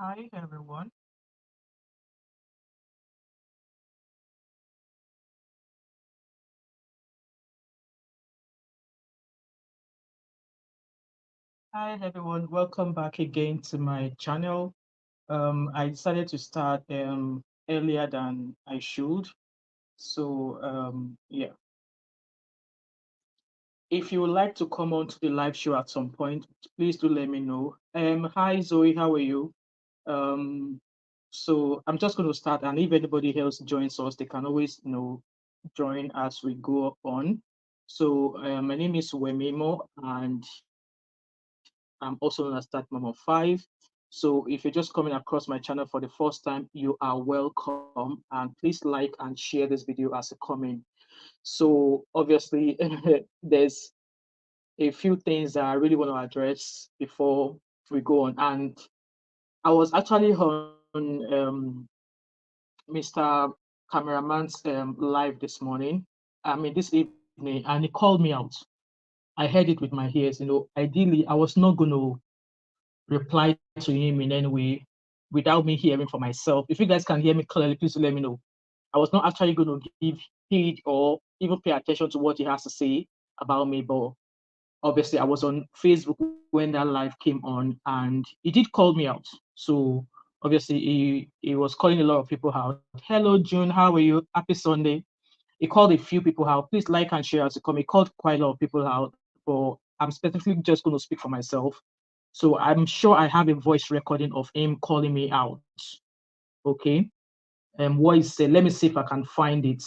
Hi, everyone. Hi, everyone. Welcome back again to my channel. I decided to start earlier than I should. So, yeah. If you would like to come on to the live show at some point, please do let me know. Hi, Zoe. How are you? Um, so I'm just going to start, and if anybody else joins us, they can always, join as we go on. So, my name is Wemimo, and I'm also known as Thatmumof5. So if you're just coming across my channel for the first time, you are welcome. And please like and share this video as a comment. So obviously, there's a few things that I really want to address before we go on. And I was actually on Mr. Cameraman's live this morning. I mean, this evening, and he called me out. I heard it with my ears. Ideally, I was not going to reply to him in any way without me hearing for myself. If you guys can hear me clearly, please let me know. I was not actually going to give heed or even pay attention to what he has to say about me, but obviously I was on Facebook when that live came on and he did call me out. So obviously he was calling a lot of people out. Hello June, how are you? Happy Sunday. He called a few people out. Please like and share as you come. He called quite a lot of people out, but I'm specifically just going to speak for myself. So I'm sure I have a voice recording of him calling me out. Okay. What he said. Let me see if I can find it.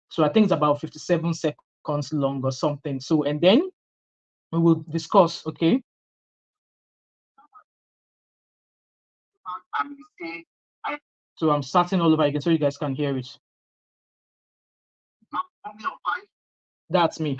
So I think it's about 57 seconds long or something. So and then we will discuss. Okay. So I'm starting all over again so you guys can hear it. That's me.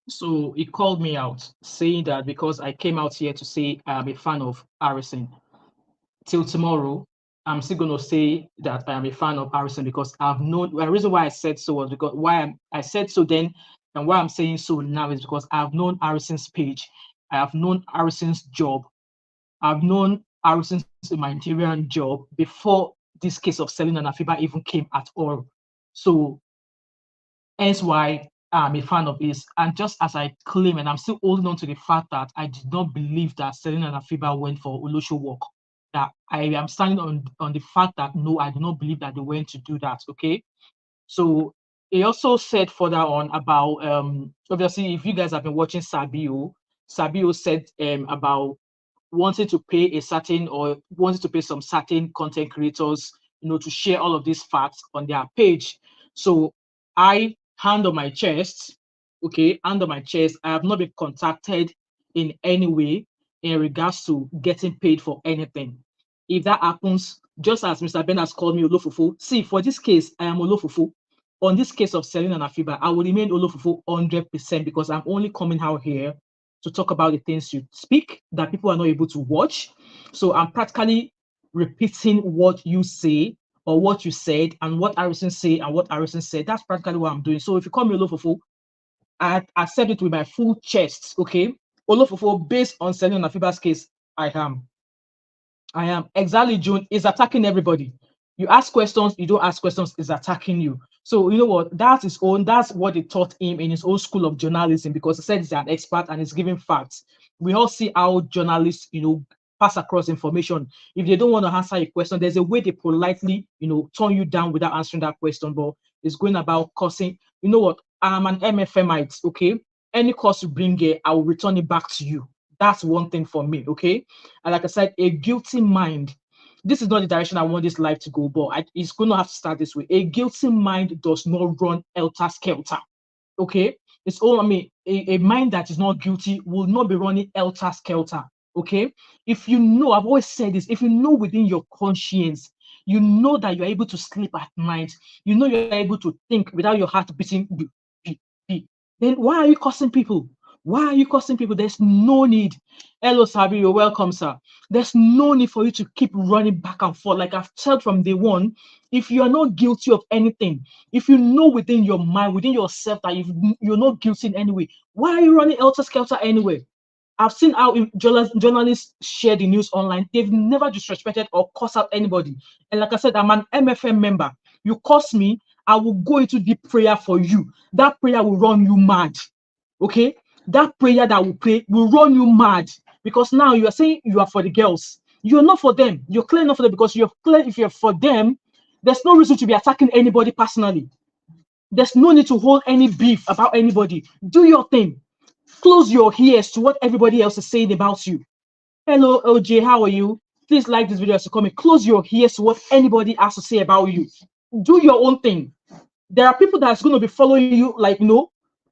So he called me out, saying that because I came out here to say I'm a fan of harassing. Till tomorrow, I'm still going to say that I am a fan of Harrison because I've known the reason why I said so was because I said so then and why I'm saying so now is because I've known Harrison's page, I have known Harrison's job, I've known Harrison's humanitarian job before this case of Celine and Afiba even came at all. So hence why I'm a fan of his. And just as I claim, and I'm still holding on to the fact that I did not believe that Celine and Afiba went for Olosho work. That I am standing on the fact that no, I do not believe that they went to do that. Okay. So he also said further on about obviously if you guys have been watching Sabio said about wanting to pay a certain or wanting to pay some certain content creators, to share all of these facts on their page. So I hand on my chest, okay, hand on my chest. I have not been contacted in any way in regards to getting paid for anything. If that happens, just as Mr. Ben has called me Olofofo, see, for this case, I am Olofofo. On this case of Celine and Afiba, I will remain Olofofo 100% because I'm only coming out here to talk about the things you speak that people are not able to watch. So I'm practically repeating what you say or what you said and what Harrison said and what Harrison said. That's practically what I'm doing. So if you call me Olofofo, I accept it with my full chest. Okay. Olofofo, based on Celine and Afiba's case, I am. I am. Exactly, June is attacking everybody. You ask questions, you don't ask questions, is attacking you. So you know what? That's his own. That's what they taught him in his own school of journalism because he said he's an expert and he's giving facts. We all see how journalists, pass across information. If they don't want to answer a question, there's a way they politely, turn you down without answering that question. But it's going about cursing. You know what? I'm an MFMite. Okay, any course you bring here, I will return it back to you. That's one thing for me. Okay. And like I said, a guilty mind. This is not the direction I want this life to go, but it's going to have to start this way. A guilty mind does not run helter skelter. Okay, it's all. I mean, a mind that is not guilty will not be running helter skelter. Okay, if you know, I've always said this. If you know within your conscience you know that you're able to sleep at night, you know you're able to think without your heart beating, then why are you cursing people? Why are you cursing people? There's no need. Hello, Sabi, you're welcome, sir. There's no need for you to keep running back and forth. Like I've said from day one, if you are not guilty of anything, if you know within your mind, within yourself that you're not guilty in any way, why are you running helter-skelter anyway? I've seen how journalists share the news online. They've never disrespected or cursed out anybody. And like I said, I'm an MFM member. You curse me, I will go into deep prayer for you. That prayer will run you mad. Okay? That prayer that we pray will run you mad. Because now you are saying you are for the girls. You're not for them. You're clear enough for them because you're clear if you're for them, there's no reason to be attacking anybody personally. There's no need to hold any beef about anybody. Do your thing. Close your ears to what everybody else is saying about you. Hello, OJ, how are you? Please like this video as you comment. Close your ears to what anybody has to say about you. Do your own thing. There are people that's going to be following you, like, that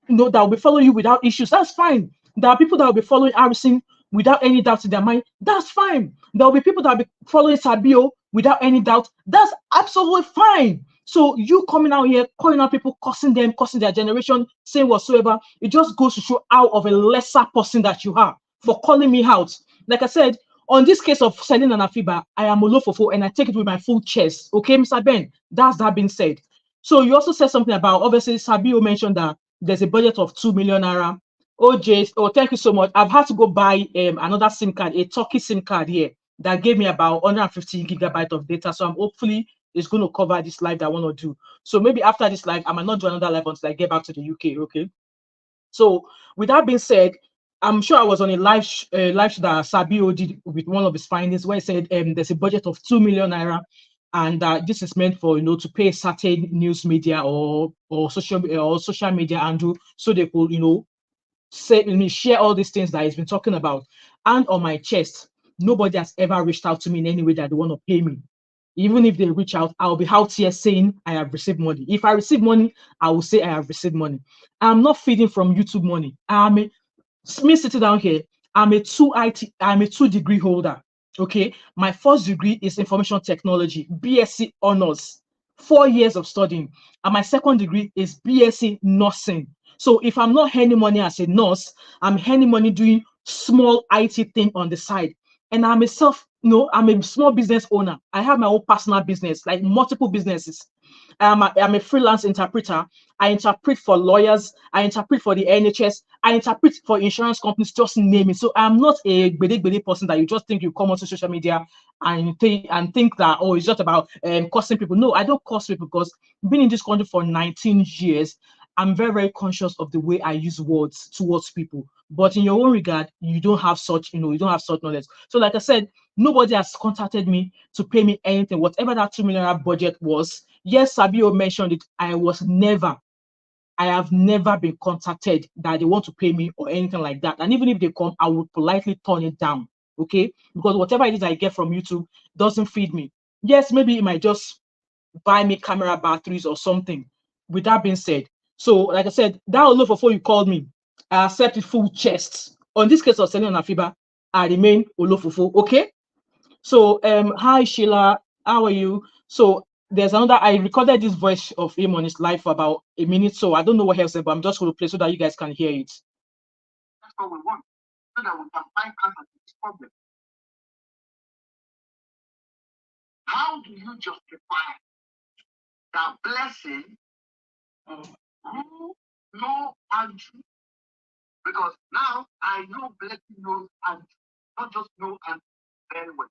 will be following you without issues. That's fine. There are people that will be following Harrison without any doubt in their mind. That's fine. There will be people that will be following Sabio without any doubt. That's absolutely fine. So you coming out here, calling out people, cursing them, cursing their generation, saying whatsoever, it just goes to show how of a lesser person that you are for calling me out. Like I said, on this case of Celine and Afiba, I am Olofofo and I take it with my full chest. Okay, Mr. Ben, that's that being said. So you also said something about, obviously, Sabio mentioned that there's a budget of 2 million naira. OJ, oh, thank you so much. I've had to go buy another SIM card, a Turkey SIM card here that gave me about 150 gigabytes of data. So I'm hopefully it's going to cover this live that I want to do. So maybe after this live, I might not do another live until I get back to the UK. Okay. So with that being said, I'm sure I was on a live that Sabio did with one of his findings where he said there's a budget of 2 million naira, and this is meant for to pay certain news media or social media handle so they could share all these things that he's been talking about. And on my chest, nobody has ever reached out to me in any way that they want to pay me. Even if they reach out, I'll be out here saying I have received money. If I receive money, I will say I have received money. I'm not feeding from YouTube money. Me sitting down here, I'm a 2 degree holder. Okay, my first degree is information technology, BSc honors, 4 years of studying, and my second degree is BSc nursing. So if I'm not earning money as a nurse, I'm earning money doing small IT thing on the side. And I'm a small business owner. I have my own personal business, like multiple businesses. I'm a freelance interpreter. I interpret for lawyers. I interpret for the NHS. I interpret for insurance companies, just name it. So I'm not a gbede person that you just think you come onto social media and think that, oh, it's just about cursing people. No, I don't curse people because being in this country for 19 years, I'm very, very conscious of the way I use words towards people. But in your own regard, you don't have such knowledge. So like I said, nobody has contacted me to pay me anything, whatever that 2 million budget was. Yes, Sabio mentioned it. I have never been contacted that they want to pay me or anything like that. And even if they come, I would politely turn it down. Okay? Because whatever it is I get from YouTube doesn't feed me. Yes, maybe it might just buy me camera batteries or something. With that being said, so like I said, that Olofofo you called me, I accept it full chest. On this case of Celine and Afiba, I remain Olofofo. Okay. So hi Sheila, how are you? So there's another. I recorded this voice of him on his live for about a minute, so I don't know what else, but I'm just going to play so that you guys can hear it. That's what we want, so that we can find answers to this problem. How do you justify that blessing who know Andrew? Because now I know blessing knows Andrew, not just know Andrew very well.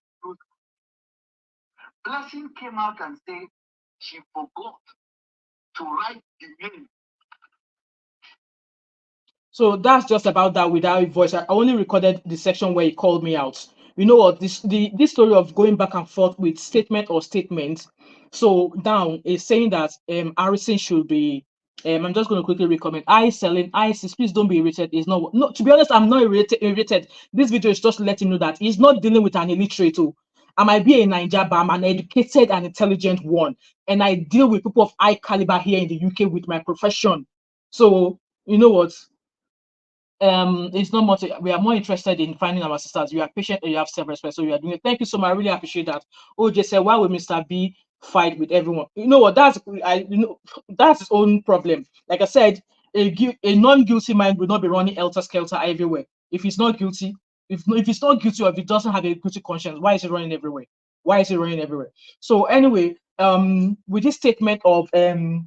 Blessing came out and said she forgot to write the name. So that's just about that without voice. I only recorded the section where he called me out. You know what? This story of going back and forth with statement or statements. So down is saying that Harrison should be. I'm just going to quickly recommend. Celine, sis, please don't be irritated. It's not. No, to be honest, I'm not irritated. This video is just letting you know that he's not dealing with an illiterate. I might be a Niger, but I'm an educated and intelligent one, and I deal with people of high caliber here in the UK with my profession. So you know what? it's not much. We are more interested in finding our sisters. You are patient and you have self-respect, so you are doing it. Thank you so much. I really appreciate that. OJ said, why would Mr. B fight with everyone? You know what? That's his own problem. Like I said, a non-guilty mind will not be running helter-skelter everywhere. If he's not guilty, if he's not guilty, or if he doesn't have a guilty conscience, why is he running everywhere? Why is he running everywhere? So anyway, with this statement of they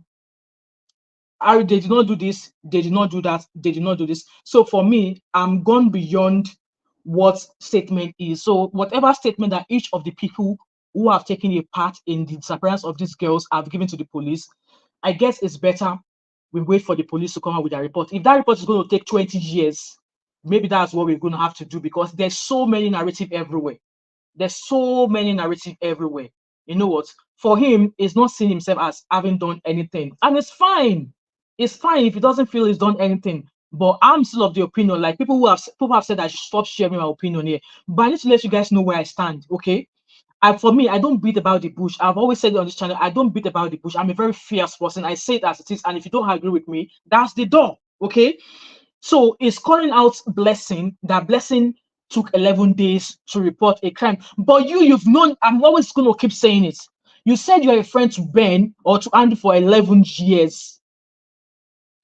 did not do this, they did not do that, they did not do this. So for me, I'm gone beyond what statement is. So whatever statement that each of the people who have taken a part in the disappearance of these girls have given to the police, I guess it's better we wait for the police to come out with a report. If that report is going to take 20 years, maybe that's what we're going to have to do, because there's so many narrative everywhere. There's so many narrative everywhere. You know what? For him, he's not seeing himself as having done anything. And it's fine. It's fine if he doesn't feel he's done anything. But I'm still of the opinion, like people have said I should stop sharing my opinion here. But I need to let you guys know where I stand, okay? For me, I don't beat about the bush. I've always said it on this channel, I don't beat about the bush. I'm a very fierce person. I say it as it is. And if you don't agree with me, that's the door, okay? So it's calling out Blessing, that Blessing took 11 days to report a crime. But you've known, I'm always going to keep saying it. You said you're a friend to Ben or to Andrew for 11 years.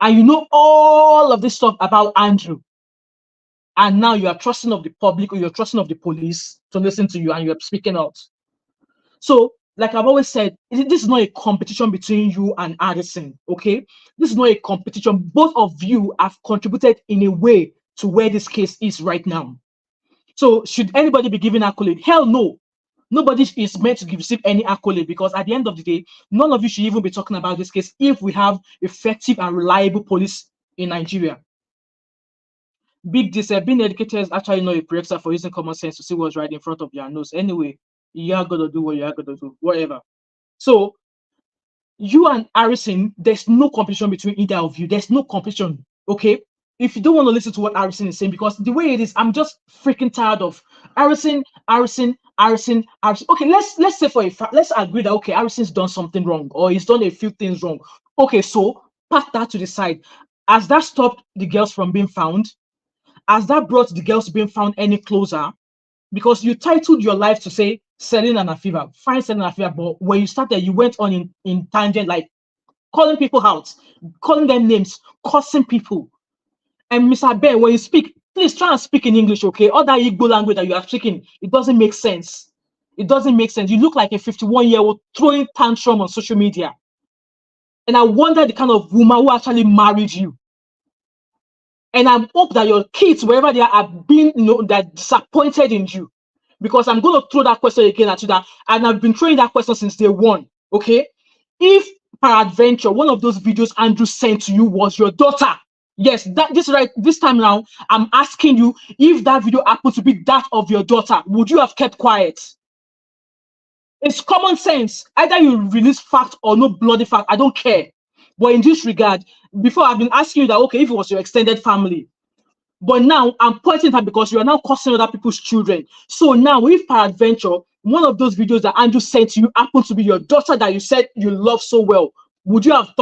And you know all of this stuff about Andrew. And now you are trusting of the public, or you're trusting of the police to listen to you, and you're speaking out. So, like I've always said, this is not a competition between you and Addison, okay? This is not a competition. Both of you have contributed in a way to where this case is right now. So, should anybody be given accolade? Hell no. Nobody is meant to receive any accolade, because at the end of the day, none of you should even be talking about this case if we have effective and reliable police in Nigeria. Big this being educated is actually not a prerequisite for using common sense to see what's right in front of your nose. Anyway, you are gonna do what you are gonna do, whatever. So you and Harrison, there's no competition between either of you. There's no competition, okay? If you don't want to listen to what Harrison is saying, because the way it is, I'm just freaking tired of Harrison. Okay, let's say for a fact, let's agree that okay, Harrison's done something wrong, or he's done a few things wrong. Okay, so pack that to the side. Has that stopped the girls from being found? Has that brought the girls being found any closer? Because you titled your life to say Celine and Afiba, find Celine and Afiba, but when you started, you went on in tangent, like calling people out, calling them names, cursing people. And Mr. Ben, when you speak, please try and speak in English, okay? All that Igbo language that you are speaking, it doesn't make sense. It doesn't make sense. You look like a 51-year-old throwing tantrum on social media. And I wonder the kind of woman who actually married you. And I hope that your kids, wherever they are being, they're disappointed in you. Because I'm going to throw that question again at you, and I've been throwing that question since day one, okay? If, peradventure, one of those videos Andrew sent to you was your daughter, yes, this time now, I'm asking you, if that video happened to be that of your daughter, would you have kept quiet? It's common sense. Either you release fact or no bloody fact, I don't care. But in this regard, before I've been asking you that, okay, if it was your extended family, but now I'm pointing at because you are now cursing other people's children. So now, if peradventure, one of those videos that Andrew sent to you happens to be your daughter that you said you love so well, would you have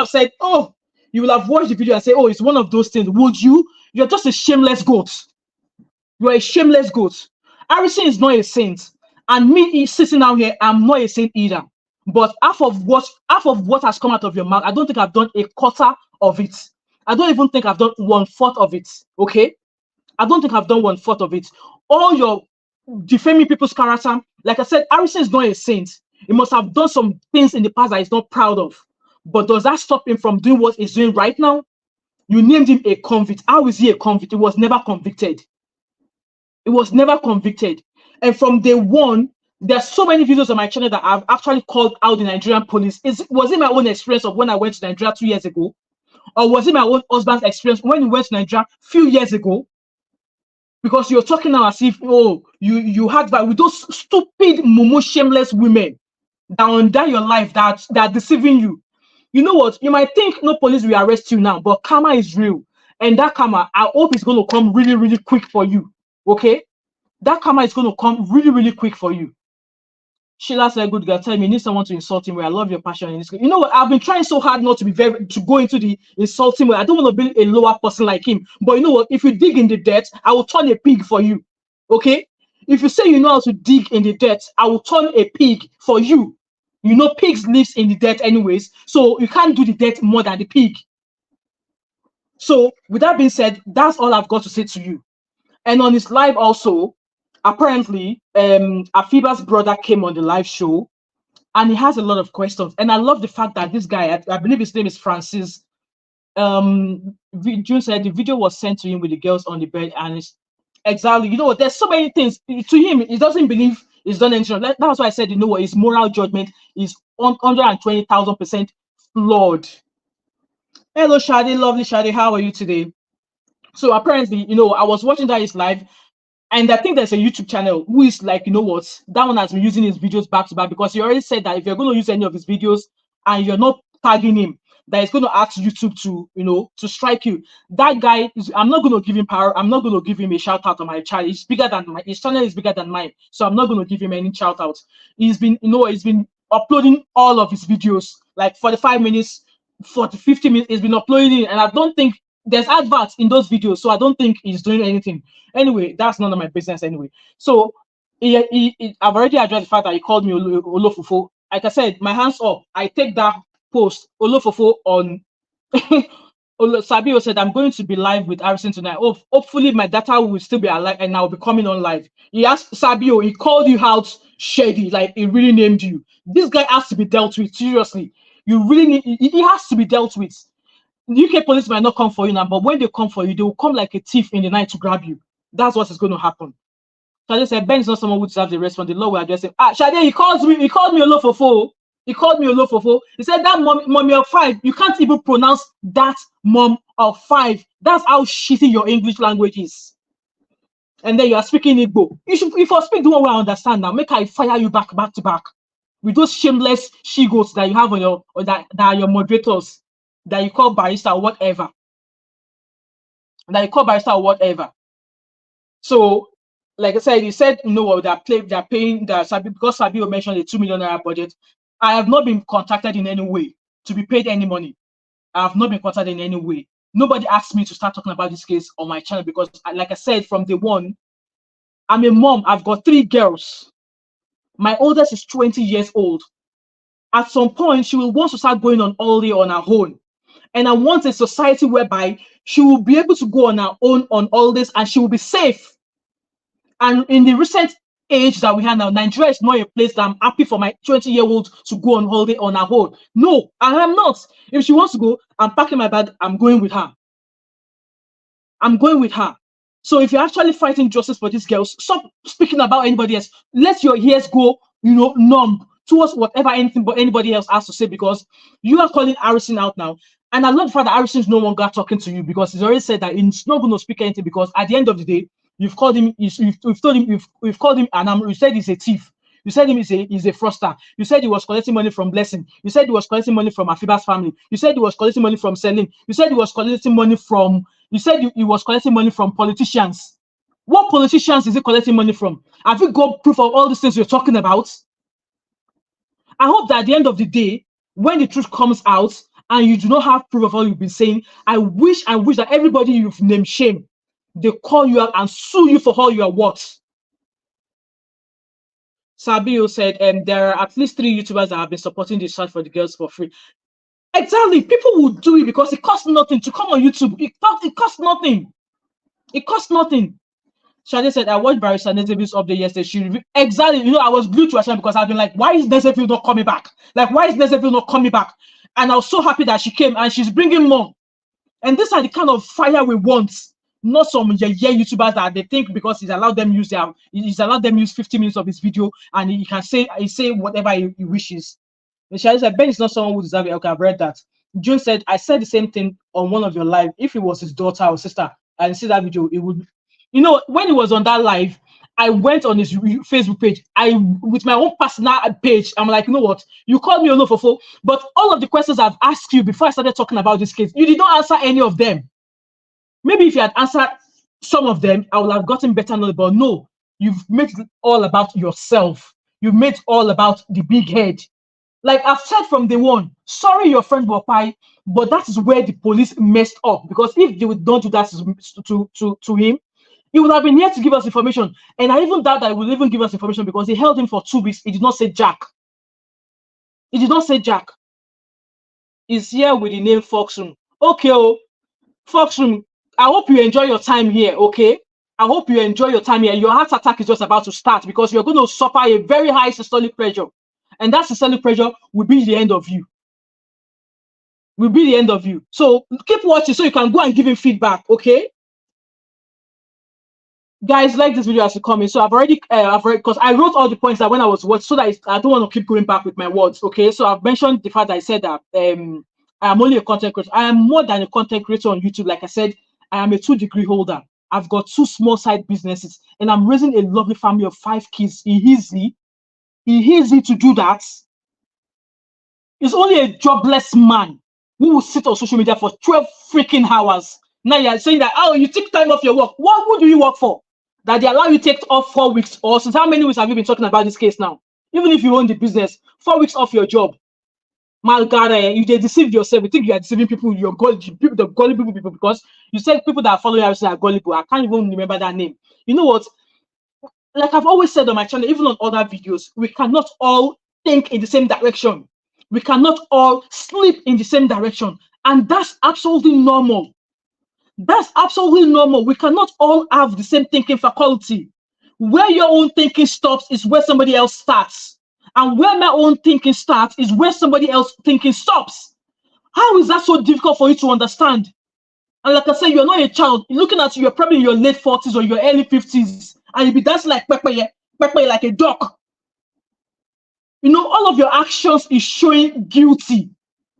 said, oh, you will have watched the video and say, oh, it's one of those things? Would you? You're just a shameless goat. You're a shameless goat. Harrison is not a saint. And me sitting out here, I'm not a saint either. But half of what has come out of your mouth, I don't think I've done a quarter of it. I don't even think I've done 1/4 of it. Okay? I don't think I've done 1/4 of it. All your defaming people's character, like I said, Harrison is not a saint. He must have done some things in the past that he's not proud of. But does that stop him from doing what he's doing right now? You named him a convict. How is he a convict? He was never convicted. It was never convicted. And from day one, there's so many videos on my channel that I've actually called out the Nigerian police. Was it my own experience of when I went to Nigeria 2 years ago? Or was it my own husband's experience when he went to Nigeria a few years ago? Because you're talking now as if, oh, you had that with those stupid, shameless women that under your life that are deceiving you. You know what? You might think no police will arrest you now, but karma is real. And that karma, I hope it's going to come really, really quick for you. Okay? That karma is going to come really, really quick for you. Sheila said, good girl, tell me, you need someone to insult him. Where I love your passion in this. You know what? I've been trying so hard not to be to go into the insulting way. I don't want to be a lower person like him. But you know what? If you dig in the dirt, I will turn a pig for you. Okay? If you say you know how to dig in the dirt, I will turn a pig for you. You know, pigs lives in the dirt anyways, so you can't do the dirt more than the pig. So with that being said, that's all I've got to say to you. And on his live also, apparently, Afiba's brother came on the live show, and he has a lot of questions. And I love the fact that this guy, I believe his name is Francis, June said the video was sent to him with the girls on the bed, and it's exactly, you know, there's so many things to him. He doesn't believe he's done anything. That's why I said, you know what, his moral judgment is 120,000% flawed. Hello, Shadi, lovely Shadi, how are you today? So apparently, you know, I was watching that his live, and I think there's a YouTube channel who is like, you know what, that one has been using his videos back to back, because he already said that if you're going to use any of his videos and you're not tagging him, that is going to ask YouTube to, you know, to strike you. That guy is, I'm not going to give him power. I'm not going to give him a shout out on my channel. He's bigger than his channel is bigger than mine. So I'm not going to give him any shout out. He's been, you know, he's been uploading all of his videos, like 45 minutes, 50 minutes. He's been uploading, and I don't think there's adverts in those videos. So I don't think he's doing anything. Anyway, that's none of my business anyway. So I've already addressed the fact that he called me Olofofo. Like I said, my hands up. I take that post Olofofo on Sabio said, I'm going to be live with Harrison tonight. Oh, hopefully my data will still be alive and I'll be coming on live. He asked Sabio, he called you out shady, like he really named you. This guy has to be dealt with, seriously. You really need, he has to be dealt with. The UK police might not come for you now, but when they come for you, they will come like a thief in the night to grab you. That's what is going to happen. Shade said, Ben is not someone who deserves the response. The law will address him. Ah, Shade, he called me Olofofo. He called me Olofofo. He said that mommy of 5, you can't even pronounce that mom of 5. That's how shitty your English language is. And then you are speaking Igbo. If you speak the one way I understand now, make I fire you back to back with those shameless she-goats that you have on your, or that are your moderators, that you call barista or whatever. So, like I said, he said, you know what, they're paying because Sabio mentioned a 2 million naira budget. I have not been contacted in any way to be paid any money. I have not been contacted in any way. Nobody asked me to start talking about this case on my channel because, like I said, from day one, I'm a mom. I've got 3 girls. My oldest is 20 years old. At some point, she will want to start going on holiday on her own. And I want a society whereby she will be able to go on her own on holidays and she will be safe. And in the recent age that we have now, Nigeria is not a place that I'm happy for my 20-year-old to go on holiday on her own. No, I am not. If she wants to go, I'm packing my bag, I'm going with her. I'm going with her. So if you're actually fighting justice for these girls, stop speaking about anybody else. Let your ears go, you know, numb towards whatever anybody else has to say, because you are calling Harrison out now. And I love the fact that Harrison is no longer talking to you, because he's already said that he's not going to speak anything, because at the end of the day, you've called him, you've called him, and you said he's a thief. You said he's a fraudster. You said he was collecting money from Blessing. You said he was collecting money from Afiba's family. You said he was collecting money from Celine. You said he was collecting money from, he was collecting money from politicians. What politicians is he collecting money from? Have you got proof of all these things you're talking about? I hope that at the end of the day, when the truth comes out and you do not have proof of all you've been saying, I wish that everybody you've named shame, they call you out and sue you for all you are worth. Sabio said, there are at least 3 YouTubers that have been supporting the search for the girls for free. Exactly. People will do it because it costs nothing to come on YouTube. It costs nothing. It costs nothing. Shade said, I watched Barrister Nezefiel's update yesterday. Exactly. You know, I was glued to her channel because I've been like, why is Nezefiel not coming back? Like, why is Nezefiel not coming back? And I was so happy that she came and she's bringing more. And these are the kind of fire we want. Not some YouTubers that they think because he's allowed them use 50 minutes of his video and he can say whatever he wishes. And Shade said, Ben is not someone who deserves it. Okay, I've read that. June said, I said the same thing on one of your live. If it was his daughter or sister and see that video, it would. You know, when he was on that live, I went on his Facebook page. With my own personal page, I'm like, you know what? You called me Olofofo, but all of the questions I've asked you before I started talking about this case, you did not answer any of them. Maybe if you had answered some of them, I would have gotten better knowledge, but no, you've made it all about yourself. you made all about the big head. Like I've said from day one, sorry your friend Wapai, but that is where the police messed up, because if they would not do that to him, he would have been here to give us information. And I even doubt that he would even give us information, because he held him for 2 weeks. He did not say Jack. He did not say Jack. He's here with the name Foxroom. Okay, oh, Foxroom, I hope you enjoy your time here, okay? I hope you enjoy your time here. Your heart attack is just about to start, because you're going to suffer a very high systolic pressure. And that systolic pressure will be the end of you. Will be the end of you. So keep watching so you can go and give him feedback, okay? Guys, like this video as you come in. So I've already, because I wrote all the points that when I was watching, so that I don't want to keep going back with my words, okay? So I've mentioned the fact that I said that I'm only a content creator. I am more than a content creator on YouTube. Like I said, I am a 2-degree holder. I've got 2 small side businesses, and I'm raising a lovely family of 5 kids. Easy to do that. It's only a jobless man who will sit on social media for 12 freaking hours. Now you're saying that, oh, you take time off your work. Who do you work for? That they allow you to take off 4 weeks? Or since how many weeks have you been talking about this case now? Even if you own the business, 4 weeks off your job. My God, you deceived yourself. You think you are deceiving people, you're gullible, the gullible people, because you said people that are following us are gullible. I can't even remember that name. You know what? Like I've always said on my channel, even on other videos, we cannot all think in the same direction. We cannot all sleep in the same direction. And that's absolutely normal. That's absolutely normal. We cannot all have the same thinking faculty. Where your own thinking stops is where somebody else starts. And where my own thinking starts is where somebody else thinking stops. How is that so difficult for you to understand? And like I said, you're not a child. Looking at you, you're probably in your late 40s or your early 50s. And you'll be dancing like Pepe like a dog. You know, all of your actions is showing guilty.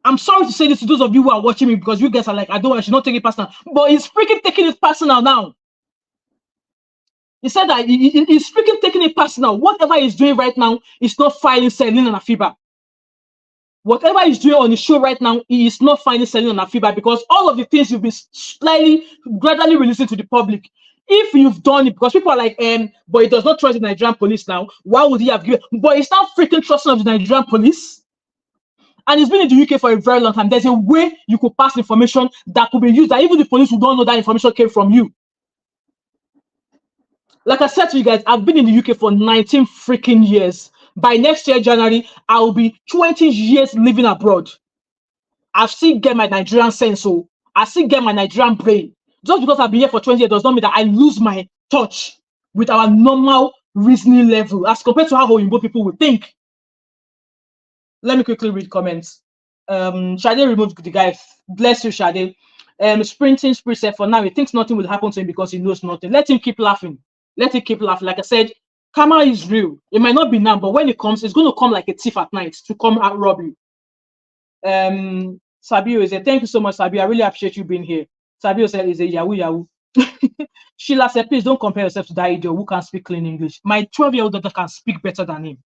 I'm sorry to say this to those of you who are watching me, because you guys are like, I should not take it personal. But he's freaking taking it personal now. He said that he's freaking taking it personal. Whatever he's doing right now is not filing Celine and Afiba. Whatever he's doing on the show right now, he is not finding Celine and Afiba, because all of the things you've been gradually releasing to the public. If you've done it, because people are like, but he does not trust the Nigerian police now. Why would he have given? But he's not freaking trusting of the Nigerian police. And he's been in the UK for a very long time. There's a way you could pass information that could be used, that even the police who don't know that information came from you. Like I said to you guys, I've been in the UK for 19 freaking years. By next year, January, I will be 20 years living abroad. I still get my Nigerian sense, so I still get my Nigerian brain. Just because I've been here for 20 years does not mean that I lose my touch with our normal reasoning level as compared to how Oyinbo people would think. Let me quickly read comments. Shade removed the guy. Bless you, Shade. Sprinting Spirit said, for now, he thinks nothing will happen to him because he knows nothing. Let him keep laughing. Let him keep laughing. Like I said, karma is real. It might not be now, but when it comes, it's going to come like a thief at night to come and rob you. Sabio is a thank you so much, Sabio. I really appreciate you being here. Sabio said is a Yahoo. Sheila said, please don't compare yourself to that idiot who can speak clean English. My 12-year-old daughter can speak better than him.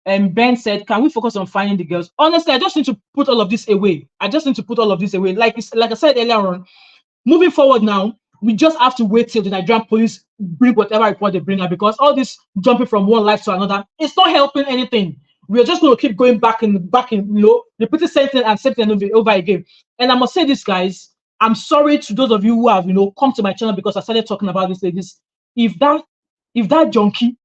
And Ben said, can we focus on finding the girls? Honestly, I just need to put all of this away. Like I said earlier on, moving forward now, we just have to wait till the Nigerian police bring whatever report they bring up, because all this jumping from one life to another, it's not helping anything. We are just going to keep going back in, repeating the same thing and same thing over again. And I must say this, guys, I'm sorry to those of you who have, come to my channel because I started talking about this ladies. If that junkie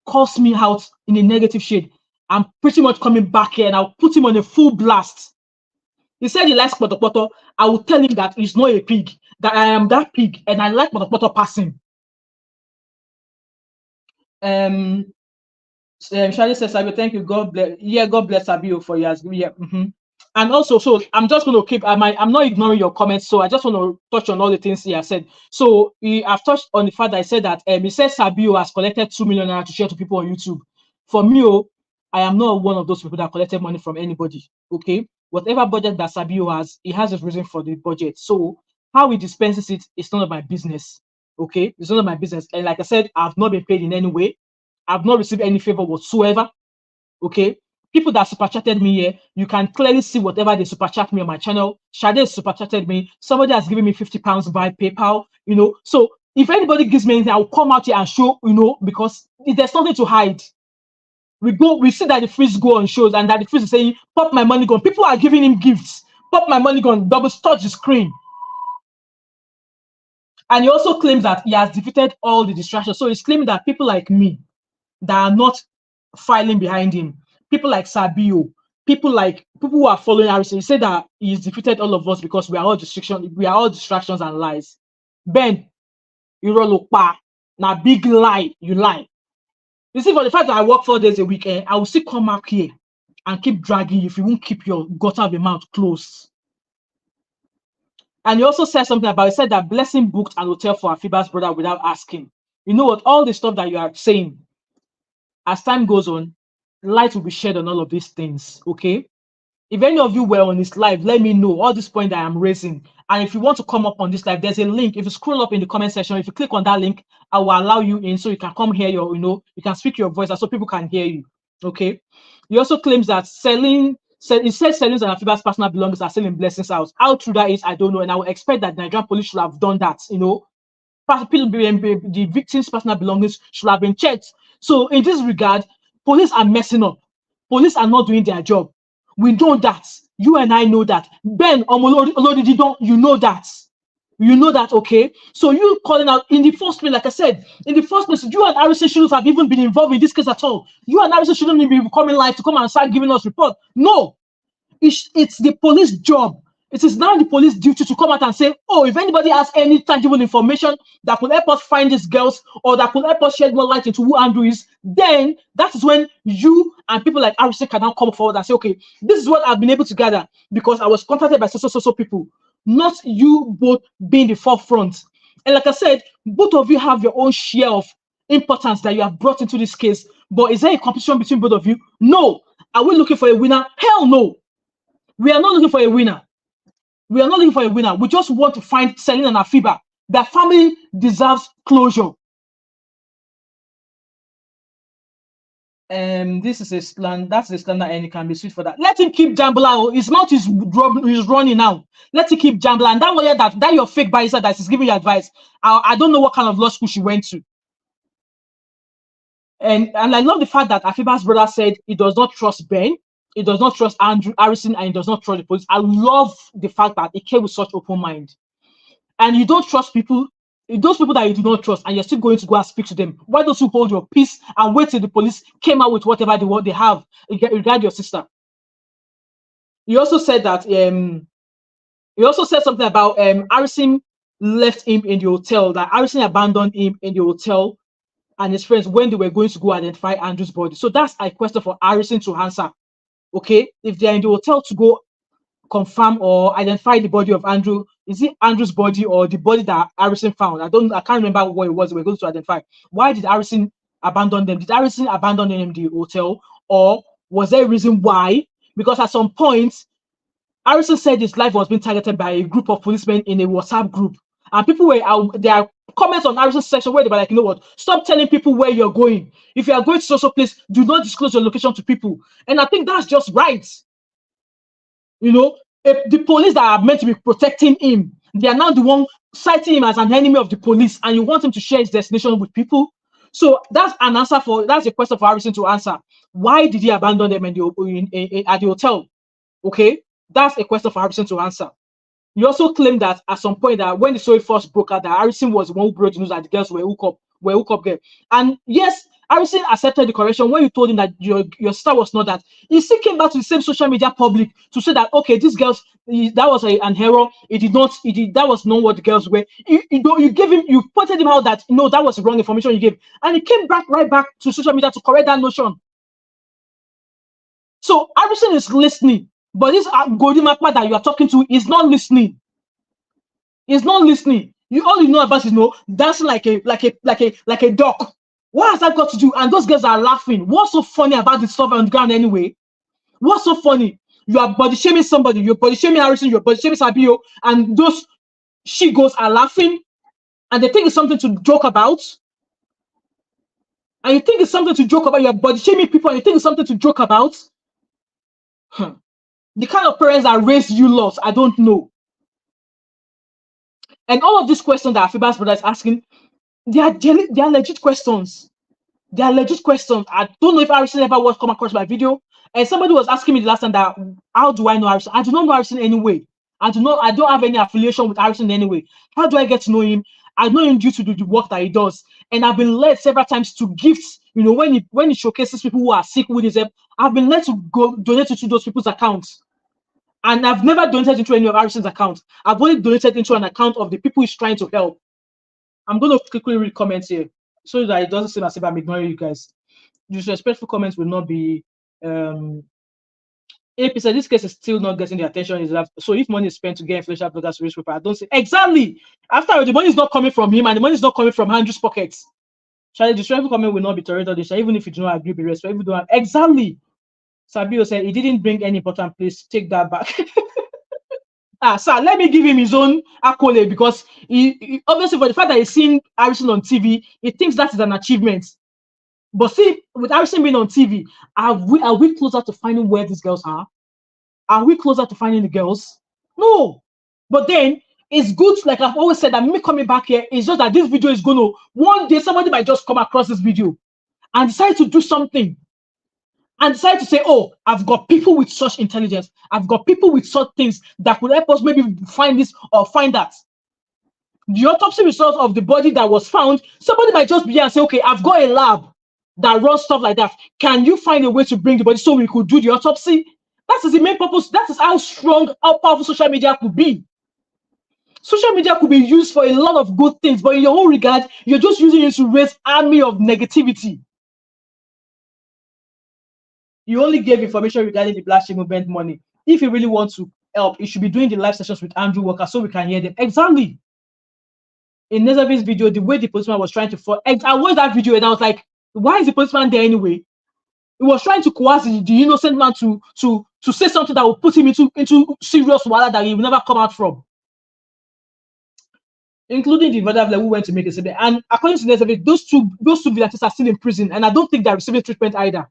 calls me out in a negative shade, I'm pretty much coming back here and I'll put him on a full blast. He said he likes poto. I will tell him that he's not a pig, that I am that pig, and I like poto passing. Shadi says, Sabio, thank you. God bless. Yeah, God bless Sabio for years. Yeah. And also, so I'm just going to keep. I'm not ignoring your comments. So I just want to touch on all the things he has said. So I've touched on the fact that I said that he says Sabio has collected 2 million naira to share to people on YouTube. For me, I am not one of those people that collected money from anybody. Okay, whatever budget that Sabio has, he has a reason for the budget. So how he dispenses it is none of my business. Okay, it's none of my business. And like I said, I've not been paid in any way. I've not received any favor whatsoever. Okay, people that super chatted me here, you can clearly see whatever they super chat me on my channel. Shade super chatted me. Somebody has given me £50 by PayPal. So If anybody gives me anything, I'll come out here and show, because there's nothing to hide. We see that the freeze go on shows, and that the freeze is saying, pop my money gun. People are giving him gifts. Pop my money gun, double touch the screen. And he also claims that he has defeated all the distractions. So he's claiming that people like me that are not filing behind him, people like Sabio, people who are following Harrison, he said that he's defeated all of us because we are all distractions and lies. Ben, na big lie, you lie. You see, for the fact that I work 4 days a week, I will still come out here and keep dragging you if you won't keep your gutter of a mouth closed. And he also said something about, he said that Blessing booked an hotel for Afiba's brother without asking. You know what? All the stuff that you are saying, as time goes on, light will be shed on all of these things, okay? If any of you were on this live, let me know all this point that I'm raising. And if you want to come up on this live, there's a link. If you scroll up in the comment section, if you click on that link, I will allow you in so you can come here, you can speak your voice so people can hear you, okay? He also claims that Celine and Afiba's personal belongings are still in Blessing's house. How true that is, I don't know. And I would expect that Nigerian police should have done that, the victim's personal belongings should have been checked. So in this regard, police are messing up. Police are not doing their job. We know that. You and I know that. Ben, you know that. You know that, okay? So you calling out in the first place, like I said, in the first place, you and Harrison shouldn't have even been involved in this case at all. You and Harrison shouldn't even be coming live to come and start giving us report. No, it's the police job. It is now the police duty to come out and say, oh, if anybody has any tangible information that could help us find these girls or that could help us shed more light into who Andrew is, then that is when you and people like Harrison can now come forward and say, okay, this is what I've been able to gather because I was contacted by so people, not you both being the forefront. And like I said, both of you have your own share of importance that you have brought into this case. But is there a competition between both of you? No. Are we looking for a winner? Hell no. We are not looking for a winner. We are not looking for a winner. We just want to find Celine and Afiba. Their family deserves closure. This is a slant. That's the slander, and it can be sued for that. Let him keep Jambla. His mouth is running now. Let him keep Jambla. And that lawyer, that your fake barrister that is giving you advice. I don't know what kind of law school she went to. And I love the fact that Afiba's brother said he does not trust Ben. He does not trust Andrew Harrison, and he does not trust the police. I love the fact that he came with such open mind. And you don't trust people, those people that you do not trust, and you're still going to go and speak to them. Why don't you hold your peace and wait till the police came out with whatever they have regarding your sister? He also said that he also said something about Harrison left him in the hotel, that Harrison abandoned him in the hotel and his friends when they were going to go identify Andrew's body. So that's a question for Harrison to answer. Okay, if they're in the hotel to go confirm or identify the body of Andrew, is it Andrew's body or the body that Harrison found? I can't remember what it was. We're going to identify. Why did Harrison abandon them? Did Harrison abandon them in the hotel, or was there a reason why? Because at some point, Harrison said his life was being targeted by a group of policemen in a WhatsApp group, and people were out. There are comments on Harrison's section where they were like, you know what? Stop telling people where you're going. If you are going to social place, do not disclose your location to people. And I think that's just right. If the police that are meant to be protecting him, they are now the one citing him as an enemy of the police, and you want him to share his destination with people. So that's a question for Harrison to answer. Why did he abandon them at the hotel? Okay, that's a question for Harrison to answer. He also claimed that at some point that when the story first broke out, that Harrison was the one who broke the news that the girls were hooked up there. And yes, Harrison accepted the correction when you told him that your sister was not that. He still came back to the same social media public to say that, okay, these girls, that was an error. That was not what the girls were. You pointed him out that no, that was the wrong information you gave, and he came right back to social media to correct that notion. So Harrison is listening, but this Godimakwa that you are talking to is not listening. He's not listening. All you know about is dancing like a duck. What has that got to do? And those girls are laughing. What's so funny about this stuff on the ground anyway? What's so funny? You are body shaming somebody. You're body shaming Harrison. You're body shaming Sabio, and those she-goes are laughing, and they think it's something to joke about. And you think it's something to joke about. You're body shaming people, and you think it's something to joke about. The kind of parents that raised you lost, I don't know. And all of these questions that Afiba's brother is asking, They are legit questions. They are legit questions. I don't know if Harrison ever was come across my video. And somebody was asking me the last time that how do I know Harrison? I do not know Harrison anyway. I don't have any affiliation with Harrison anyway. How do I get to know him? I know him due to the work that he does. And I've been led several times to gifts, when he showcases people who are sick with his help, I've been led to go donate to those people's accounts. And I've never donated into any of Harrison's accounts. I've only donated into an account of the people he's trying to help. I'm going to quickly read comments here so that it doesn't seem as if I'm ignoring you guys. Disrespectful comments will not be. AP said this case is still not getting the attention. So if money is spent to get influential bloggers to reach people, I don't see exactly. After all, the money is not coming from him and the money is not coming from Andrew's pockets. Charlie, disrespectful comment will not be tolerated. Even if you do not agree with respect, if you don't have, exactly. Sabio said he didn't bring any important place. Take that back. Sir, let me give him his own accolade because he obviously for the fact that he's seen Harrison on TV, he thinks that is an achievement. But see, with Harrison being on TV, are we closer to finding where these girls are? Are we closer to finding the girls? No. But then it's good, like I've always said, that me coming back here is just that this video is going to, one day somebody might just come across this video and decide to do something. And decide to say, oh, I've got people with such intelligence. I've got people with such things that could help us maybe find this or find that. The autopsy results of the body that was found, somebody might just be here and say, okay, I've got a lab that runs stuff like that. Can you find a way to bring the body so we could do the autopsy? That is the main purpose. That is how strong, how powerful social media could be. Social media could be used for a lot of good things, but in your own regard, you're just using it to raise army of negativity. You only gave information regarding the Black Sheep movement money. If you really want to help, you should be doing the live sessions with Andrew Walker so we can hear them. Exactly. In Nezavi's video, the way the policeman was trying to fall, I watched that video and I was like, why is the policeman there anyway? He was trying to coerce the innocent man to say something that will put him into serious wahala that he will never come out from. Including the mother who went to make a statement. And according to Nezavi, those two vigilantes are still in prison, and I don't think they're receiving treatment either.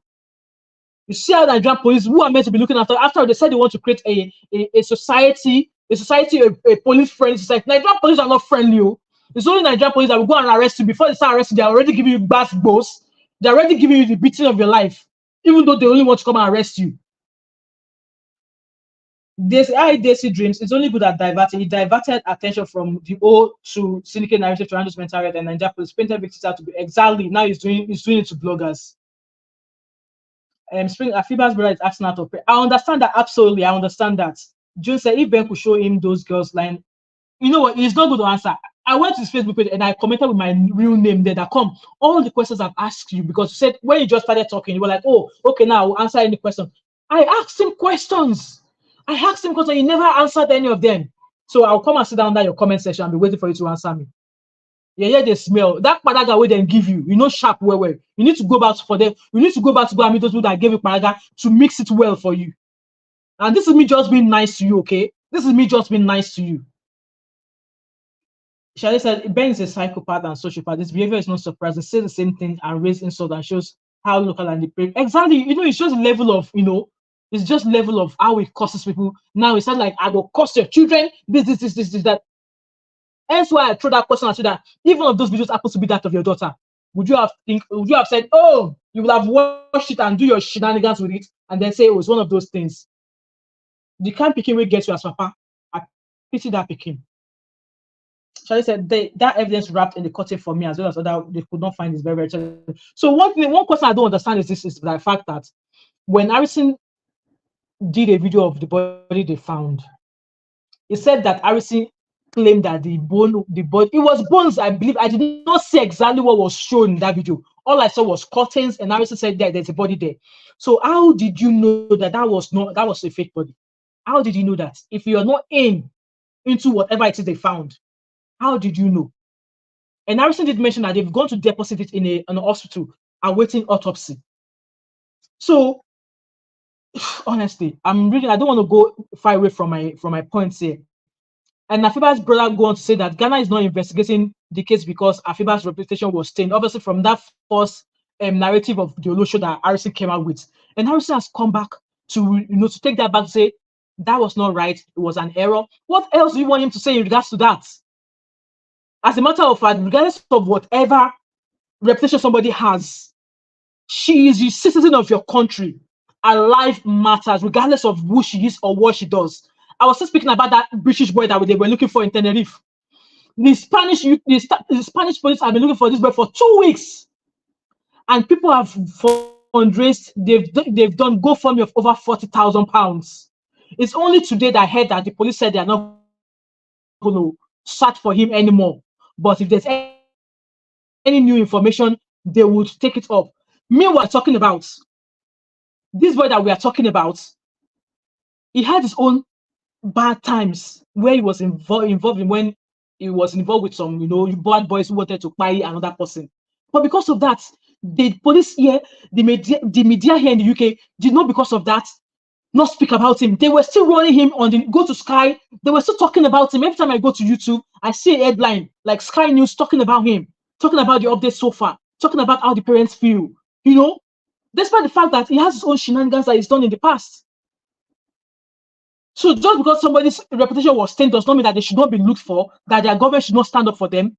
You see how Nigerian police, who are meant to be looking after they said they want to create a society, a police-friendly society. Nigerian police are not friendly. It's only Nigerian police that will go and arrest you. Before they start arresting, they're already giving you bad boss. They're already giving you the beating of your life, even though they only want to come and arrest you. This IDC dreams is only good at diverting. It diverted attention from the old to syndicate narrative to handle mental health and Nigerian police painted victims out to be exactly now he's doing it to bloggers. Spring Afiba's brother is asking out to pay. I understand that absolutely. I understand that. June said if Ben could show him those girls line, you know what? It's not good to answer. I went to his Facebook page and I commented with my real name there. That come all the questions I've asked you because you said when you just started talking, you were like, oh, okay, now I'll answer any question. I asked him questions. He never answered any of them. So I'll come and sit down in your comment section and be waiting for you to answer me. Yeah, they smell that paraga way they give you, sharp well. You need to go back for them. You need to go back to go and meet those people that gave you paraga to mix it well for you. And this is me just being nice to you, okay? This is me just being nice to you. Shadi said Ben is a psychopath and sociopath. This behavior is not surprising. Say the same thing and raise insult and shows how local and the exactly. It shows the level of it's just level of how it causes people. Now it's not like I will cost your children this, that. Hence why I throw that question at you that even if those videos happen to be that of your daughter, would you have said, oh, you will have watched it and do your shenanigans with it and then say, oh, it's one of those things. The kind Peking will get you as papa. I pity that Peking. Charlie said that evidence wrapped in the curtain for me as well as other they could not find is very, very challenging. So one question I don't understand is the fact that when Harrison did a video of the body they found, he said that Harrison claimed that the body, it was bones, I believe. I did not see exactly what was shown in that video. All I saw was curtains, and Harrison said that there's a body there. So how did you know that was a fake body? How did you know that? If you're not into whatever it is they found, how did you know? And Harrison did mention that they've gone to deposit it in an hospital awaiting autopsy. So honestly, I don't want to go far away from my points here. And Afiba's brother go on to say that Ghana is not investigating the case because Afiba's reputation was stained, obviously from that false narrative of the Olofofo that Harrison came out with. And Harrison has come back to to take that back to say that was not right, it was an error. What else do you want him to say in regards to that? As a matter of fact, regardless of whatever reputation somebody has, she is a citizen of your country. Her life matters, regardless of who she is or what she does. I was still speaking about that British boy that they were looking for in Tenerife. The Spanish police have been looking for this boy for 2 weeks, and people have fundraised. They've done GoFundMe of over £40,000. It's only today that I heard that the police said they are not going to search for him anymore. But if there's any new information, they would take it up. Meanwhile, talking about this boy that we are talking about, he had his own bad times where he was involved in when he was involved with some, bad boys who wanted to buy another person. But because of that, the police here, the media here in the UK did not, because of that, not speak about him. They were still running him on the go to Sky. They were still talking about him. Every time I go to YouTube, I see a headline like Sky News talking about him, talking about the updates so far, talking about how the parents feel, despite the fact that he has his own shenanigans that he's done in the past. So just because somebody's reputation was stained does not mean that they should not be looked for, that their government should not stand up for them.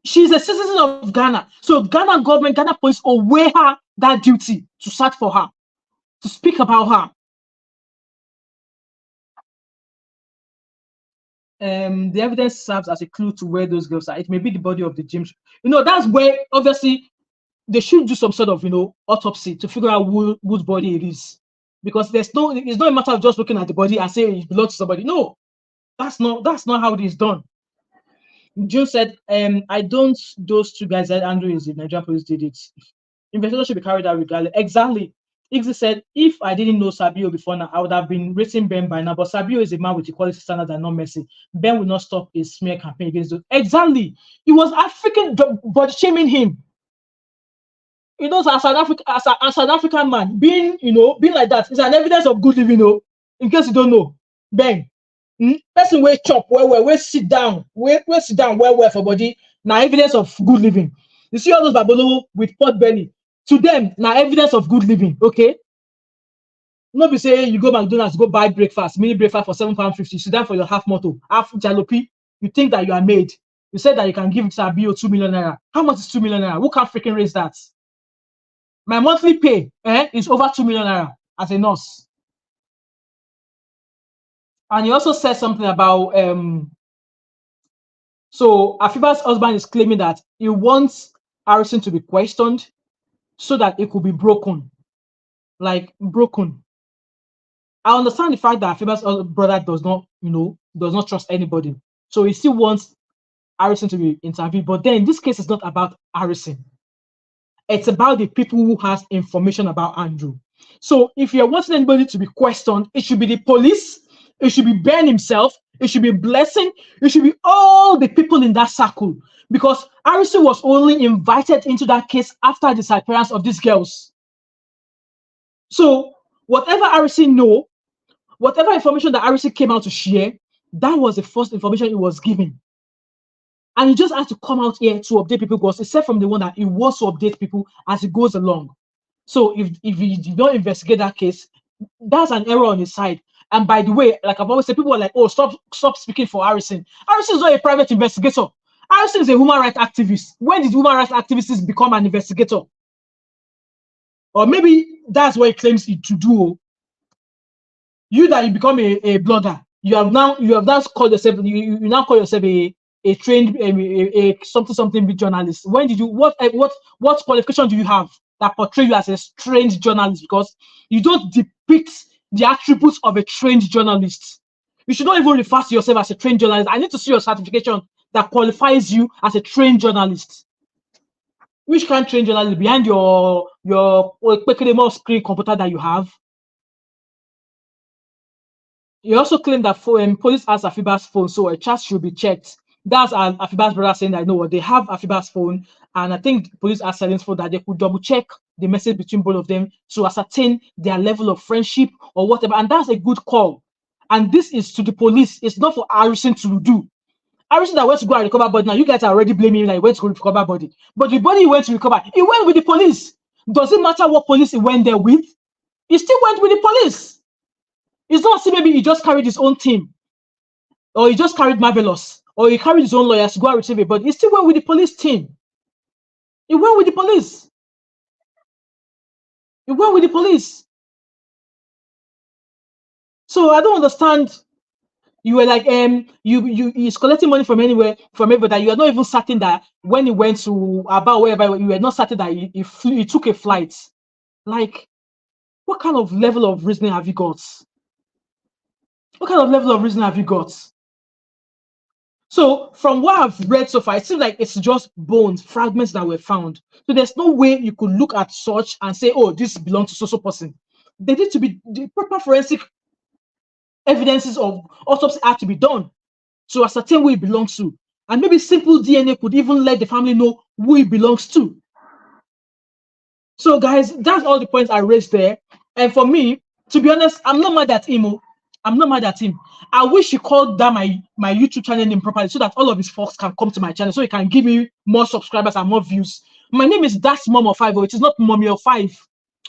She's a citizen of Ghana. So Ghana government, Ghana police owe her that duty to search for her, to speak about her. The evidence serves as a clue to where those girls are. It may be the body of the James. That's where obviously they should do some sort of autopsy to figure out whose body it is. Because it's not a matter of just looking at the body and saying it belongs to somebody. No, that's not how it is done. June said, I don't, those two guys that Andrew is the Nigerian police did it. Investigation should be carried out regardless. Exactly. Igzy said, if I didn't know Sabio before now, I would have been rating Ben by now. But Sabio is a man with equality standards and not messy. Ben will not stop a smear campaign against those. Exactly. He was African body shaming him. As a South African man, being like that is an evidence of good living. In case you don't know, Ben, person where chop where sit down where for body now evidence of good living. You see all those babolo with pot belly, to them now evidence of good living. Okay, not be say you go McDonald's, go buy mini breakfast for £7.50. Sit down for your half moto, half jalopy. You think that you are made. You said that you can give it to a BO 2 million naira. How much is 2 million naira? Who can freaking raise that? My monthly pay is over 2 million naira as a nurse. And he also said something about so Afiba's husband is claiming that he wants Harrison to be questioned so that it could be broken. Like broken. I understand the fact that Afiba's brother does not trust anybody. So he still wants Harrison to be interviewed. But then in this case, it's not about Harrison. It's about the people who has information about Andrew. So if you're wanting anybody to be questioned, it should be the police, it should be Ben himself, it should be Blessing, it should be all the people in that circle. Because Harrison was only invited into that case after the disappearance of these girls. So whatever Harrison know, whatever information that Harrison came out to share, that was the first information he was given. And he just has to come out here to update people, because except from the one that he wants to update people as it goes along. So if he did not investigate that case, that's an error on his side. And by the way, like I've always said, people are like, oh, stop speaking for Harrison. Harrison is not a private investigator. Harrison is a human rights activist. When did human rights activists become an investigator? Or maybe that's what he claims it to do. You that you become a blogger, you have now called yourself you now call yourself a trained something big journalist. When did you what qualification do you have that portray you as a trained journalist? Because you don't depict the attributes of a trained journalist. You should not even refer to yourself as a trained journalist. I need to see your certification that qualifies you as a trained journalist. Which kind of trained journalist behind your screen computer that you have? You also claim that police has Afiba's phone, so a chat should be checked. That's Afiba's brother saying that, they have Afiba's phone, and I think police are Celine's phone, that they could double check the message between both of them to ascertain their level of friendship or whatever, and that's a good call. And this is to the police. It's not for Harrison to do. Harrison that went to go and recover body. Now you guys are already blaming him that he went to go recover body, but the body he went to recover, he went with the police. Does it matter what police he went there with? He still went with the police. It's not as if maybe he just carried his own team, or he just carried Marvelous, or he carried his own lawyers to go and retrieve it, but he still went with the police team. He went with the police. He went with the police. So I don't understand. You were like, he's collecting money from anywhere, from everywhere, that you are not even certain that when he went to about wherever, you were not certain that he took a flight. Like, what kind of level of reasoning have you got? What kind of level of reasoning have you got? So from what I've read so far, it seems like it's just bones, fragments that were found. So there's no way you could look at such and say, oh, this belongs to so person. They need to be, the proper forensic evidences of autopsy had to be done to ascertain who it belongs to. And maybe simple DNA could even let the family know who it belongs to. So guys, that's all the points I raised there. And for me, to be honest, I'm not mad at him. I'm not mad at him. I wish he called down my YouTube channel name properly so that all of his folks can come to my channel so he can give me more subscribers and more views. My name is That Mom of 5. It is not Mommy of 5.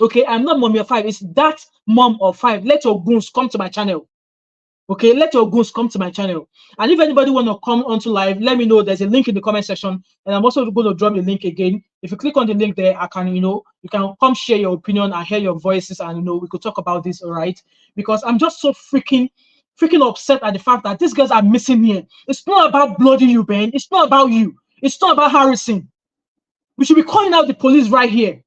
Okay, I'm not Mommy of 5. It's That Mom of 5. Let your goons come to my channel. Okay, let your goons come to my channel. And if anybody want to come onto live, let me know. There's a link in the comment section, and I'm also going to drop the link again. If you click on the link there, I can, you can come share your opinion and hear your voices, and we could talk about this, all right? Because I'm just so freaking upset at the fact that these guys are missing here. It's not about bloody you, Ben. It's not about you. It's not about harassing. We should be calling out the police right here.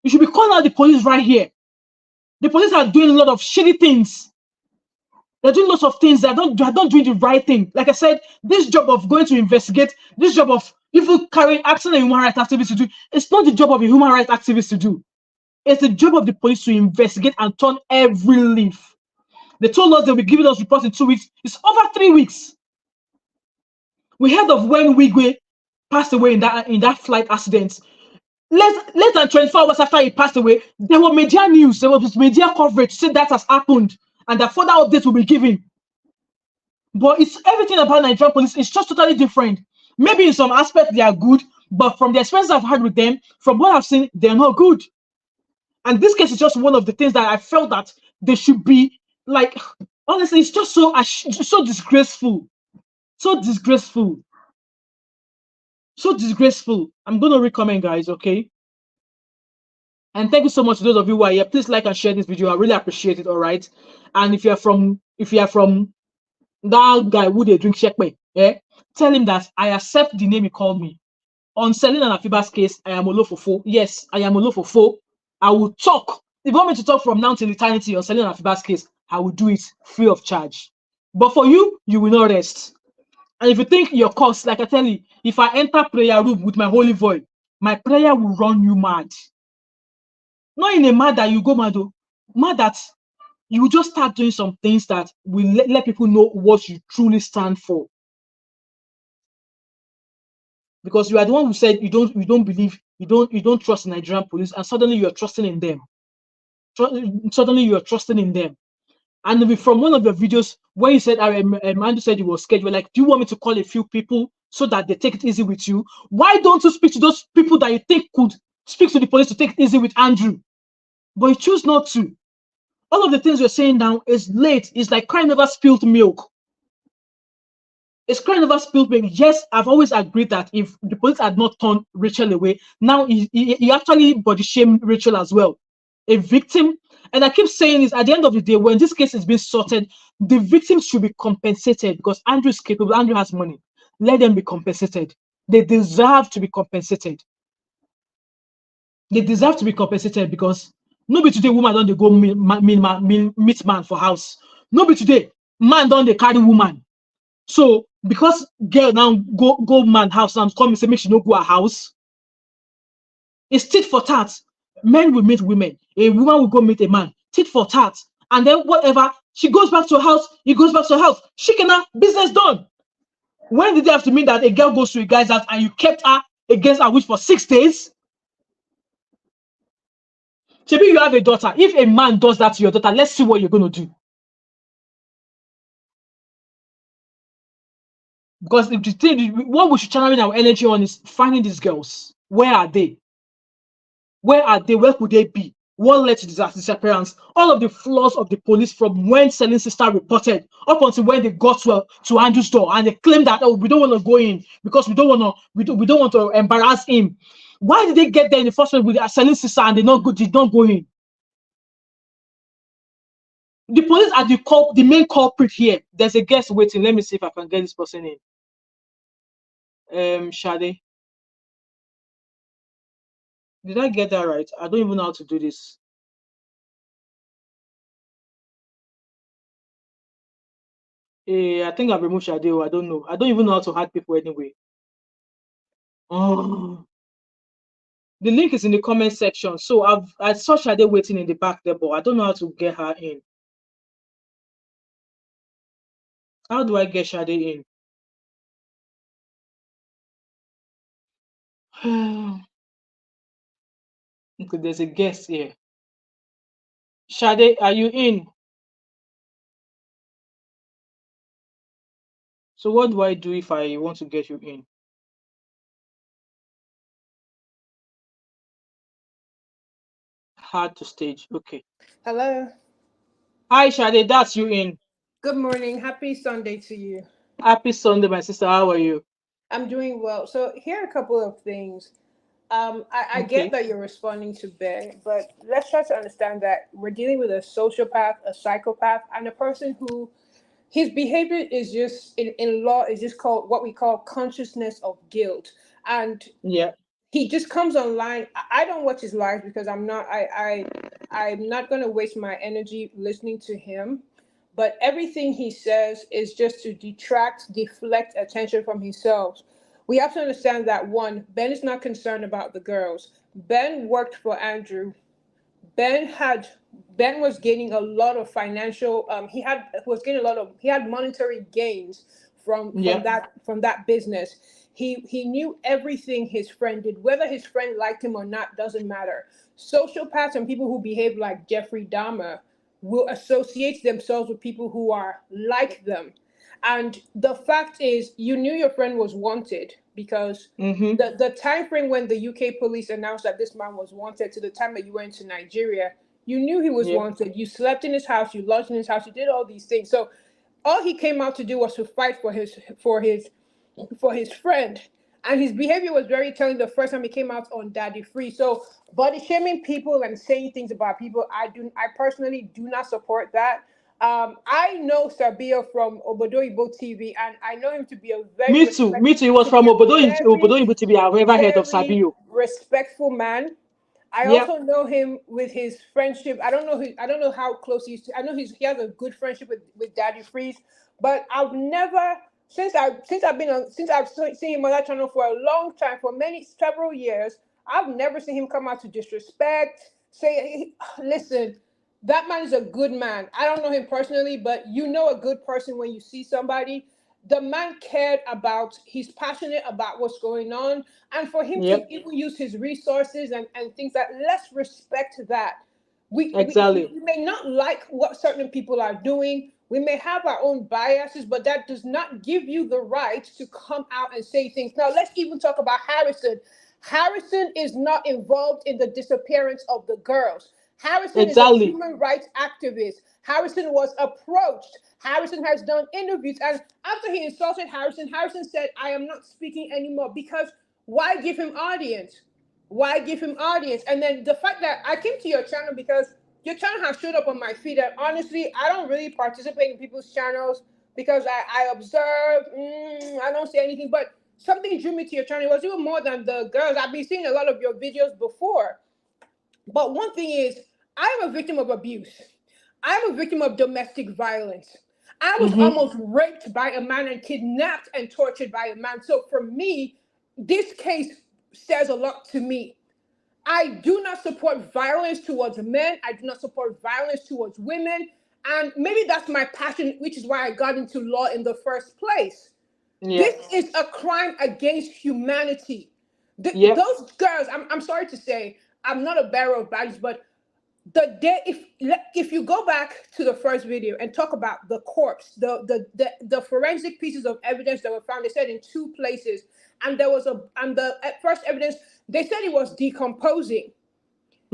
We should be calling out the police right here. The police are doing a lot of shitty things. They're doing lots of things that they're not doing the right thing. Like I said, this job of going to investigate, this job of even acting a human rights activist to do, it's not the job of a human rights activist to do. It's the job of the police to investigate and turn every leaf. They told us they'll be giving us reports in 2 weeks. It's over 3 weeks. We heard of when Wigwe passed away in that flight accident. Less than 24 hours after he passed away, there were media news, there was media coverage to say that has happened and that further updates will be given. But it's everything about Nigerian police is just totally different. Maybe in some aspects they are good, but from the experience I've had with them, from what I've seen, they're not good. And this case is just one of the things that I felt that they should be like, honestly, it's just so disgraceful. So disgraceful. So disgraceful. I'm going to recommend, guys, okay? And thank you so much to those of you who are here. Please like and share this video. I really appreciate it, all right? And if you are from that guy who they drink shekpe, tell him that I accept the name he called me. On Celine and Afiba's case, I am Olofofo. Yes, I am Olofofo. I will talk. If you want me to talk from now till eternity on Celine and Afiba's case, I will do it free of charge. But for you, you will not rest. And if you think your cause, like I tell you, if I enter prayer room with my holy voice, my prayer will run you mad. Not in a mad that you go mad, mad that you will just start doing some things that will let people know what you truly stand for. Because you are the one who said you don't believe, you don't trust Nigerian police, and suddenly you are trusting in them. Suddenly you are trusting in them. And from one of your videos where you said, Andrew said you were scared, you were like, do you want me to call a few people so that they take it easy with you? Why don't you speak to those people that you think could speak to the police to take it easy with Andrew? But you choose not to. All of the things you're saying now is late. It's like crying over spilled milk. It's crying over spilled milk. Yes, I've always agreed that if the police had not turned Rachel away, now he actually body shamed Rachel as well. A victim. And I keep saying this, at the end of the day, when this case is being sorted, the victims should be compensated because Andrew is capable. Andrew has money. Let them be compensated. They deserve to be compensated. They deserve to be compensated because nobody today woman don't they go meet man for house. Nobody today man don't they carry woman. So because girl now go man house and come and say make she no go her house. It's tit for tat. Men will meet women. A woman will go meet a man. Tit for tat. And then whatever, she goes back to her house, he goes back to her house. She can have business done. When did they have to mean that a girl goes to a guy's house and you kept her against her wish for 6 days? Maybe you have a daughter. If a man does that to your daughter, let's see what you're going to do. Because if the thing, what we should channel our energy on is finding these girls. Where are they? Where are they? Where could they be? what led to the disappearance, all of the flaws of the police from when Celine's sister reported up until when they got to Andrew's door, and they claimed that, oh, we don't want to go in because we don't want to embarrass him. Why did they get there in the first place with Celine's sister and did not go in? The police are the main culprit here. There's a guest waiting. Let me see if I can get this person in. Shade. Did I get that right? I don't even know how to do this. I think I've removed Shade. I don't know. I don't even know how to add people anyway. Oh, the link is in the comment section. So I saw Shade waiting in the back there, but I don't know how to get her in. How do I get Shade in? Okay, there's a guest here. Shade, are you in? So what do I do if I want to get you in? Hard to stage. Okay. Hello. Hi, Shade. That's you in. Good morning. Happy Sunday to you. Happy Sunday, my sister. How are you? I'm doing well. So here are a couple of things. I get Okay. that you're responding to Ben, but let's try to understand that we're dealing with a sociopath, a psychopath, and a person who his behavior is just in law is just called what we call consciousness of guilt. And Yeah. he just comes online. I don't watch his live because I'm not going to waste my energy listening to him, but everything he says is just to deflect attention from himself. We have to understand that one, Ben is not concerned about the girls. Ben worked for Andrew. Ben had Ben was gaining a lot of financial he had monetary gains Yeah. from that business. He knew everything his friend did. Whether his friend liked him or not doesn't matter. Sociopaths and people who behave like Jeffrey Dahmer will associate themselves with people who are like them. And the fact is, you knew your friend was wanted because Mm-hmm. the time frame when the UK police announced that this man was wanted to the time that you went to Nigeria, you knew he was Yeah. wanted. You slept in his house, you lodged in his house, you did all these things. So all he came out to do was to fight for his friend. And his behavior was very telling the first time he came out on Daddy Free. So body shaming people and saying things about people, I personally do not support that. I know Sabia from Obodoyibo TV, and I know him to be a Me too. Me too. It was from Obodo Ibutibi. I've ever heard of very Sabio. respectful man. I Yeah. also know him with his friendship. I don't know how close he is to. I know he has a good friendship with Daddy Freeze, but I've never since I've seen him on that channel for a long time, for many several years, I've never seen him come out to disrespect. Listen, that man is a good man. I don't know him personally, but you know a good person when you see somebody. The man cared about, he's passionate about what's going on. And for him to Yep. even use his resources and things that, let's respect that. Exactly. We may not like what certain people are doing. We may have our own biases, but that does not give you the right to come out and say things. Now, let's even talk about Harrison. Harrison is not involved in the disappearance of the girls. Harrison is a Exactly. human rights activist. Harrison was approached. Harrison has done interviews. And after he insulted Harrison, Harrison said, I am not speaking anymore because why give him audience? Why give him audience? And then the fact that I came to your channel because your channel has showed up on my feed. And honestly, I don't really participate in people's channels because I observe, I don't say anything. But something drew me to your channel. It was even more than the girls. I've been seeing a lot of your videos before. But one thing is, I'm a victim of abuse. I'm a victim of domestic violence. I was Mm-hmm. almost raped by a man and kidnapped and tortured by a man. So for me, this case says a lot to me. I do not support violence towards men. I do not support violence towards women. And maybe that's my passion, which is why I got into law in the first place. Yeah. This is a crime against humanity. Yep. Those girls, I'm sorry to say, I'm not a bearer of badges, but the day if you go back to the first video and talk about the corpse, the forensic pieces of evidence that were found, they said in two places, and there was a and the first evidence they said it was decomposing.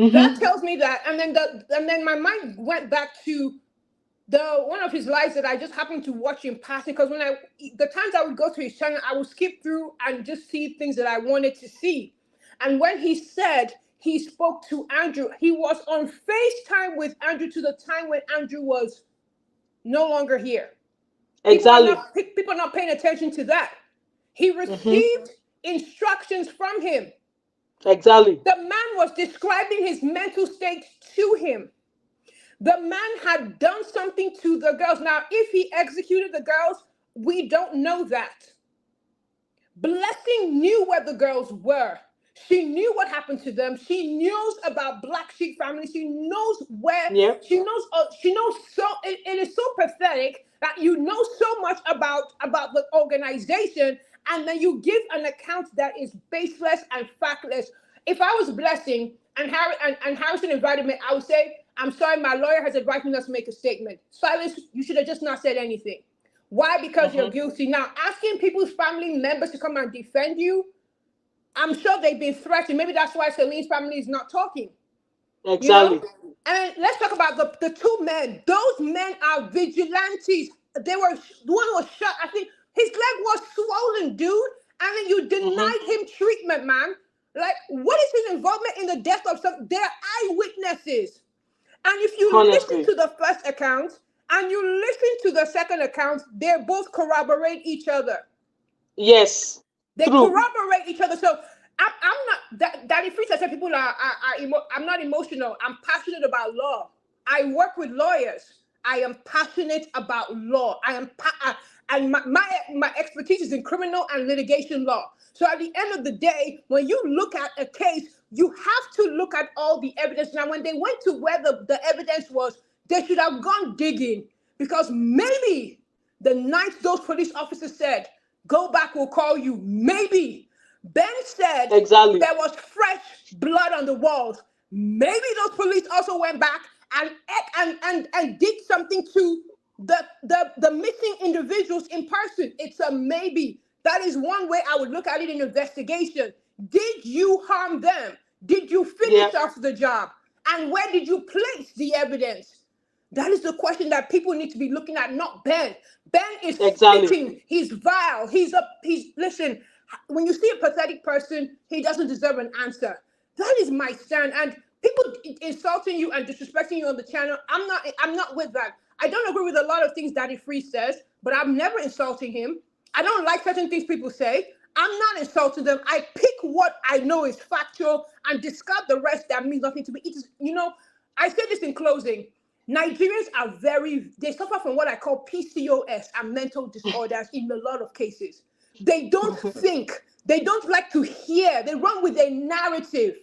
That tells me that, and then my mind went back to the one of his lives that I just happened to watch in passing, because the times I would go to his channel, I would skip through and just see things that I wanted to see. And when he said he spoke to Andrew, he was on FaceTime with Andrew to the time when Andrew was no longer here. Exactly. People are not paying attention to that. He received instructions from him. Exactly. The man was describing his mental state to him. The man had done something to the girls. Now, if he executed the girls, we don't know that. Blessing knew where the girls were. She knew what happened to them. She knows about Black Sheep family. She knows where. Yeah. She knows. So. It is so pathetic that you know so much about the organization, and then you give an account that is baseless and factless. If I was Blessing and Harrison invited me, I would say, "I'm sorry, my lawyer has advised me not to make a statement." Silence. You should have just not said anything. Why? Because you're guilty. Now, asking people's family members to come and defend you, I'm sure they've been threatened. Maybe that's why Celine's family is not talking. Exactly. You know? And let's talk about the two men. Those men are vigilantes. One was shot. I think his leg was swollen, dude. And then you denied him treatment, man. Like, what is his involvement in the death of some? They're eyewitnesses. And if you listen to the first account and you listen to the second account, they both corroborate each other. Yes. They corroborate each other. So I'm not Daddy Free said people I'm not emotional. I'm passionate about law. I work with lawyers. I am passionate about law. And my expertise is in criminal and litigation law. So at the end of the day, when you look at a case, you have to look at all the evidence. Now, when they went to where the evidence was, they should have gone digging, because maybe the night those police officers said, "Go back, we'll call you," maybe Ben said there was fresh blood on the walls. Maybe those police also went back and did something to the missing individuals in person. It's a maybe. That is one way I would look at it in investigation. Did you harm them? Did you finish off the job? And where did you place the evidence? That is the question that people need to be looking at, not Ben. Ben is spitting. He's vile. Listen, when you see a pathetic person, he doesn't deserve an answer. That is my stand. And people insulting you and disrespecting you on the channel, I'm not with that. I don't agree with a lot of things Daddy Free says, but I'm never insulting him. I don't like certain things people say. I'm not insulting them. I pick what I know is factual and discard the rest that means nothing to me. I say this in closing. Nigerians are they suffer from what I call PCOS and mental disorders in a lot of cases. They don't think. They don't like to hear. They run with a narrative.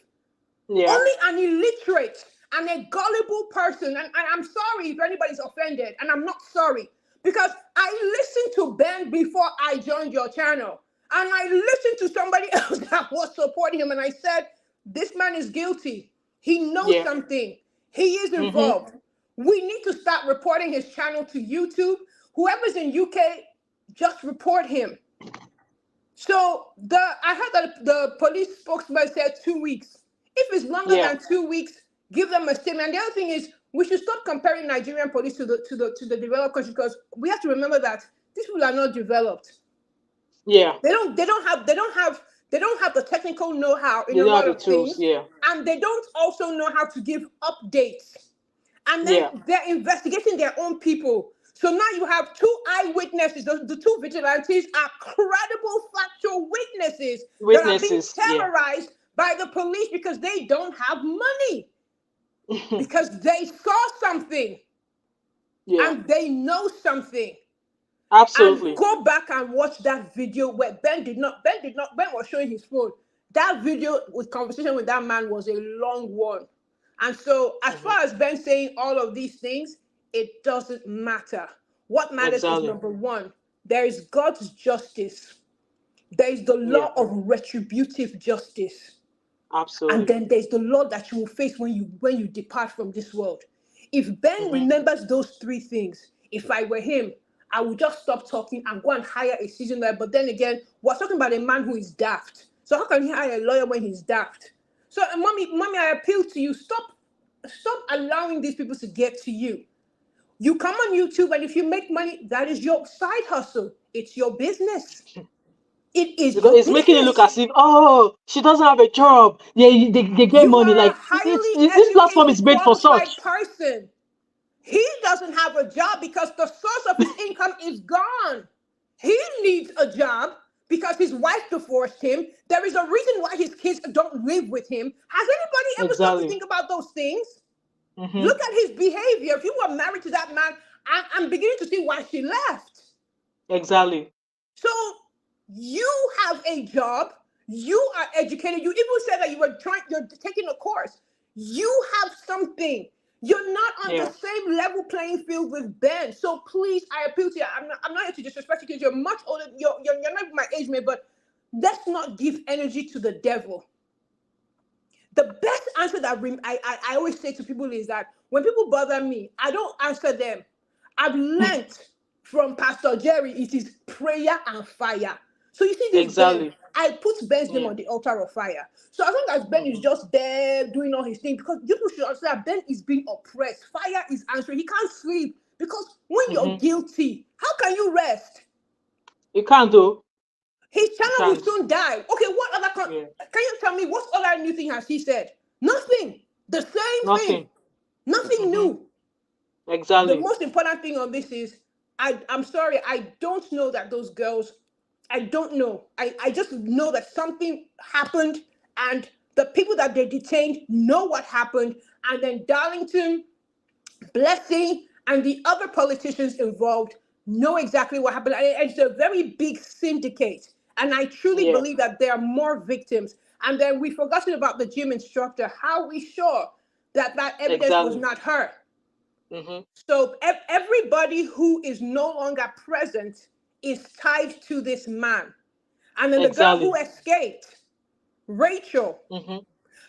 Yeah. Only an illiterate and a gullible person, and I'm sorry if anybody's offended, and I'm not sorry, because I listened to Ben before I joined your channel, and I listened to somebody else that was supporting him, and I said, this man is guilty. He knows something. He is involved. We need to start reporting his channel to YouTube. Whoever's in UK, just report him. So I heard that the police spokesman said 2 weeks. If it's longer than 2 weeks, give them a statement. And the other thing is, we should stop comparing Nigerian police to the developed countries, because we have to remember that these people are not developed. Yeah. They don't have the technical know-how in a lot of things. Yeah. And they don't also know how to give updates. And then they're investigating their own people. So now you have two eyewitnesses. The two vigilantes are credible, factual witnesses that are being terrorized by the police because they don't have money. Because they saw something. And they know something. Absolutely. And go back and watch that video where Ben was showing his phone. That video with conversation with that man was a long one. And so as far as Ben saying all of these things, it doesn't matter. What matters is, number one, there is God's justice. There is the law of retributive justice. Absolutely. And then there's the law that you will face when you depart from this world. If Ben remembers those three things, if I were him, I would just stop talking and go and hire a seasoned lawyer. But then again, we're talking about a man who is daft. So how can he hire a lawyer when he's daft? So, mommy, I appeal to you. Stop allowing these people to get to you. You come on YouTube, and if you make money, that is your side hustle. It's your business. It is Because your it's making it look business. as if, oh, she doesn't have a job. They get You money. are a Like highly this platform is educated, made for qualified such. person. He doesn't have a job because the source of his income is gone. He needs a job because his wife divorced him. There is a reason why his kids don't live with him. Has anybody ever stopped to Exactly. think about those things? Mm-hmm. Look at his behavior. If you were married to that man, I'm beginning to see why she left. Exactly. So you have a job. You are educated. You even said that you're taking a course. You have something. You're not on the Yeah. same level playing field with Ben. So please, I appeal to you. I'm not here to disrespect you because you're much older. You're not my age mate, but let's not give energy to the devil. The best answer that I always say to people is that when people bother me, I don't answer them. I've learned from Pastor Jerry, it is prayer and fire. So you see this Ben, Exactly. I put Ben's name Yeah. on the altar of fire. So as long as Ben is Mm-hmm. just there doing all his thing, because people should understand that Ben is being oppressed. Fire is answering. He can't sleep because when you're Mm-hmm. guilty, how can you rest? You can't do. His You channel will can't. soon die. Okay, what other Yeah. can you tell me what other new thing has he said? Nothing. The same thing. Nothing. Nothing Mm-hmm. new. The Exactly. most important thing on this is I'm sorry, I don't know that those girls, I don't know. I just know that something happened and the people that they detained know what happened. And then Darlington, Blessing, and the other politicians involved know exactly what happened. And it's a very big syndicate. And I truly Yeah. believe that there are more victims. And then we've forgotten about the gym instructor. How are we sure that that evidence was Exactly. not her? Mm-hmm. So everybody who is no longer present is tied to this man. And then the girl who Exactly. escaped, Rachel, Mm-hmm.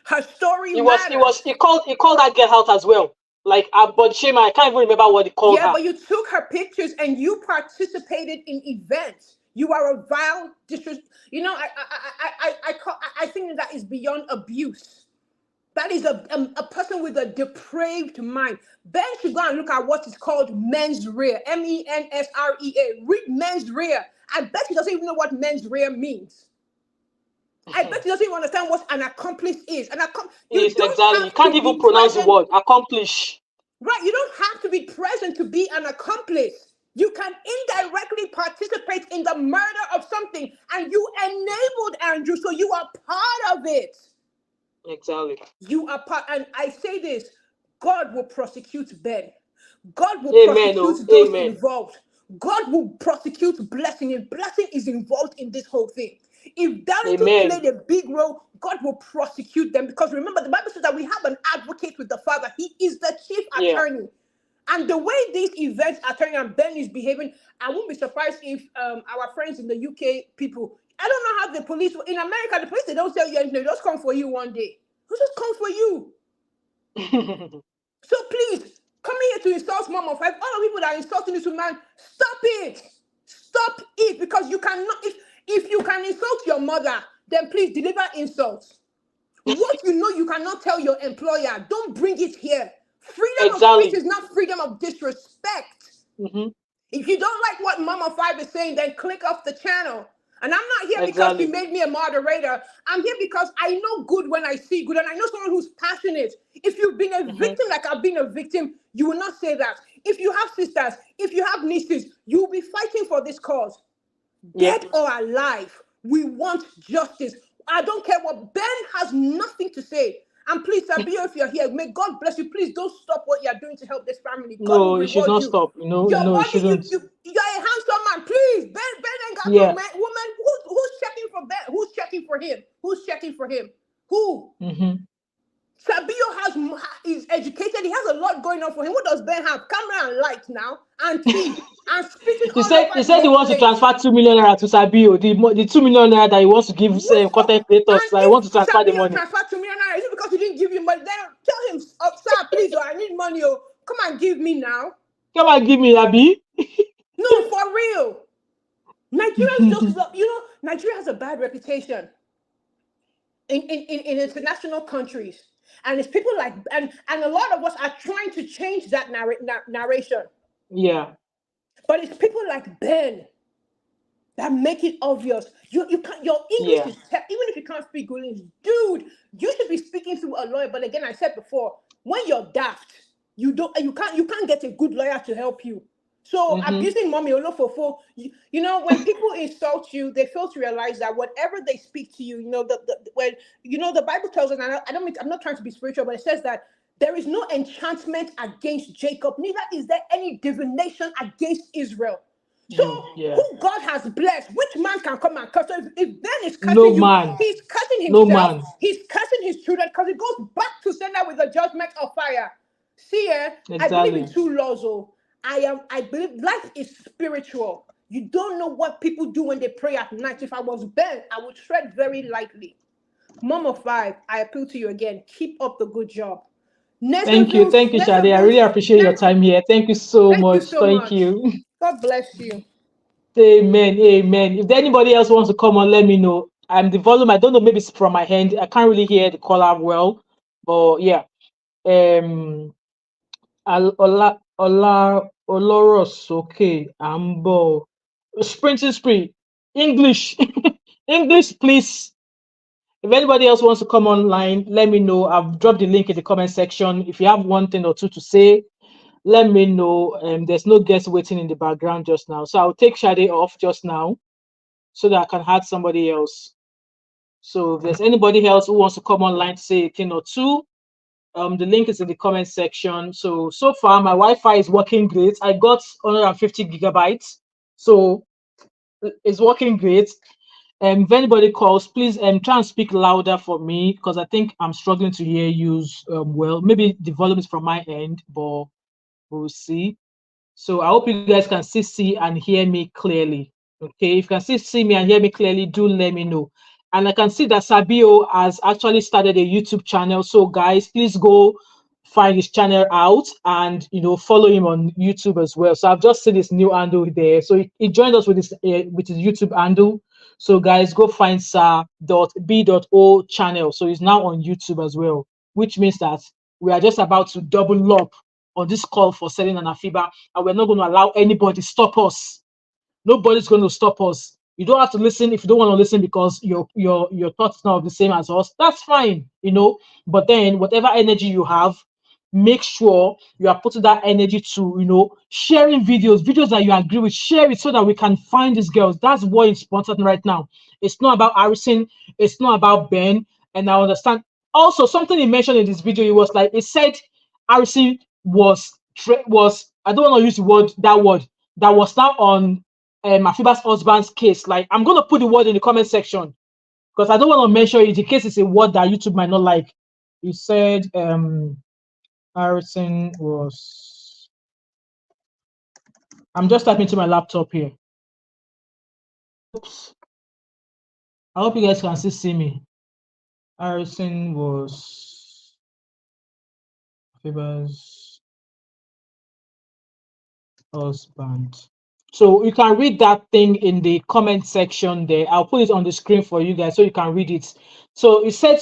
her story He matters. called that girl out as well. Like but Shema, I can't even remember what he called Yeah, her. but you took her pictures and you participated in events. You are a vile disres. You know, I think that is beyond abuse. That is a person with a depraved mind. Ben should go and look at what is called mens rea. MENSREA. Read mens rea. I bet he doesn't even know what mens rea means. I Mm-hmm. bet he doesn't even understand what an accomplice is. You Is don't exactly. You have to can't even be pronounce the present. word accomplish. Right, you don't have to be present to be an accomplice. You can indirectly participate in the murder of something, and you enabled Andrew, so you are part of it. Exactly. You are part, and I say this: God will prosecute Ben. God will Amen. Oh, prosecute those amen. involved. God will prosecute Blessing, and Blessing is involved in this whole thing. If Darlington Amen. played a big role, God will prosecute them because remember, the Bible says that we have an advocate with the Father. He is the chief Yeah. attorney. And the way these events are turning and Ben is behaving, I won't be surprised if our friends in the UK people, I don't know how the police, in America, the police, they don't tell you anything. They just come for you one day. Who just come for you? So please, coming here to insult Mom of 5, all the people that are insulting this woman, stop it. Stop it. Because you cannot, if you can insult your mother, then please deliver insults. What you know you cannot tell your employer, don't bring it here. Freedom of speech Exactly. is not freedom of disrespect. Mm-hmm. If you don't like what Mama 5 is saying, then click off the channel. And I'm not here because she Exactly. made me a moderator. I'm here because I know good when I see good. And I know someone who's passionate. If you've been a Mm-hmm. victim like I've been a victim, you will not say that. If you have sisters, if you have nieces, you will be fighting for this cause. Yep. Dead or alive, we want justice. I don't care what. Ben has nothing to say. And please, Sabio, if you're here, may God bless you. Please don't stop what you're doing to help this family. God will No, you should reward not you. stop. Your No, you body, shouldn't. you're a handsome man. Please, Ben ain't got no Yeah. man, woman. Who's checking for Ben? Who's checking for him? Who's checking for him? Who? Mm-hmm. Sabio is educated. He has a lot going on for him. What does Ben have? Camera and light now, and TV, and spitting He all said over the he whole wants to place. transfer 2 million naira to Sabio. The 2 million naira that he wants to give What? content creators. And So I want to if transfer the Sabio money. transferred to me and is it because he didn't give you money? Then tell him, oh, sir, please, oh, I need money. Oh, come and give me now. Come and give me, Abi. No, for real. Nigerians just love, Nigeria has a bad reputation. in international countries. And it's people like, and a lot of us are trying to change that narration. Yeah. But it's people like Ben that make it obvious. You can't, your English Yeah. is even if you can't speak good English, dude, you should be speaking through a lawyer. But again, I said before, when you're daft, you can't get a good lawyer to help you. So Mm-hmm. abusing mommy Olofofo, you know, when people insult you, they fail to realize that whatever they speak to you, you know, when the Bible tells us, and I don't mean, I'm not trying to be spiritual, but it says that there is no enchantment against Jacob, neither is there any divination against Israel. So Yeah. who God has blessed, which man can come and curse? So if Ben is No cursing you, man. he's cursing No himself, man. he's cursing his children, because it goes back to sender with the judgment of fire. See, I believe in Exactly. two laws. Oh, I believe life is spiritual. You don't know what people do when they pray at night. If I was Ben, I would tread very lightly. Mom of five, I appeal to you again. Keep up the good job. Thank you. Thank you, Shadi. I really appreciate your time here. Thank you so Thank you much. so Thank much. you. God bless you. Amen. Amen. If anybody else wants to come on, let me know. I'm the volume. I don't know. Maybe it's from my hand. I can't really hear the caller well. But yeah. Um. Oloros. Okay. Ambo. Sprinting spree. English. English, please. If anybody else wants to come online, let me know. I've dropped the link in the comment section. If you have one thing or two to say, let me know. There's no guest waiting in the background just now. So I'll take Shade off just now so that I can add somebody else. So if there's anybody else who wants to come online to say a thing or two, the link is in the comment section. So far my Wi-Fi is working great. I got 150 gigabytes. So it's working great. If anybody calls, please try and speak louder for me because I think I'm struggling to hear you well. Maybe the volume is from my end, but we'll see. So I hope you guys can still see and hear me clearly. Okay, if you can still see me and hear me clearly, do let me know. And I can see that Sabio has actually started a YouTube channel. So guys, please go find his channel out and follow him on YouTube as well. So I've just seen his new handle there. So he joined us with his YouTube handle. So guys, go find sa.b.o channel. So he's now on YouTube as well, which means that we are just about to double up on this call for Celine and Afiba, and we're not going to allow anybody stop us. Nobody's going to stop us. You don't have to listen if you don't want to listen because your thoughts not the same as us. That's fine, But then whatever energy you have, make sure you are putting that energy to sharing videos that you agree with. Share it so that we can find these girls. That's what is important right now. It's not about Harrison. It's not about Ben. And I understand. Also, something he mentioned in this video, he said Harrison was I don't want to use that word that was now on Afiba's husband's case. Like, I'm going to put the word in the comment section because I don't want to mention it in case it's a word that YouTube might not like. He said Harrison was. I'm just typing to my laptop here. Oops. I hope you guys can still see me. Harrison was Afiba's husband. So you can read that thing in the comment section there. I'll put it on the screen for you guys so you can read it. So he said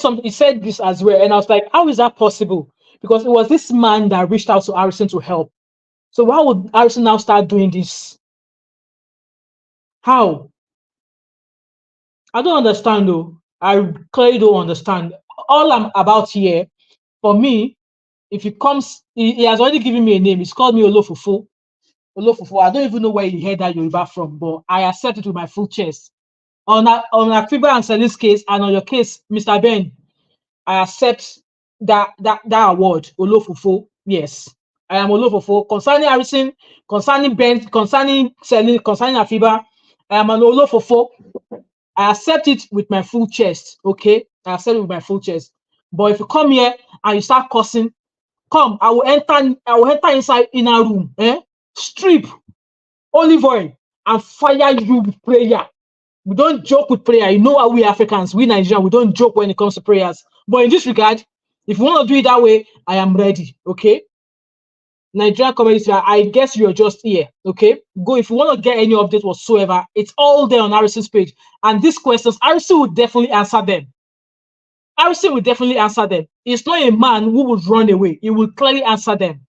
this as well, and I was like, how is that possible? Because it was this man that reached out to Harrison to help. So why would Harrison now start doing this? How? I don't understand though. I clearly don't understand. All I'm about here, for me, if he comes, he has already given me a name. He's called me Olofofo. Olofofo. I don't even know where he heard that Yoruba from, but I accept it with my full chest. On Afiba and Celine's case, and on your case, Mr. Ben, I accept that award, Olofofo. Yes, I am Olofofo. Concerning Harrison, concerning Ben, concerning Celine, concerning Afiba, I am an Olofofo. I accept it with my full chest. Okay, I accept it with my full chest. But if you come here and you start cursing, come, I will enter inside inner room, strip olive oil and fire you with prayer. We don't joke with prayer. You know how we Africans, we Nigerians, we don't joke when it comes to prayers. But in this regard, if you want to do it that way, I am ready. Okay. Nigerian community, I guess you're just here. Okay. Go if you want to get any update whatsoever. It's all there on Harrison's page. And these questions, Harrison will definitely answer them. Harrison will definitely answer them. He's not a man who would run away. He will clearly answer them.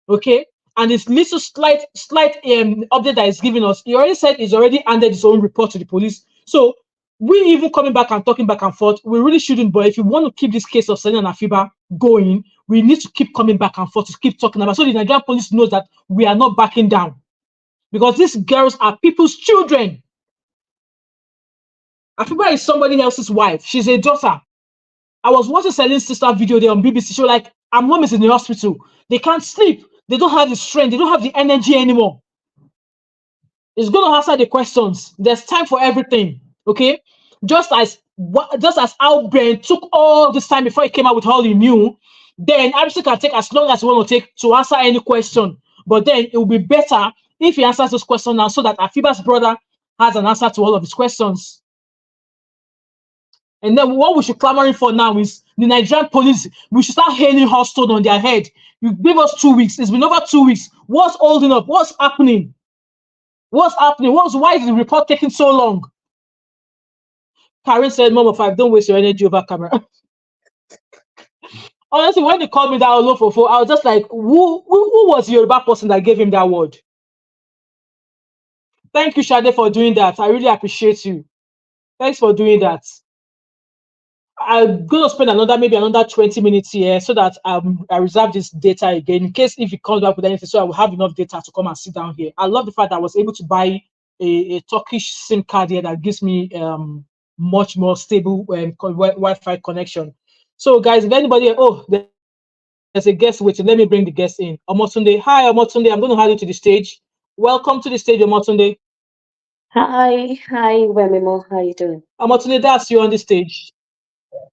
Okay? And this little slight update that he's giving us, he already said he's already handed his own report to the police. So we even coming back and talking back and forth, we really shouldn't. But if you want to keep this case of Celine and Afiba going, we need to keep coming back and forth to keep talking about, so the Nigerian police knows that we are not backing down. Because these girls are people's children. Afiba is somebody else's wife. She's a daughter. I was watching Celine's sister video there on BBC. She was like, her mom is in the hospital. They can't sleep. They don't have the strength. They don't have the energy anymore. It's going to answer the questions. There's time for everything. Okay? Just as how Ben took all this time before he came out with all he knew, then Harrison can take as long as he want to take to answer any question. But then it will be better if he answers those questions now, so that Afiba's brother has an answer to all of his questions. And then what we should clamoring for now is the Nigerian police. We should start hailing hostile on their head. You gave us 2 weeks. It's been over 2 weeks. What's holding up? What's happening? What's happening? Why is the report taking so long? Karen said, Mom of 5, don't waste your energy over camera. Honestly, when they called me that Olofofo, I was just like, who was the Yoruba person that gave him that word? Thank you, Shade, for doing that. I really appreciate you. Thanks for doing that. I'm going to spend maybe another 20 minutes here, so that I reserve this data again in case if it comes back with anything, so I will have enough data to come and sit down here. I love the fact that I was able to buy a Turkish SIM card here that gives me much more stable Wi-Fi connection. So guys, if anybody, there's a guest waiting, let me bring the guest in. Omotunde. Hi, Omotunde. I'm going to have you to the stage. Welcome to the stage, Omotunde. Hi, Wemimo. How you doing? Omotunde, that's you on the stage.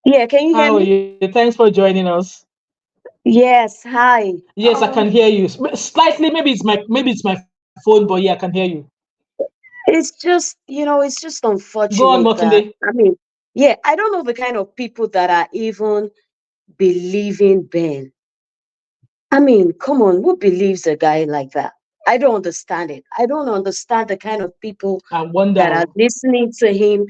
Yeah, can you hear How are me? you? Thanks for joining us. Yes, hi. Yes, I can hear you. Slightly, maybe it's my phone, but yeah, I can hear you. It's just, it's just Go on, unfortunate that, Motunde. I don't know the kind of people that are even believing Ben. Come on, who believes a guy like that? I don't understand it. I don't understand the kind of people I wonder. that are listening to him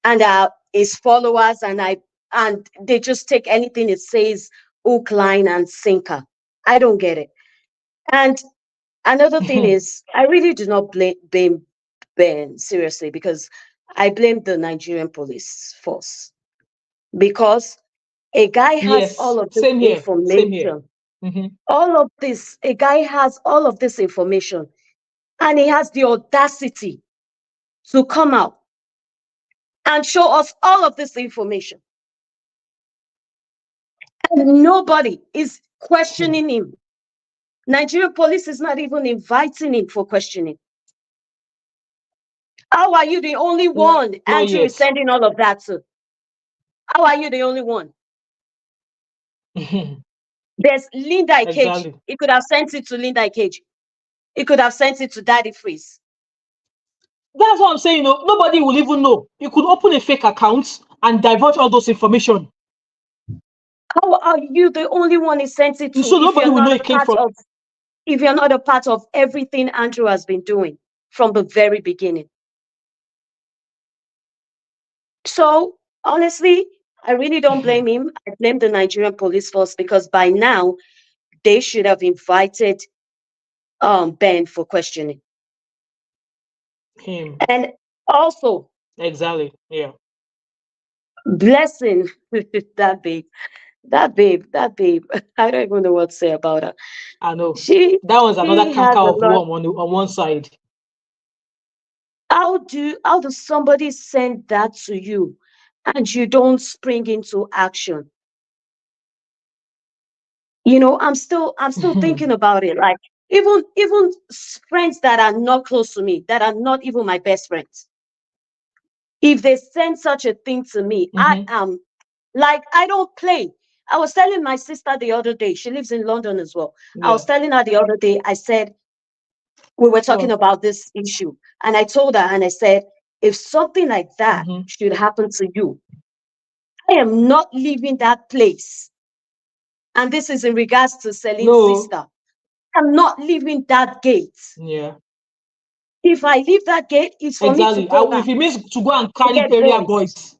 and are his followers, and they just take anything it says, hook, line, and sinker. I don't get it. And another thing is, I really do not blame Ben, seriously, because I blame the Nigerian police force. Because a guy has all of this Same here. information. Mm-hmm. All of this, a guy has all of this information, and he has the audacity to come out and show us all of this information. And nobody is questioning him. Nigerian police is not even inviting him for questioning. How are you the only one Andrew is sending all of that to? How are you the only one? There's Linda Ikeji. Exactly. He could have sent it to Linda Ikeji. He could have sent it to Daddy Freeze. That's what I'm saying. Nobody will even know. You could open a fake account and divulge all those information. How are you the only one he sent it to? So nobody will know it came from. If you're not a part of everything Andrew has been doing from the very beginning. So honestly, I really don't blame him. I blame the Nigerian police force, because by now they should have invited Ben for questioning him. And also, exactly, yeah. Blessing, that babe. I don't even know what to say about her. I know. That was another canker of worm on one side. How does somebody send that to you and you don't spring into action? I'm still thinking about it. Like, even friends that are not close to me, that are not even my best friends, if they send such a thing to me, I am like, I don't play. I was telling my sister the other day, she lives in London as well. Yeah. I was telling her the other day, I said, we were talking about this issue, and I told her, and I said, if something like that should happen to you, I am not leaving that place. And this is in regards to Celine's sister. I'm not leaving that gate. Yeah. If I leave that gate, it's for me to go back. If it means to go and carry area boys.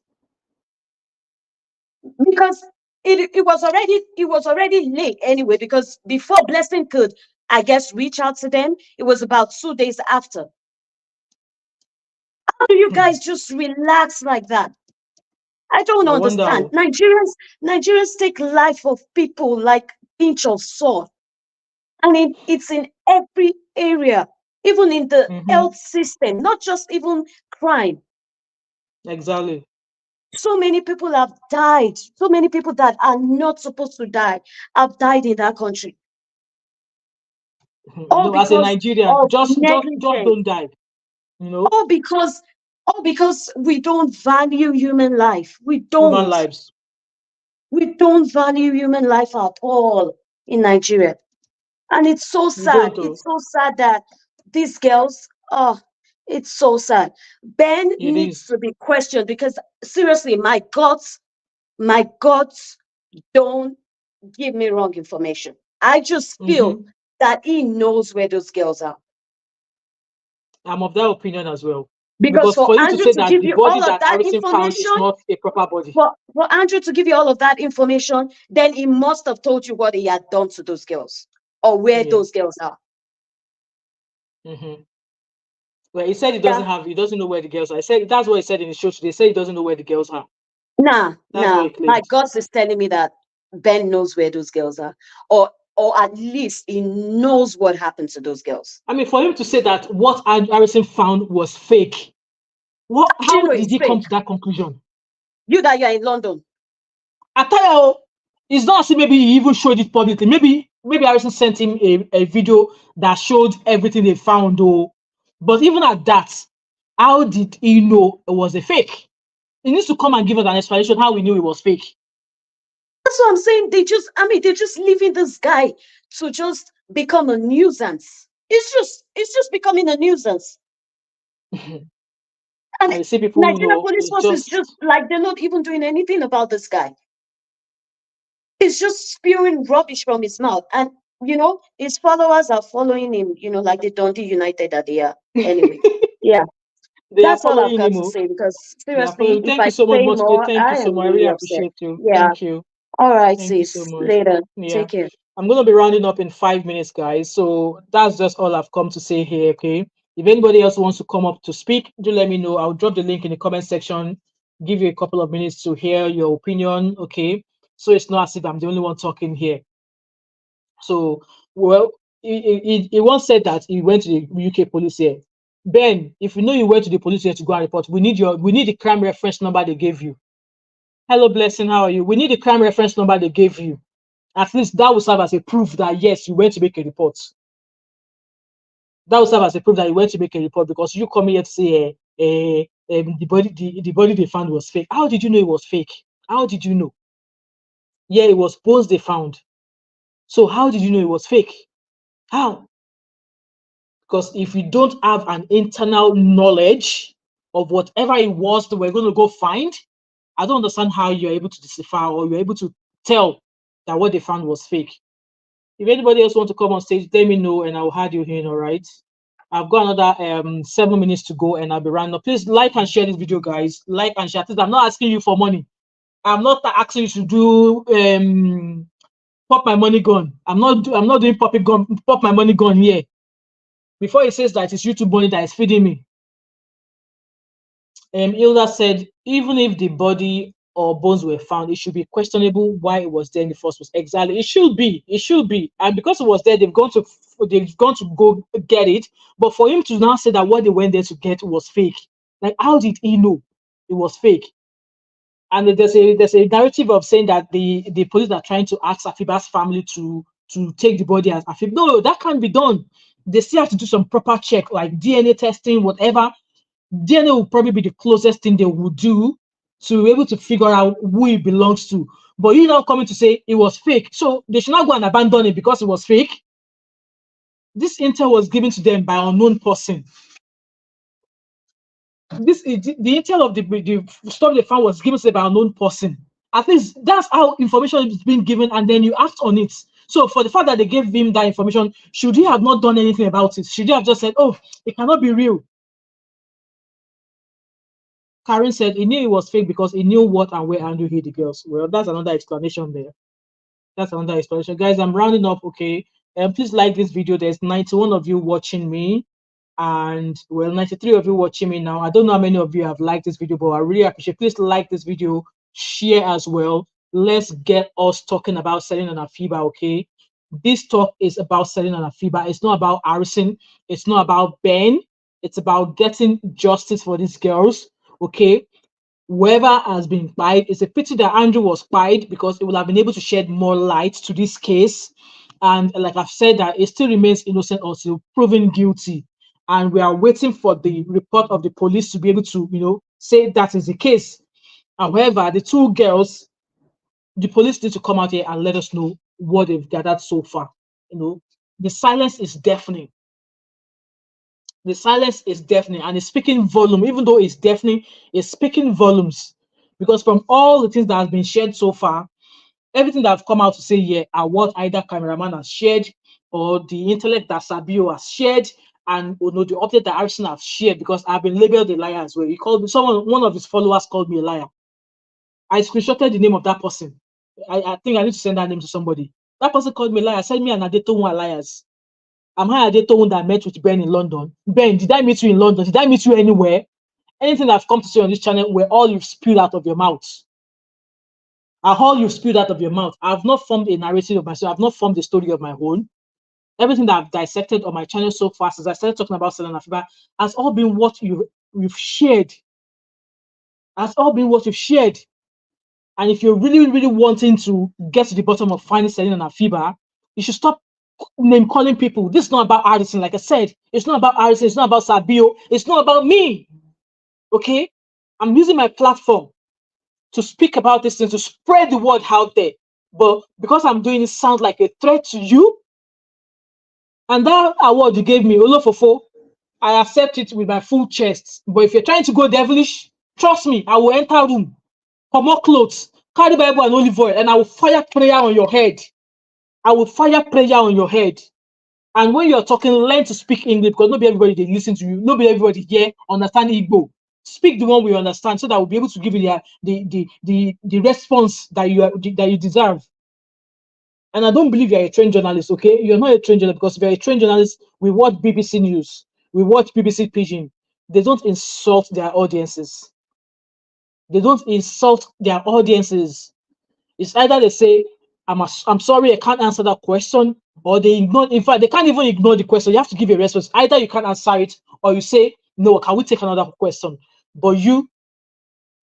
because it was already late anyway, because before Blessing could, I guess, reach out to them, it was about 2 days after. How do you guys just relax like that? I don't I wonder understand. how. Nigerians take life of people like pinch of salt. And it's in every area, even in the health system, not just even crime. Exactly. So many people have died. So many people that are not supposed to die have died in that country. All As a because Nigerian, of just negligence. don't die. Human All because we don't value human life. We don't. lives. We don't value human life at all in Nigeria. And it's so We sad. don't. It's so sad that these girls, oh, it's so sad. Ben It needs is. to be questioned, because seriously, my guts don't give me wrong information. I just feel that he knows where those girls are. I'm of that opinion as well. Because Because for for you to Andrew say to that give the you body all of that that Harrison found is information, not a proper body. for Andrew to give you all of that information, then he must have told you what he had done to those girls, or where Yeah. those girls are. Well, he said he Yeah. doesn't know where the girls are. I said that's what he said in the show today. He said he doesn't know where the girls are. Nah, That's what he my claimed. gut is telling me that Ben knows where those girls are, or at least he knows what happened to those girls. I mean, for him to say that what Harrison found was fake, How do you how know did it's he come fake? to that conclusion? You that you're in London. I tell you, it's not as if maybe he even showed it publicly. Maybe Harrison sent him a video that showed everything they found, though. But even at that, how did he know it was a fake? He needs to come and give us an explanation how we knew it was fake. That's what I'm saying. They're just leaving this guy to just become a nuisance. It's just becoming a nuisance. And I see people, Nigeria police it's force is just just like they're not even doing anything about this guy. He's just spewing rubbish from his mouth. And his followers are following him, like the Dundee United that they are. Anyway. Yeah. they are That's all I've following got him. to say, because They are seriously, following. if Thank I you so much, say Motoke. more, Thank you I so am much. I really really upset. appreciate you. Yeah. Thank you. All right, Thank you sis. so much. Later. Yeah. Take care. I'm going to be rounding up in 5 minutes, guys. So that's just all I've come to say here, okay? If anybody else wants to come up to speak, do let me know. I'll drop the link in the comment section, give you a couple of minutes to hear your opinion, okay? So it's not as if I'm the only one talking here. So, well, he once said that he went to the UK police here. Ben, if you know you went to the police here to go and report, we need the crime reference number they gave you. Hello, Blessing, how are you? We need the crime reference number they gave you. At least that will serve as a proof that yes, you went to make a report. That will serve as a proof that you went to make a report, because you come here to say the body they found was fake. How did you know it was fake? How did you know? Yeah, it was bones they found. So how did you know it was fake? How? Because if you don't have an internal knowledge of whatever it was that we're going to go find, I don't understand how you're able to decipher or you're able to tell that what they found was fake. If anybody else wants to come on stage, let me know and I'll add you in, all right? I've got another 7 minutes to go and I'll be rounding up. Please like and share this video, guys. Like and share. I'm not asking you for money. I'm not asking you to do pop my money gun. I'm not doing pop my money gun here. Before he says that it's YouTube money that is feeding me. Hilda said, even if the body or bones were found, it should be questionable why it was there in the first place. Exactly, it should be. And because it was there, they've gone to go get it. But for him to now say that what they went there to get was fake, like how did he know it was fake? And there's a narrative of saying that the police are trying to ask Afiba's family to take the body as Afiba. No, that can't be done. They still have to do some proper check, like DNA testing, whatever. DNA will probably be the closest thing they will do to be able to figure out who it belongs to. But you're not coming to say it was fake. So they should not go and abandon it because it was fake. This intel was given to them by an unknown person. The intel of the stuff they found was given to them by an unknown person. At least that's how information is being given, and then you act on it. So for the fact that they gave him that information, should he have not done anything about it? Should he have just said, oh, it cannot be real? Karen said he knew it was fake because he knew what and where Andrew hid the girls. Well, that's another explanation there. That's another explanation. Guys, I'm rounding up, okay? And please like this video. There's 91 of you watching me. And well, 93 of you watching me now. I don't know how many of you have liked this video, but I really appreciate. Please like this video, share as well. Let's get us talking about Celine and Afiba, okay? This talk is about Celine and Afiba. It's not about harassing. It's not about Ben. It's about getting justice for these girls, okay? Whoever has been fired, it's a pity that Andrew was fired because it would have been able to shed more light to this case. And like I've said, that it still remains innocent until proven guilty. And we are waiting for the report of the police to be able to, say that is the case. However, the two girls, the police need to come out here and let us know what they've gathered so far. The silence is deafening. The silence is deafening and it's speaking volume. Even though it's deafening, it's speaking volumes. Because from all the things that have been shared so far, everything that have come out to say here are what either cameraman has shared or the intellect that Sabio has shared, and the update that Harrison have shared, because I've been labeled a liar as well. He called me, one of his followers called me a liar. I screenshotted the name of that person. I think I need to send that name to somebody. That person called me a liar. Send me an Adeto one liars. Am I Adeto that I met with Ben in London? Ben, did I meet you in London? Did I meet you anywhere? Anything I've come to say on this channel where all you've spewed out of your mouth. All you've spewed out of your mouth. I've not formed a narrative of myself. I've not formed a story of my own. Everything that I've dissected on my channel so far since I started talking about Celine and Afiba has all been what you've shared. Has all been what you've shared. And if you're really, really wanting to get to the bottom of finding Celine and Afiba, you should stop name calling people. This is not about Addison. Like I said, it's not about Addison. It's not about Sabio. It's not about me. Okay? I'm using my platform to speak about this thing, to spread the word out there. But because I'm doing it sounds like a threat to you, and that award you gave me, Olofofo, I accept it with my full chest. But if you're trying to go devilish, trust me, I will enter room, for more clothes, carry Bible and olive oil, and I will fire prayer on your head. I will fire prayer on your head. And when you're talking, learn to speak English, because not everybody they listen to you. Not everybody here understand Igbo. Speak the one we understand, so that we'll be able to give you the response that you deserve. And I don't believe you're a trained journalist, okay? You're not a trained journalist, because if you're a trained journalist, we watch BBC News, we watch BBC Pidgin. They don't insult their audiences. They don't insult their audiences. It's either they say, I'm sorry, I can't answer that question, or they ignore. In fact, they can't even ignore the question. You have to give a response. Either you can't answer it, or you say, no, can we take another question? But you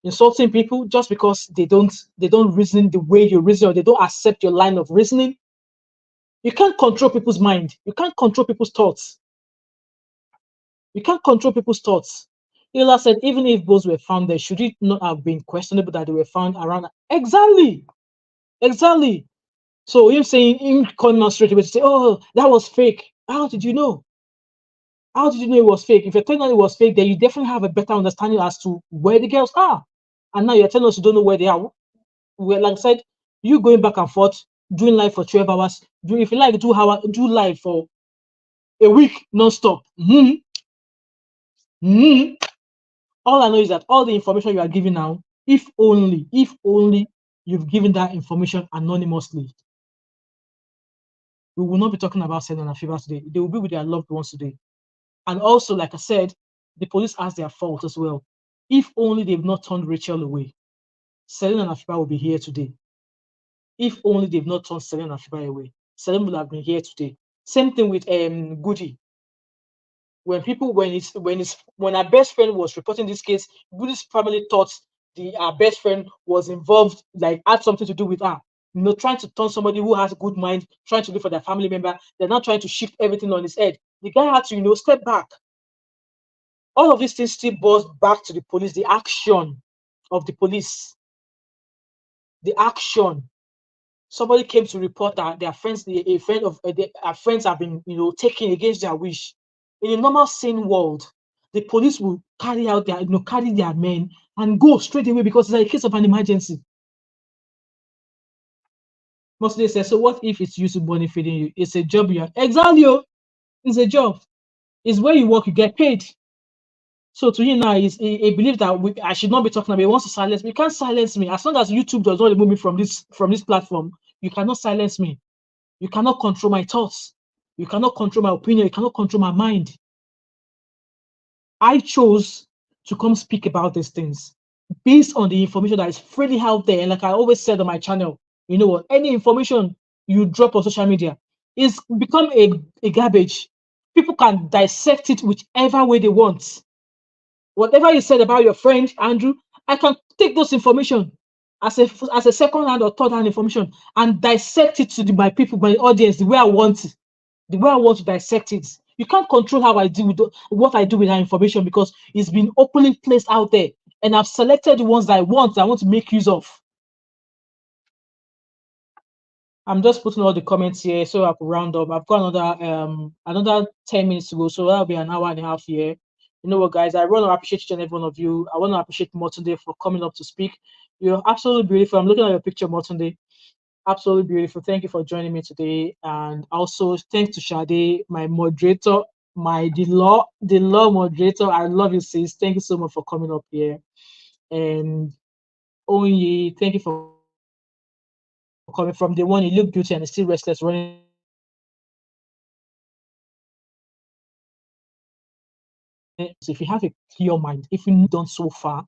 insulting people just because they don't reason the way you reason, or they don't accept your line of reasoning. You can't control people's mind. You can't control people's thoughts. You can't control people's thoughts. Hila said, even if both were found there, should it not have been questionable that they were found around? Exactly. Exactly. So him coming out straight away to say, oh, that was fake. How did you know? How did you know it was fake? If you're telling us it was fake, then you definitely have a better understanding as to where the girls are. And now you're telling us you don't know where they are. Well, like I said, you going back and forth, doing live for 12 hours. If you like, do live for a week non-stop. All I know is that all the information you are giving now, if only you've given that information anonymously, we will not be talking about Celine and Afiba today. They will be with their loved ones today. And also, like I said, the police has their fault as well. If only they've not turned Rachel away, Celine and Afiba will be here today. If only they've not turned Celine and Afiba away, Celine will have been here today. Same thing with Goody. When our best friend was reporting this case, Goody's family thought our best friend was involved, like had something to do with her. Trying to turn somebody who has a good mind, trying to do for their family member. They're not trying to shift everything on his head. The guy had to, step back. All of these things still boils back to the police, the action of the police. The action. Somebody came to report that their friends, our friends have been, taken against their wish. In a normal sane world, the police will carry their men and go straight away because it's like a case of an emergency. Most they say, so what if it's you money feeding you? It's a job. Exactly. It's a job. It's where you work, you get paid. So to him now, he believes that I should not be talking about. He wants to silence me. You can't silence me as long as YouTube does not remove me from this platform. You cannot silence me. You cannot control my thoughts. You cannot control my opinion. You cannot control my mind. I chose to come speak about these things based on the information that is freely out there. And like I always said on my channel, you know what? Any information you drop on social media is become a garbage. People can dissect it whichever way they want. Whatever you said about your friend Andrew, I can take those information as a second hand or third hand information and dissect it to my people, my audience, the way I want it, the way I want to dissect it. You can't control how I do with what I do with that information because it's been openly placed out there, and I've selected the ones that I want to make use of. I'm just putting all the comments here so I can round up. I've got another 10 minutes to go, so that'll be an hour and a half here. You know what, guys? I want to appreciate each and every one of you. I want to appreciate Motunde for coming up to speak. You're absolutely beautiful. I'm looking at your picture, Motunde. Absolutely beautiful. Thank you for joining me today. And also thanks to Sade, my moderator, the law moderator. I love you, sis. Thank you so much for coming up here. And Onye, thank you for coming from the one. You look beauty and still restless running. If you have a clear mind, if you've done so far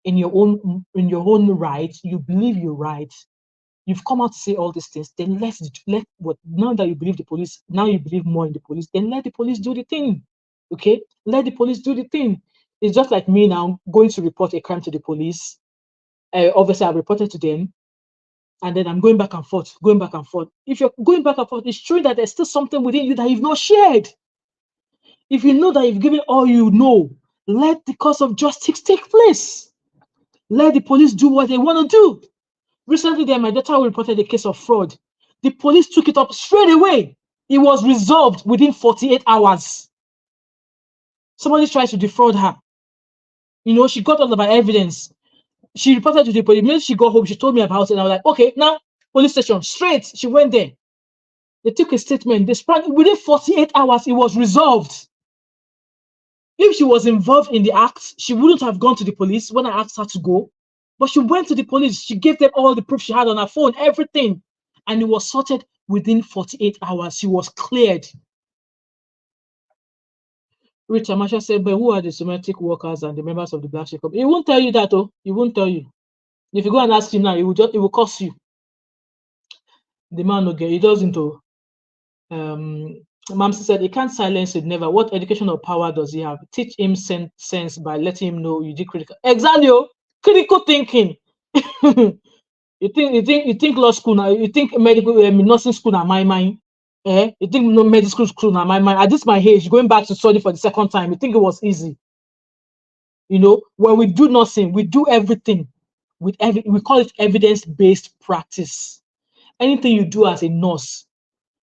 in your own right, you believe you're right, you've come out to say all these things, then let what now that you believe the police, now you believe more in the police, then let the police do the thing. Okay, let the police do the thing. It's just like me now going to report a crime to the police. Obviously, I reported to them, and then I'm going back and forth. If you're going back and forth, it's true that there's still something within you that you've not shared. If you know that you've given all you know, let the course of justice take place. Let the police do what they want to do. Recently, my daughter reported a case of fraud. The police took it up straight away. It was resolved within 48 hours. Somebody tried to defraud her. You know, she got all of her evidence. She reported to the police. When she got home, she told me about it. And I was like, okay, now, police station, straight. She went there. They took a statement. They sprang within 48 hours. It was resolved. If she was involved in the act, she wouldn't have gone to the police when I asked her to go. But she went to the police. She gave them all the proof she had on her phone, everything. And it was sorted within 48 hours. She was cleared. Rich Amasha said, but who are the domestic workers and the members of the Black Sheep? He won't tell you that, oh. He won't tell you. If you go and ask him now, it will cost you. The man will get, he doesn't, oh. Mamsi said, he can't silence it, never. What education or power does he have? Teach him sense by letting him know you did critical. Exactly, oh. Critical thinking. You think law school now? You think medical nursing school now? My mind. You think no medical school now? My mind. At this my age, going back to study for the second time, you think it was easy? You know, when we do nothing, we do everything with we call it evidence-based practice. Anything you do as a nurse,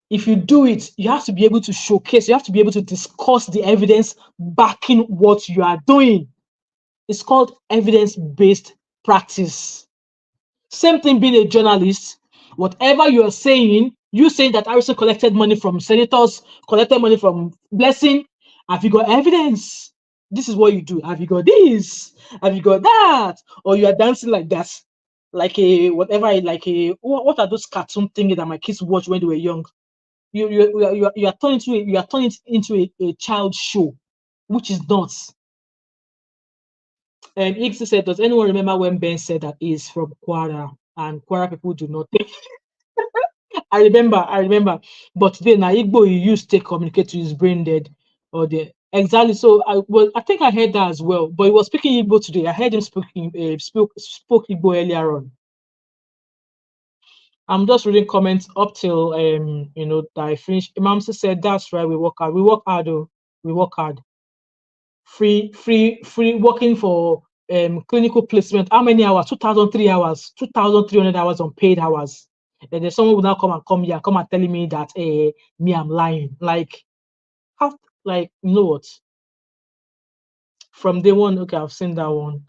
if you do it, you have to be able to showcase. You have to be able to discuss the evidence backing what you are doing. It's called evidence-based practice. Same thing being a journalist. Whatever you are saying, you saying that Harrison collected money from senators, collected money from Blessing. Have you got evidence? This is what you do. Have you got this? Have you got that? Or you are dancing like that, like a whatever, like a what are those cartoon things that my kids watch when they were young? You are turning into a child show, which is not. And Ixi said, does anyone remember when Ben said that he's from Kwara and Kwara people do not think? I remember. But today, now Igbo you use to communicate to his brain dead or the exactly. So I think I heard that as well. But he was speaking Igbo today. I heard him spoke Igbo earlier on. I'm just reading comments up till that I finished. Imam said that's right. We work hard. We work hard. Oh, we work hard. Free working for clinical placement. How many hours? 2,003 hours, 2,300 hours on paid hours. And then someone will now come and telling me that me, I'm lying. Like, how, like, you know what? From day one, okay, I've seen that one.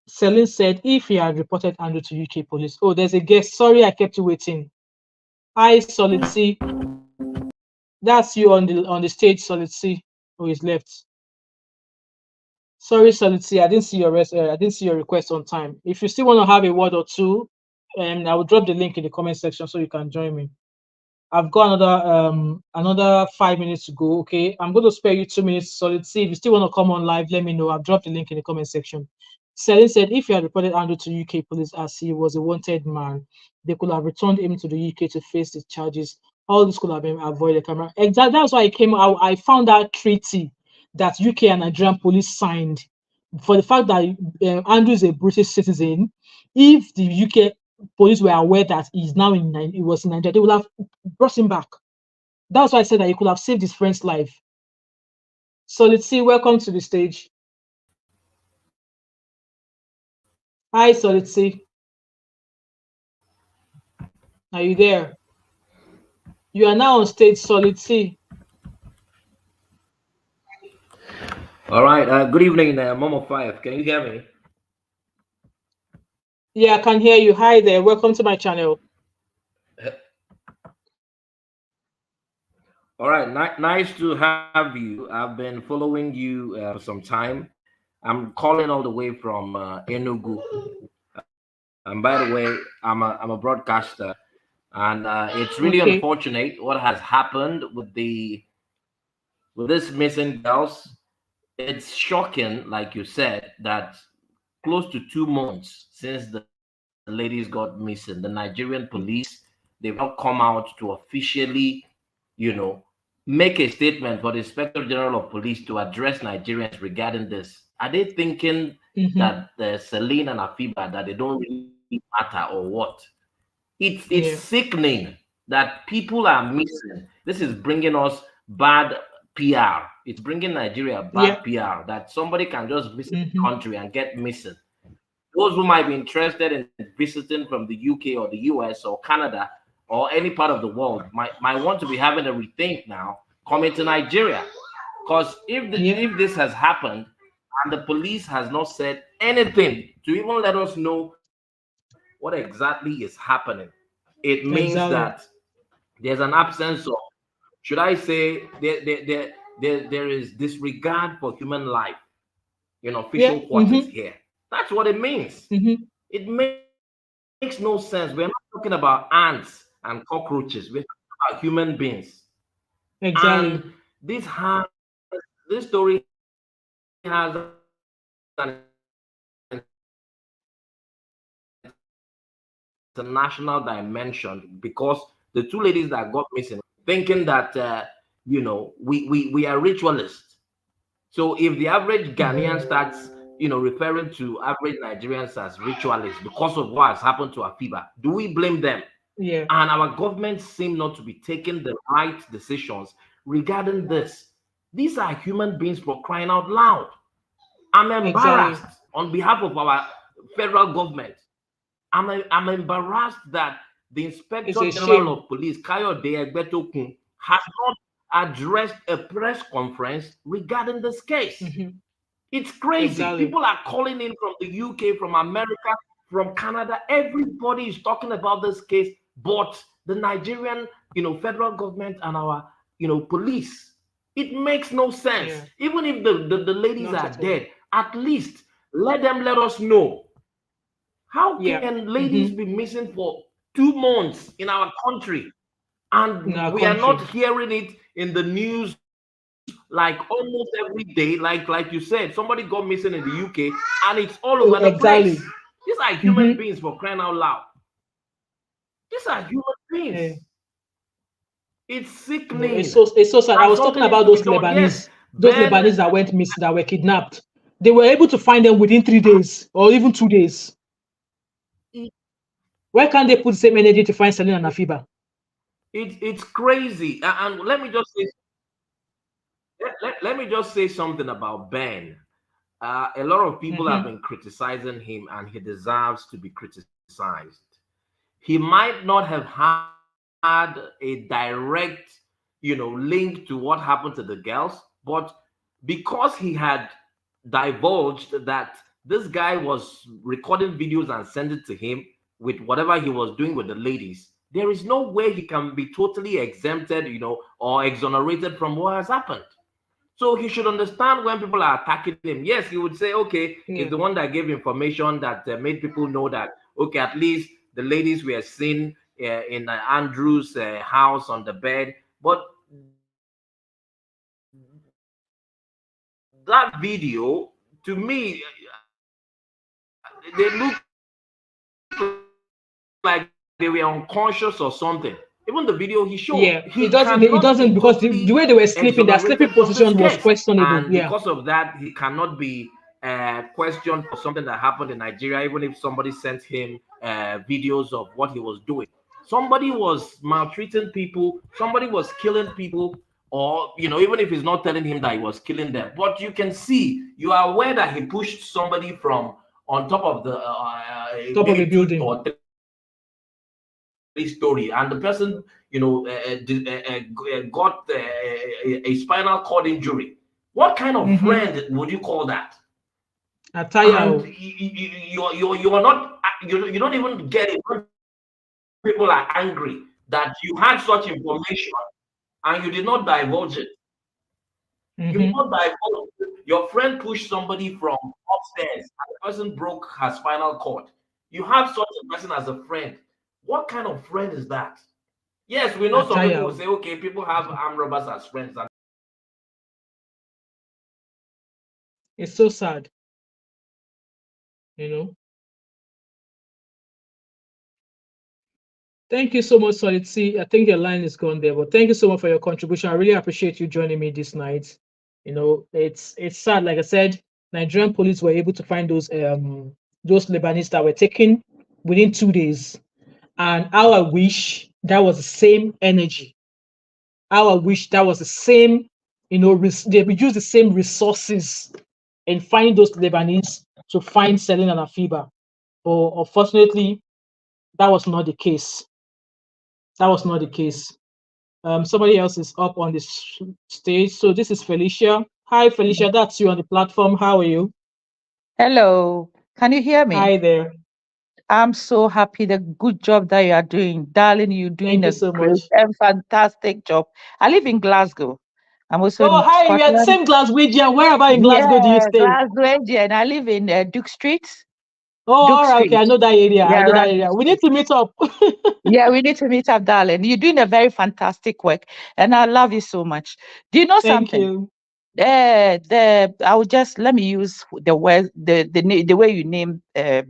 Celine said if he had reported Andrew to UK police. Oh, there's a guest. Sorry, I kept you waiting. Hi, Solid C. That's you on the stage, Solid C. Oh, he's left. Sorry, Solity, I didn't see your I didn't see your request on time. If you still want to have a word or two, I will drop the link in the comment section so you can join me. I've got another 5 minutes to go. Okay, I'm going to spare you 2 minutes. Solid. See if you still want to come on live, let me know. I've dropped the link in the comment section. Celine said if he had reported Andrew to UK police as he was a wanted man, they could have returned him to the UK to face the charges. All this could have been avoided. Camera. Exactly. That's why I came out. I found that treaty that UK and Nigerian police signed for the fact that Andrew is a British citizen. If the UK police were aware that he's now he was in Nigeria, they would have brought him back. That's why I said that he could have saved his friend's life. So let's see. Welcome to the stage. Hi, so let's see. Are you there? You are now on stage, Solid C. All right. Good evening, Momo5. Can you hear me? Yeah, I can hear you. Hi there. Welcome to my channel. All right. Nice to have you. I've been following you for some time. I'm calling all the way from Enugu. And by the way, I'm a broadcaster, and it's really unfortunate what has happened with this missing girls. It's shocking, like you said, that close to 2 months since the ladies got missing, the Nigerian police, they've not come out to officially, make a statement for the Inspector General of Police to address Nigerians regarding this. Are they thinking that the Celine and Afiba, that they don't really matter or what? It's sickening that people are missing. This is bringing us bad PR. It's bringing Nigeria bad PR, that somebody can just visit the country and get missing. Those who might be interested in visiting from the UK or the US or Canada or any part of the world might want to be having a rethink now coming to Nigeria. Because if this has happened and the police has not said anything to even let us know what exactly is happening, it means that there's an absence of, should I say, there is disregard for human life in official quarters here. That's what it means. It makes no sense. We're not talking about ants and cockroaches. We're talking about human beings. Exactly. And this story has an international dimension, because the two ladies that got missing, thinking that we are ritualists. So if the average Ghanaian starts referring to average Nigerians as ritualists because of what has happened to Afiba, do we blame them? Yeah. And our government seem not to be taking the right decisions regarding this. These are human beings, for crying out loud. I'm embarrassed on behalf of our federal government. I'm embarrassed that the Inspector General of Police, Kayode Egbetokun, has not addressed a press conference regarding this case. It's crazy. People are calling in from the UK, from America, from Canada. Everybody is talking about this case, but the Nigerian, federal government and our, police, it makes no sense. Even if the ladies are dead, at least let us know. How can ladies be missing for 2 months in our country, and we are not hearing it in the news like almost every day? Like you said, somebody got missing in the UK and it's all over the place. These are human beings, for crying out loud. These are human beings. It's sickening. It's so sad. I was talking about those Lebanese, Lebanese that went missing, that were kidnapped. They were able to find them within 3 days or even 2 days. Why can't they put the same energy to find Celine and Afiba? It's crazy. And let me just say something about Ben. A lot of people have been criticizing him, and he deserves to be criticized. He might not have had a direct, link to what happened to the girls, but because he had divulged that this guy was recording videos and sending it to him with whatever he was doing with the ladies, there is no way he can be totally exempted, or exonerated from what has happened. So he should understand when people are attacking him. Yes, he would say, okay, he's Yeah. the one that gave information that made people know that, okay, at least the ladies were seen in Andrew's house on the bed. But that video, to me, they look like they were unconscious or something. Even the video he showed, Yeah, it he doesn't. It cannot doesn't be because the totally way they were sleeping, their sleeping exonerated from this position was case. questionable. And Yeah. because of that, he cannot be questioned for something that happened in Nigeria, even if somebody sent him videos of what he was doing. Somebody was maltreating people, somebody was killing people, or even if he's not telling him that he was killing them, but you can see, you are aware that he pushed somebody from on top of the Top of a maybe two building. or story, and the person got a spinal cord injury. What kind of friend would you call that? And Attire. you are not, you don't even get it when people are angry that you had such information and you did not divulge it. You did not divulge it. Your friend pushed somebody from upstairs and the person broke her spinal cord. You have such a person as a friend. What kind of friend is that? Yes, we know some people will Attire. say, okay, people have armed robbers as friends. And It's so sad. You know. Thank you so much, Solid C. I think your line is gone there, but thank you so much for your contribution. I really appreciate you joining me this night. It's sad. Like I said, Nigerian police were able to find those Lebanese that were taken within 2 days. And how I wish that was the same energy. How I wish that was the same, they would use the same resources in finding those Lebanese to find Celine and Afiba. But unfortunately, that was not the case. That was not the case. Somebody else is up on this stage. So this is Felicia. Hi, Felicia. That's you on the platform. How are you? Hello, can you hear me? Hi there. I'm so happy. The good job that you are doing, darling. You're doing Thank you a so great much. and fantastic job. I live in Glasgow. I'm also Oh, in hi. We are the Scotland. same Glaswegian. Where about in Glasgow do you Yeah, stay? Glasgow, and I live in Duke Street. Oh, Duke all right. Okay, Street. I know that area. I Yeah, know that around Duke area. We need Street. to meet up. Yeah, we need to meet up, darling. You're doing a very fantastic work, and I love you so much. Do you know Thank something? you. I will just let me use the word the way you name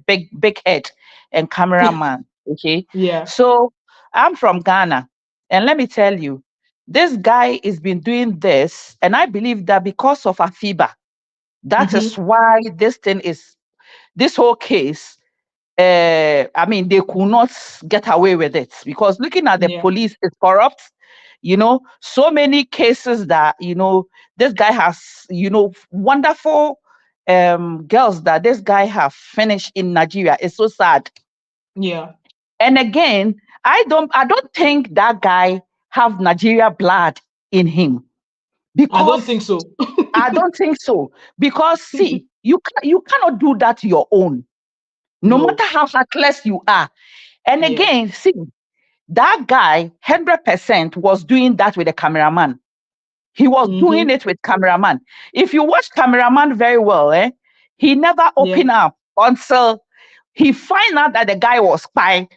big head and cameraman. Okay, Yeah. so I'm from Ghana, and let me tell you, this guy has been doing this, and I believe that because of Afiba, that is Mm-hmm. why this whole case. I mean, they could not get away with it because looking at the Yeah. police is corrupt. So many cases that this guy has, wonderful girls that this guy have finished in Nigeria. It's so sad. Yeah. And again, I don't think that guy have Nigeria blood in him I don't think because so. I don't think so. Because see, you cannot do that to your own, no No. matter how heartless you are. And Yeah. again, see, that guy 100% was doing that with the cameraman. He was doing Mm-hmm. it with cameraman. If you watch cameraman very well, he never Yeah. opened up until he find out that the guy was spy.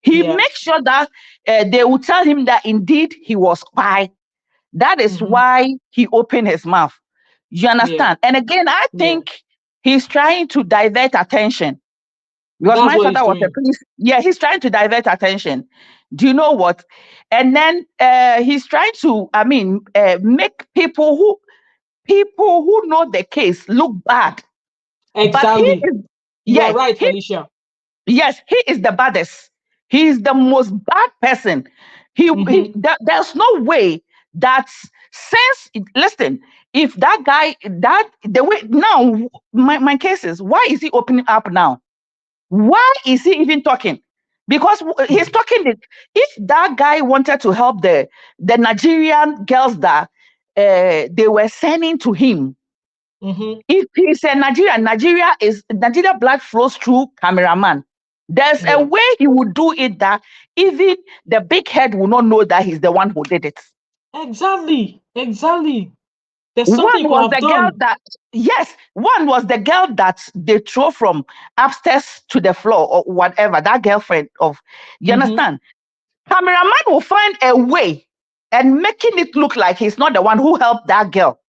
He Yeah. makes sure that they will tell him that indeed he was spy. That is Mm-hmm. why he opened his mouth. You Yeah. understand? And again, I Yeah. think he's trying to divert attention because That's my what he's father was a doing. police. Yeah, he's trying to divert attention. Do you know what? And then he's trying to, make people who know the case look bad. But he Exactly. is, You are yes, right, Felicia. yes, he is the baddest. He is the most bad person. Mm-hmm. There's no way that listen, if that guy that the way now my case is, why is he opening up now? Why is he even talking? Because he's talking if that guy wanted to help the Nigerian girls that they were sending to him, Mm-hmm. if he's a Nigeria blood flows through cameraman. There's a Yeah. way he would do it that even the big head will not know that he's the one who did it. Exactly. Exactly. There's something you One could was have the girl done. that, yes, one was the girl that they throw from upstairs to the floor or whatever, that girlfriend of, you Mm-hmm. understand? Cameraman will find a way and making it look like he's not the one who helped that girl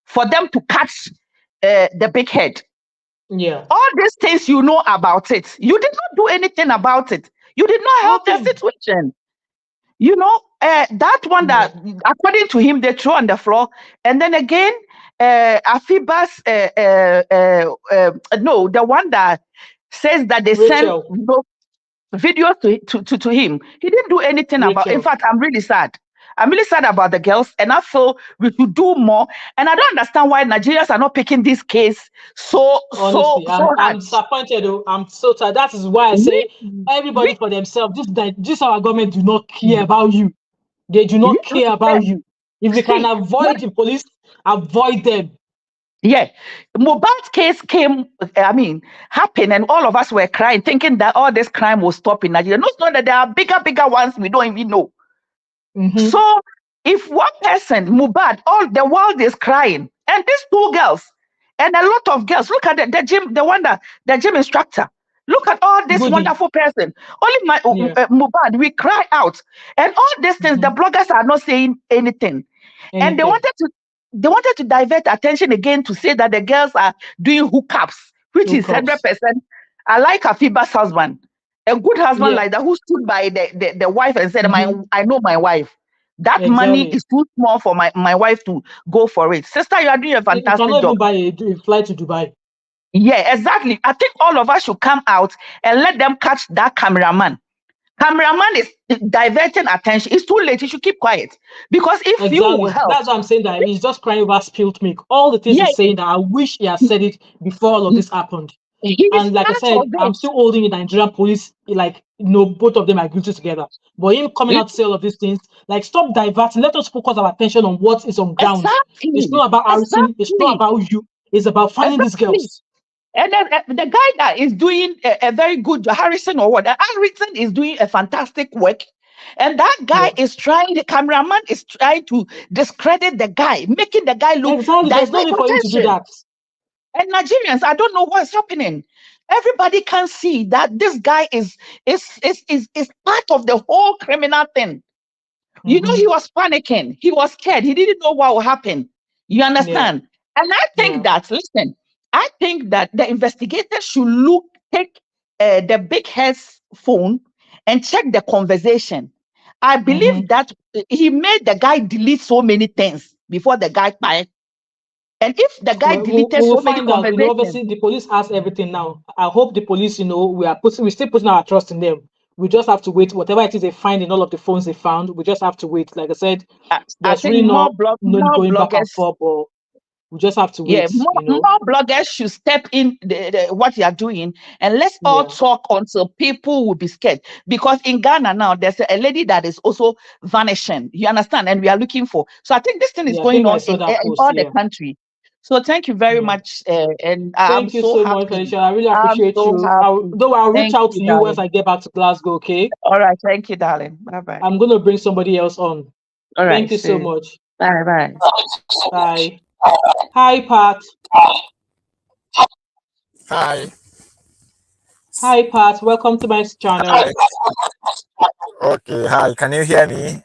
for them to catch the big head. Yeah. All these things you know about it. You did not do anything about it. You did not help the Nothing. situation. You know, that one Yeah. that, according to him, they throw on the floor. And then again, Afiba's, no, the one that says that they send Rachel. videos to him. He didn't do anything about. In Rachel. fact, I'm really sad. I'm really sad about the girls, and I feel we should do more. And I don't understand why Nigerians are not picking this case Honestly, so I'm hard. disappointed though. I'm so tired. That is why I We, say everybody we, for themselves. This our government do not care about you. They do not care about you. If they can see, avoid the police, avoid them. yeah, Mohbad's case came, happened, and all of us were crying, thinking that all this crime will stop in Nigeria. Not that there are bigger ones we don't even know. Mm-hmm. So if one person, Mohbad, all the world is crying, and these two girls, and a lot of girls, look at the gym instructor. Look at all this Goody. wonderful person. Only Yeah. Mohbad, we cry out, and all these things. The Mm-hmm. bloggers are not saying anything, and Anything. they wanted to divert attention again to say that the girls are doing hookups, which is Hookups. 100%. I like Afiba's husband, a good husband Yeah. like that, who stood by the wife and said, Mm-hmm. I know my wife. That money Exactly. is too small for my wife to go for it. Sister, you are doing a You fantastic cannot job. even buy a flight to Dubai. Yeah, exactly. I think all of us should come out and let them catch that cameraman. Cameraman is diverting attention. It's too late. You should keep quiet. Because if you Exactly. help, That's what I'm saying, that he's just crying over spilled milk. All the things yeah, he's saying that I wish he had said it before all of this happened. he's And like I part said, of I'm it. still holding the Nigerian police, like, both of them are guilty together. But him coming out to say all of these things, like, stop diverting. Let us focus our attention on what is on ground. It's Exactly. not about Harrison. It's not Exactly. about you. It's about finding these Exactly. girls. And then the guy that is doing a very good job, Harrison or what? Harrison is doing a fantastic work. And that guy Yeah. is trying, the cameraman is trying to discredit the guy, making the guy look Exactly. There's no divert need for him to do attention. that. And Nigerians, I don't know what's happening. Everybody can see that this guy is part of the whole criminal thing. You know, Mm-hmm. he was panicking. He was scared. He didn't know what would happen. You Yeah. understand? And I think Yeah. listen, I think that the investigators should take the big head's phone and check the conversation. I Mm-hmm. believe that he made the guy delete so many things before the guy died. And if the guy Well, deleted we will so many find out. conversations, Obviously, the police has everything now. I hope the police, we're still putting our trust in them. We just have to wait. Whatever it is they find in all of the phones they found, we just have to wait. Like I said, I there's think really no more going back and bloggers. forth, but we just have to Yeah, wait. more bloggers should step in what you are doing, and let's all Yeah, talk until people will be scared. Because in Ghana now, there's a lady that is also vanishing. You understand? And we are looking for. So I think this thing is yeah. I going think I on saw that in post. all the Yeah, country. So thank you very yeah. much, and I'm Thank you so so much, happy. Felicia. I really I'm appreciate so you. happy. I'll reach Thank out you, to you once darling. I get back to Glasgow. Okay. All right, thank you, darling. Bye bye. I'm gonna bring somebody else on. All right, Thank you so see. much. Bye bye. Bye. Hi, Pat. Hi. Hi, Pat. Welcome to my channel. Hi. Okay, hi. Can you hear me?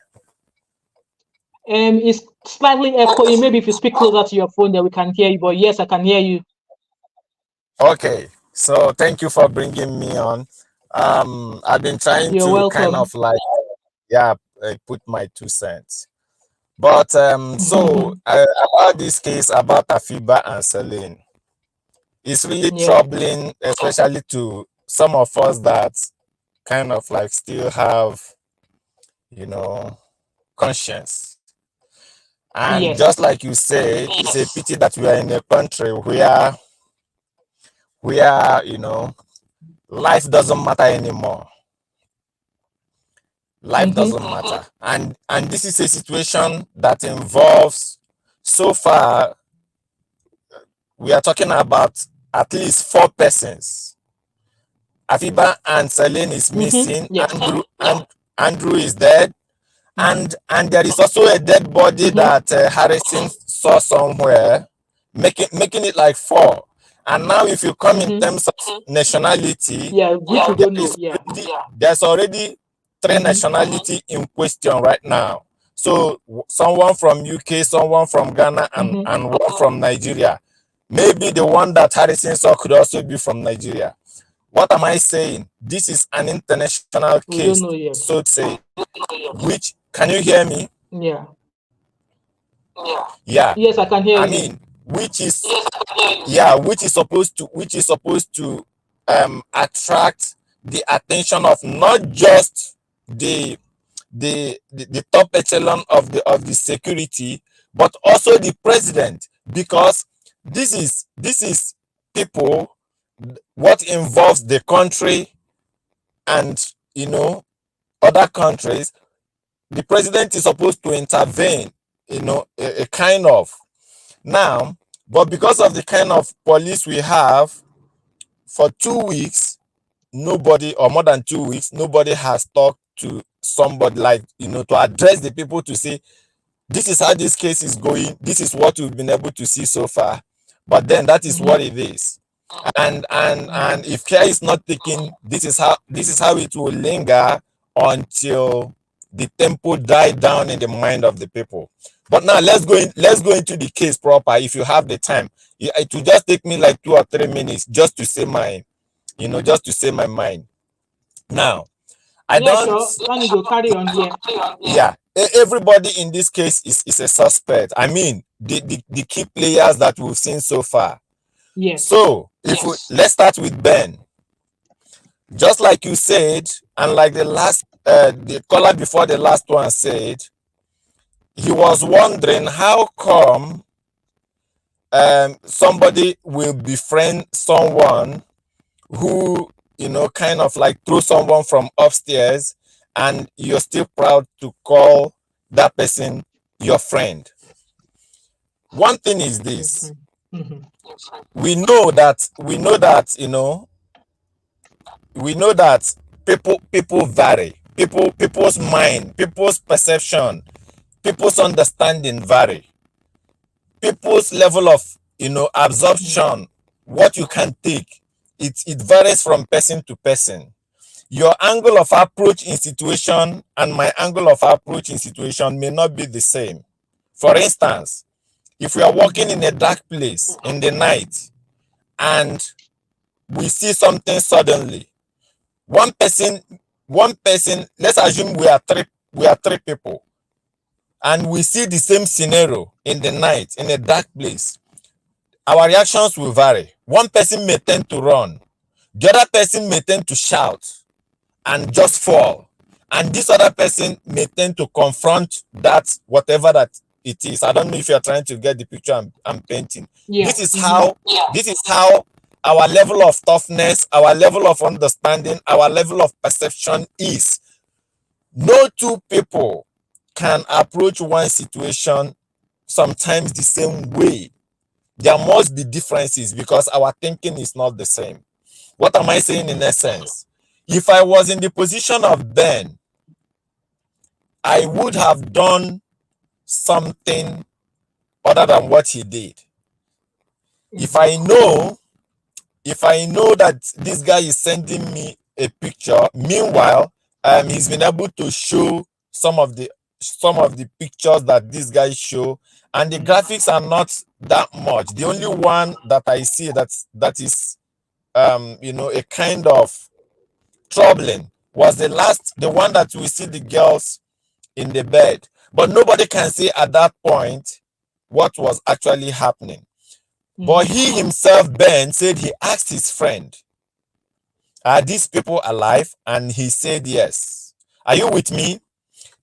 It's slightly echoing. Maybe if you speak closer to your phone, then we can hear you. But yes, I can hear you. Okay. So thank you for bringing me on. I've been trying You're to kind welcome. of put my 2 cents. But so about this case about Afiba and Celine, it's really Yeah. troubling, especially to some of us that kind of like still have, conscience. And Yes. just like you say, it's a pity that we are in a country where life doesn't matter anymore. Life doesn't matter. And this is a situation that involves, so far we are talking about at least 4 persons. Afiba and Celine is missing. Yes. Andrew is dead. And there is also a dead body that Harrison saw somewhere, making it like 4. And now if you come in terms of nationality, Yeah, which we don't know. Yeah. there's already 3 nationality in question right now. So someone from UK, someone from Ghana, and one from Nigeria. Maybe the one that Harrison saw could also be from Nigeria. What am I saying? This is an international We case, don't know yet. so to say. Which, can you hear me? Yeah. Yeah. Yes, I can hear I you. mean, which is supposed to attract the attention of not just the top echelon of the security, but also the president, because this is people, what involves the country and other countries. The president is supposed to intervene, a kind of now, but because of the kind of police we have, for 2 weeks, nobody, or more than 2 weeks, nobody has talked to somebody, like, to address the people, to say, this is how this case is going, this is what we've been able to see so far. But then that is what it is. And if care is not taken, this is how it will linger until the tempo die down in the mind of the people. But now let's go into the case proper. If you have the time, it will just take me like 2 or 3 minutes just to say my mind. Now, I don't. Sure. Go carry on here. Yeah, everybody in this case is a suspect. I mean, the key players that we've seen so far. Yes. So let's start with Ben. Just like you said, and like the caller before the last one said, he was wondering how come somebody will befriend someone who, kind of like throw someone from upstairs, and you're still proud to call that person your friend. One thing is this. We know that people vary. People's mind, people's perception, people's understanding vary. People's level of absorption, what you can take, it varies from person to person. Your angle of approach in situation and my angle of approach in situation may not be the same. For instance, if we are walking in a dark place in the night and we see something suddenly, one person, let's assume we are three people, and we see the same scenario in the night in a dark place, our reactions will vary. One person may tend to run, the other person may tend to shout and just fall, and this other person may tend to confront that, whatever that it is. I don't know if you're trying to get the picture I'm painting. Yeah. This is how our level of toughness, our level of understanding, our level of perception is. No two people can approach one situation sometimes the same way. There must be differences because our thinking is not the same. What am I saying in essence? If I was in the position of Ben, I would have done something other than what he did. If I know that this guy is sending me a picture, meanwhile, he's been able to show some of the pictures that this guy show, and the graphics are not that much. The only one that I see that is a kind of troubling was the one that we see the girls in the bed, but nobody can say at that point what was actually happening. But he himself, Ben, said he asked his friend, are these people alive? And he said yes. Are you with me?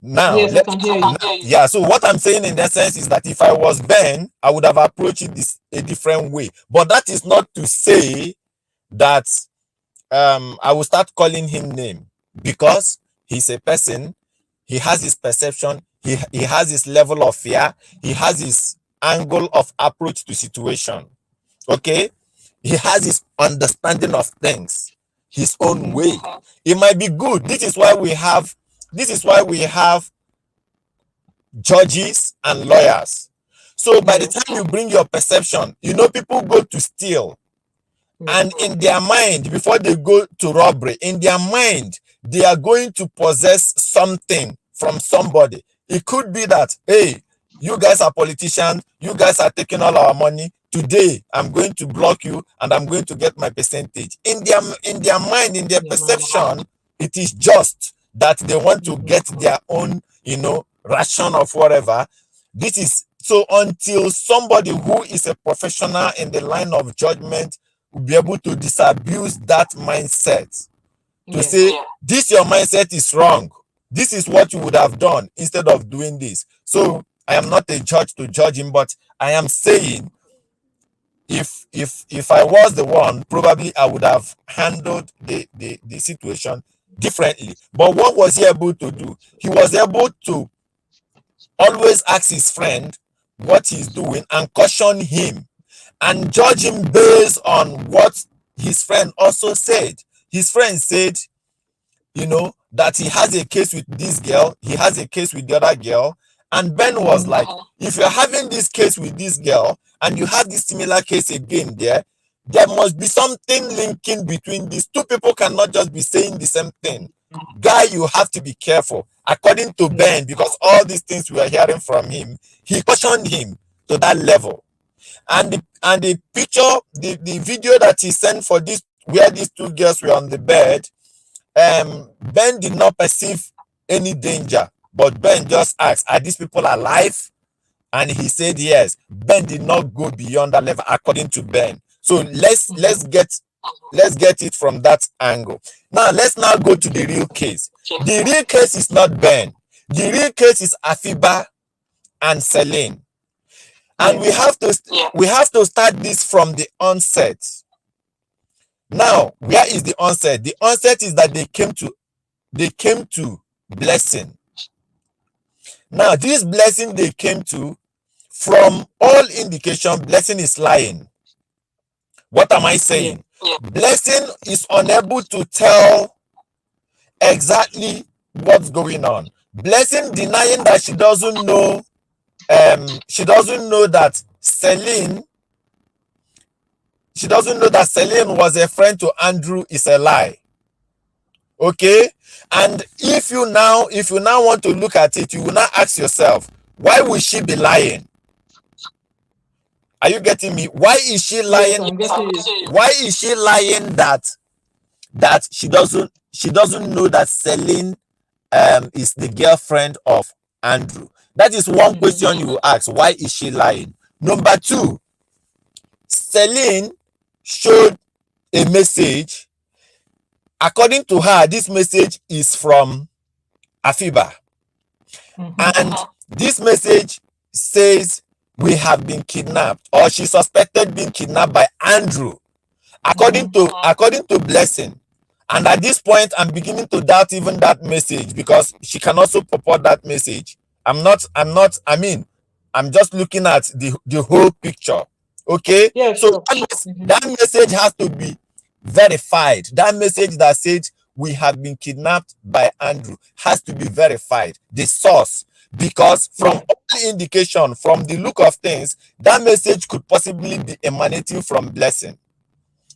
Now, yes, I can hear you. Yeah, so what I'm saying in that sense is that if I was Ben, I would have approached it a different way. But that is not to say that I will start calling him name, because he's a person, he has his perception, he has his level of fear, he has his angle of approach to situation. Okay, he has his understanding of things, his own way. It might be good. This is why we have judges and lawyers, So by the time you bring your perception, you know, people go to steal. And in their mind, before they go to robbery, in their mind, they are going to possess something from somebody. It could be that, hey, you guys are politicians, you guys are taking all our money. Today, I'm going to block you and I'm going to get my percentage. In their mind, in their perception, it is just that they want to get their own, you know, ration of whatever. This is so until somebody who is a professional in the line of judgment will be able to disabuse that mindset to say, this your mindset is wrong. This is what you would have done instead of doing this. So I am not a judge to judge him, but I am saying if I was the one, probably I would have handled the situation differently. But what was he able to do? He was able to always ask his friend what he's doing and caution him and judge him based on what his friend also said. His friend said, you know, that he has a case with this girl, he has a case with the other girl. And Ben was like, if you're having this case with this girl and you have this similar case again there must be something linking between these two. People cannot just be saying the same thing. Guy, you have to be careful. According to Ben, because all these things we are hearing from him, he cautioned him to that level. And the picture, the video that he sent for this, where these two girls were on the bed, Ben did not perceive any danger, but Ben just asked, are these people alive? And he said yes. Ben did not go beyond that level, according to Ben. So let's get it from that angle. Now let's now go to the real case. The real case is not Ben. The real case is Afiba and Celine. And we have to start this from the onset. Now, where is the onset? The onset is that they came to blessing. Now, this blessing they came to, from all indication, blessing is lying. What am I saying? Blessing is unable to tell exactly what's going on. Blessing denying that she doesn't know that Celine was a friend to Andrew is a lie. Okay? And if you now want to look at it, you will now ask yourself, why would she be lying? Are you getting me? Why is she lying? Why is she lying that she doesn't know that Celine is the girlfriend of Andrew? That is one question you will ask. Why is she lying? Number two, Celine showed a message. According to her, this message is from Afiba. And this message says we have been kidnapped, or she suspected being kidnapped by Andrew, according to Blessing. And at this point, I'm beginning to doubt even that message, because she can also purport that message. I'm just looking at the whole picture. Okay? Yeah, so sure. that message has to be verified. That message that says we have been kidnapped by Andrew has to be verified. The source. Because from all indication, from the look of things, that message could possibly be emanating from Blessing.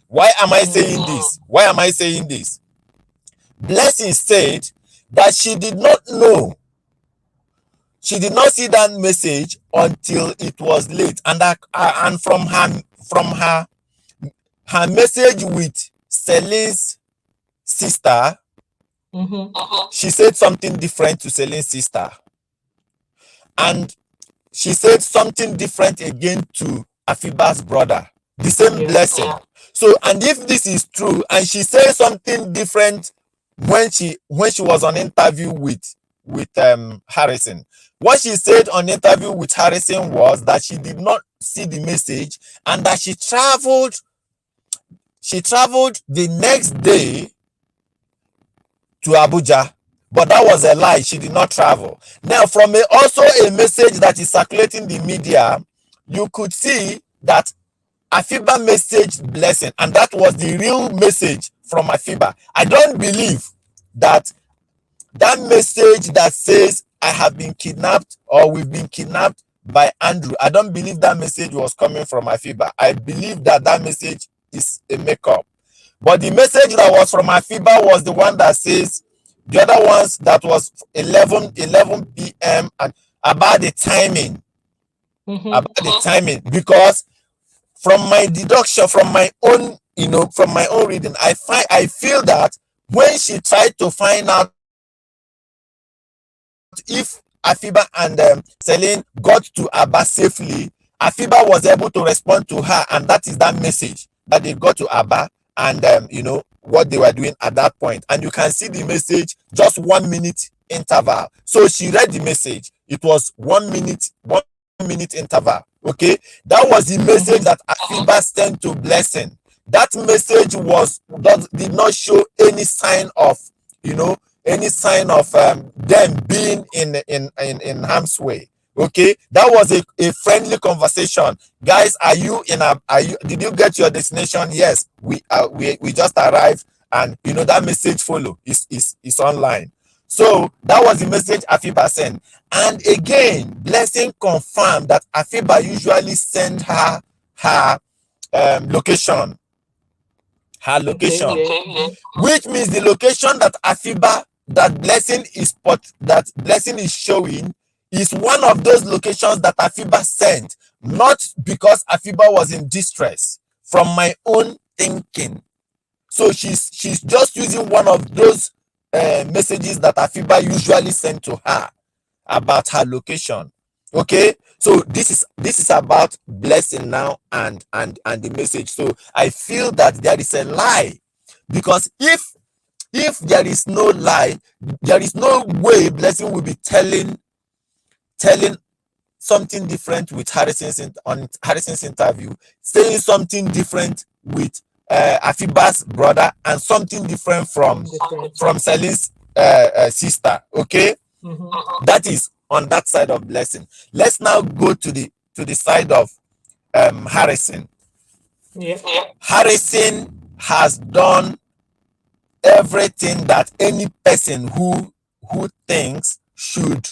Why am I saying this? Why am I saying this? Blessing said that she did not know. She did not see that message until it was late. And from her message with Celine's sister, she said something different to Celine's sister. And she said something different again to Afiba's brother. The same Blessing. So, and if this is true, and she said something different when she was on interview with Harrison. What she said on interview with Harrison was that she did not see the message, and that she traveled the next day to Abuja. But that was a lie. She did not travel. Now, from also a message that is circulating the media, you could see that Afiba messaged Blessing, and that was the real message from Afiba. I don't believe that message that says I have been kidnapped or we've been kidnapped by Andrew. I don't believe that message was coming from Afiba. I believe that that message is a makeup. But the message that was from Afiba was the one that says, the other ones that was 11 p.m. and about the timing. About the timing. Because from my deduction, from my own, from my own reading, I feel that when she tried to find out if Afiba and Celine got to Aba safely, Afiba was able to respond to her, and that is that message that they got to Aba, and what they were doing at that point. And you can see the message, just 1 minute interval. So she read the message. It was 1 minute interval. Okay, that was the message that Afiba sent to Blessing. That message did not show any sign of them being in harm's way. Okay, that was a friendly conversation. Guys, did you get your destination? Yes, we just arrived, and that message follow is online. So that was the message Afiba sent. And again, Blessing confirmed that Afiba usually send her location. Her location. Okay. Which means the location that Blessing is showing is one of those locations that Afiba sent, not because Afiba was in distress, from my own thinking. So she's just using one of those messages that Afiba usually sent to her about her location. Okay, so this is about Blessing now and the message. So I feel that there is a lie, because if there is no lie, there is no way Blessing will be telling something different with Harrison's interview, saying something different with Afiba's brother, and something different from Celine's sister. Okay, that is on that side of Blessing. Let's now go to the side of Harrison. Yeah. Harrison has done everything that any person who thinks should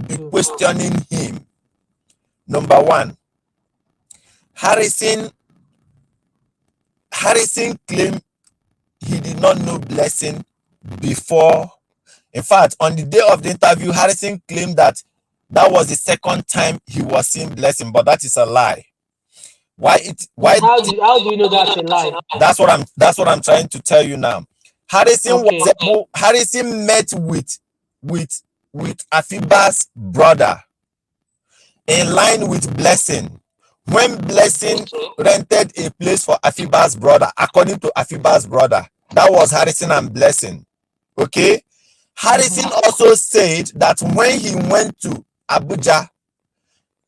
be questioning him. Number one, Harrison claimed he did not know Blessing before. In fact, on the day of the interview, Harrison claimed that was the second time he was seeing Blessing, but that is a lie. How do you know that's a lie? That's what I'm trying to tell you now. Harrison met with Afiba's brother in line with Blessing. When Blessing rented a place for Afiba's brother, according to Afiba's brother, that was Harrison and Blessing. Okay, Harrison also said that when he went to Abuja,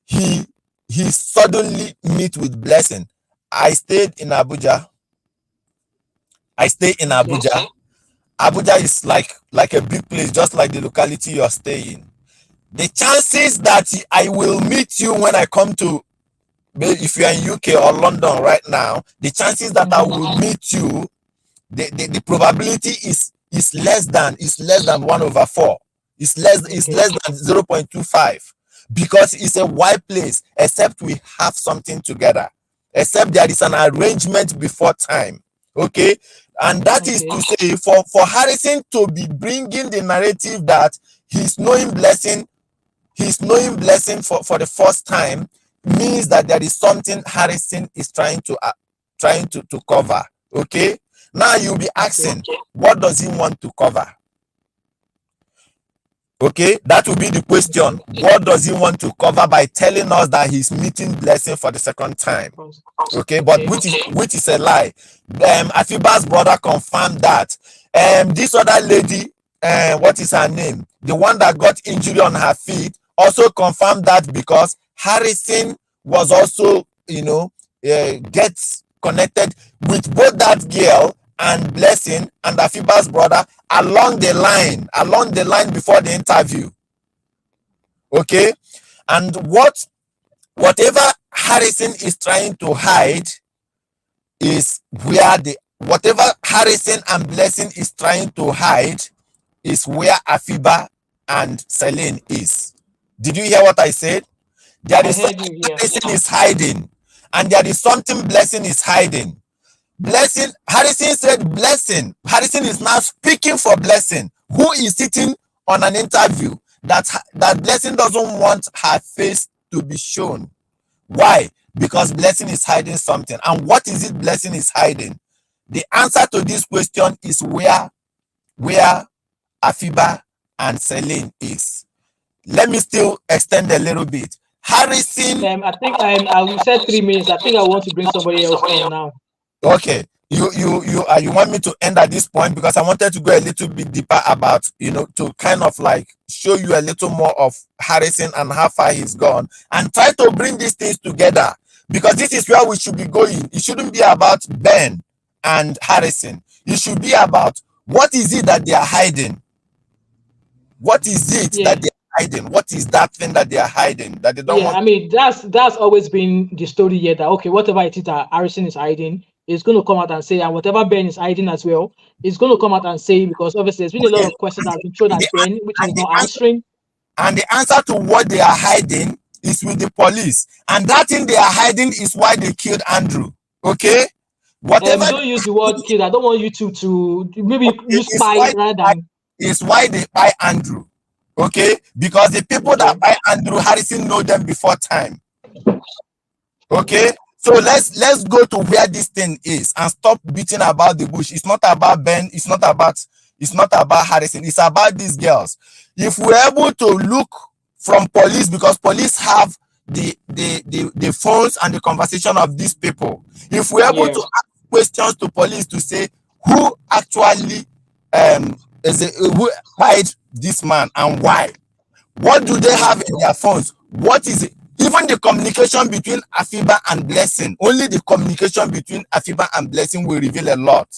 he suddenly met with Blessing. I stayed in Abuja. Abuja is like a big place, just like the locality you're staying. The chances that I will meet you when I come to, if you're in UK or London right now, the chances that I will meet you, the probability is less than 1/4. It's less than 0.25, because it's a wide place, except we have something together, except there is an arrangement before time. Okay, and that is to say, for Harrison to be bringing the narrative that he's knowing Blessing for the first time, means that there is something Harrison is trying to cover. Okay, now you'll be asking, what does he want to cover? Okay, that will be the question. What does he want to cover by telling us that he's meeting Blessing for the second time? Okay, but which is a lie. Afiba's brother confirmed that. This other lady, what is her name? The one that got injury on her feet, also confirmed that, because Harrison was also, gets connected with both that girl and Blessing and Afiba's brother along the line before the interview. Okay, and whatever Harrison is trying to hide is whatever Harrison and Blessing is trying to hide is where Afiba and Celine is. Did you hear what I said? There I is heard something you. Yeah. Harrison is hiding, and there is something Blessing is hiding. Harrison said Blessing. Harrison is now speaking for Blessing, who is sitting on an interview that Blessing doesn't want her face to be shown. Why? Because Blessing is hiding something. And what is it Blessing is hiding? The answer to this question is where Afiba and Celine is. Let me still extend a little bit. Harrison. I think I said 3 minutes. I think I want to bring somebody else on now. Okay. You want me to end at this point, because I wanted to go a little bit deeper about, to kind of like show you a little more of Harrison and how far he's gone, and try to bring these things together, because this is where we should be going. It shouldn't be about Ben and Harrison. It should be about what is it that they are hiding. What is it that they are hiding? What is that thing that they are hiding that they don't want? I mean, that's always been the story here, that okay, whatever it is that Harrison is hiding, is going to come out and say, and whatever Ben is hiding as well, is going to come out and say, because obviously there's been a lot of questions that have been thrown at Ben, which he's not answering. And the answer to what they are hiding is with the police. And that thing they are hiding is why they killed Andrew. Okay? Whatever. Don't use the word killed. I don't want you to maybe use spy rather than. It's why they buy Andrew. Okay? Because the people that buy Andrew Harrison know them before time. Okay? So let's go to where this thing is and stop beating about the bush. It's not about Ben. It's not about Harrison. It's about these girls. If we're able to look from police, because police have the phones and the conversation of these people. If we're able to ask questions to police to say who actually who hired this man and why, what do they have in their phones? What is it? Even the communication between Afiba and Blessing, only the communication between Afiba and Blessing will reveal a lot.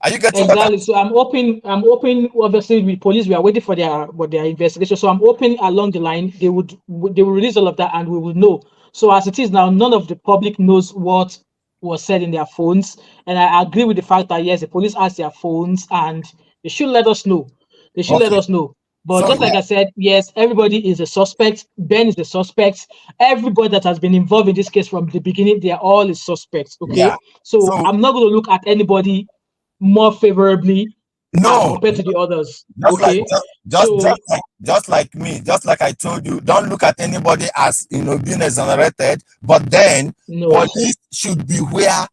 Are you getting exactly? So I'm hoping. Obviously, with police, we are waiting for their investigation. So I'm hoping along the line they will release all of that, and we will know. So as it is now, none of the public knows what was said in their phones. And I agree with the fact that yes, the police has their phones, and they should let us know. They should let us know. But so, just like I said, yes, everybody is a suspect. Ben is a suspect. Everybody that has been involved in this case from the beginning, they are all suspects. Okay, yeah. So I'm not going to look at anybody more favorably compared to the others. Just like me, just like I told you, don't look at anybody as being exonerated, but then police should be where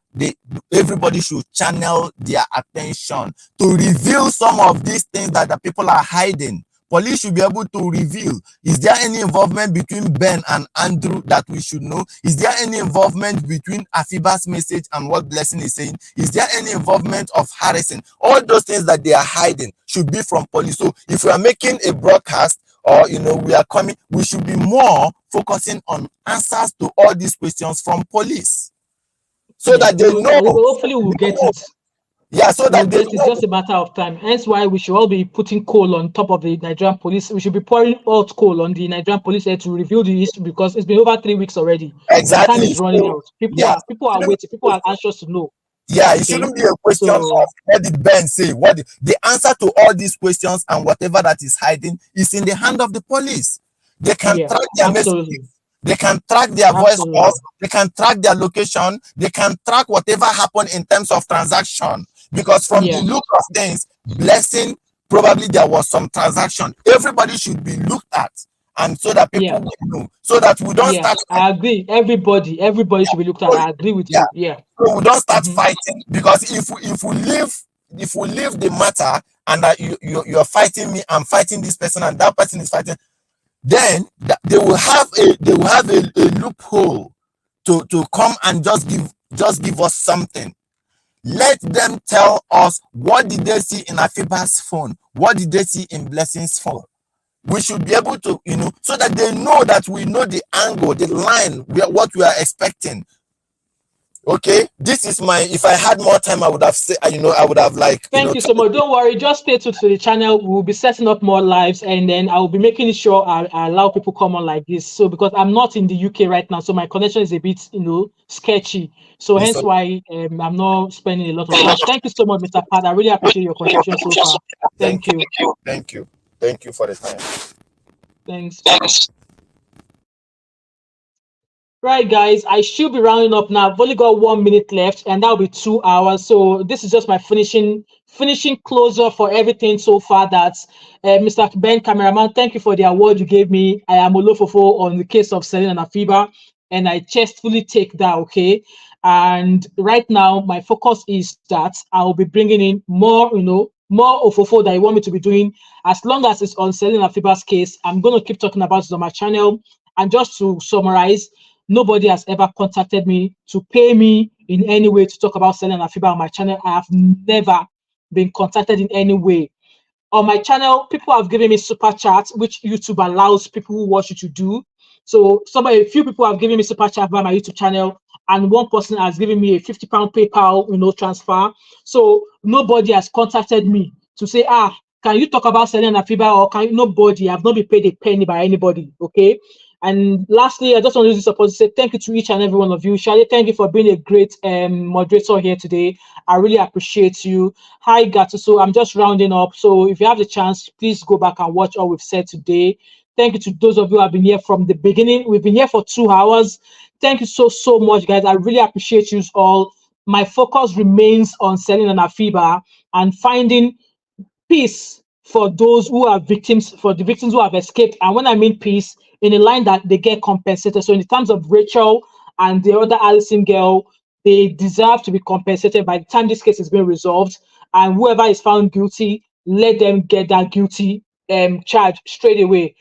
everybody should channel their attention to reveal some of these things that the people are hiding. Police should be able to reveal. Is there any involvement between Ben and Andrew that we should know? Is there any involvement between Afiba's message and what Blessing is saying? Is there any involvement of Harrison? All those things that they are hiding should be from police. So if we are making a broadcast or we are coming, we should be more focusing on answers to all these questions from police, so that they know. Hopefully we'll get it. Yeah, so that it's just a matter of time. Hence why we should all be putting coal on top of the Nigerian police. We should be pouring hot coal on the Nigerian police to reveal the history, because it's been over 3 weeks already. Exactly. The time is running out. People are waiting. People are anxious to know. Yeah, it shouldn't be a question of what did Ben say. The answer to all these questions and whatever that is hiding is in the hand of the police. They can track their messages. They can track their voice calls. They can track their location. They can track whatever happened in terms of transaction. Because from the look of things, Blessing, probably there was some transaction. Everybody should be looked at, and so that people will know, so that we don't start. I agree. Everybody should be looked at. I agree with you. Yeah. So we don't start fighting, because if we leave the matter and that you're fighting me, I'm fighting this person, and that person is fighting, then they will have a loophole to come and just give us something. Let them tell us, what did they see in Afiba's phone? What did they see in Blessing's phone? We should be able to, so that they know that we know the angle, the line, what we are expecting. Okay, this is if I had more time, I would have said, I would have Thank you so much. Don't worry, just stay tuned to the channel. We'll be setting up more lives, and then I'll be making sure I allow people come on like this. So because I'm not in the UK right now, so my connection is a bit, sketchy. So hence why I'm not spending a lot of time. Thank you so much, Mr. Pad. I really appreciate your contribution so far. Thank you. Thank you for the time. Thanks. Right, guys, I should be rounding up now. I've only got 1 minute left, and that'll be 2 hours. So this is just my finishing closure for everything so far. That's Mr. Ben Cameraman. Thank you for the award you gave me. I am Olofofo on the case of Celine and Afiba, and I chestfully take that. Okay, and right now my focus is that I'll be bringing in more, more Ofofo that you want me to be doing. As long as it's on Celine and Afiba's case, I'm gonna keep talking about it on my channel. And just to summarize, nobody has ever contacted me to pay me in any way to talk about Celine and Afiba on my channel. I have never been contacted in any way. On my channel, people have given me super chats, which YouTube allows people who watch you to do. So a few people have given me super chat by my YouTube channel, and one person has given me a £50 PayPal, transfer. So nobody has contacted me to say, can you talk about Celine and Afiba, or can you? Nobody. I've not been paid a penny by anybody. Okay. And lastly, I just want to use this opportunity to say thank you to each and every one of you. Shade, thank you for being a great moderator here today. I really appreciate you. Hi, Gato. So I'm just rounding up. So if you have the chance, please go back and watch all we've said today. Thank you to those of you who have been here from the beginning. We've been here for 2 hours. Thank you so much, guys. I really appreciate you all. My focus remains on Celine and Afiba and finding peace for those who are victims, for the victims who have escaped. And when I mean peace, in a line that they get compensated. So in terms of Rachel and the other Allison girl, they deserve to be compensated by the time this case is being resolved. And whoever is found guilty, let them get that guilty charge straight away.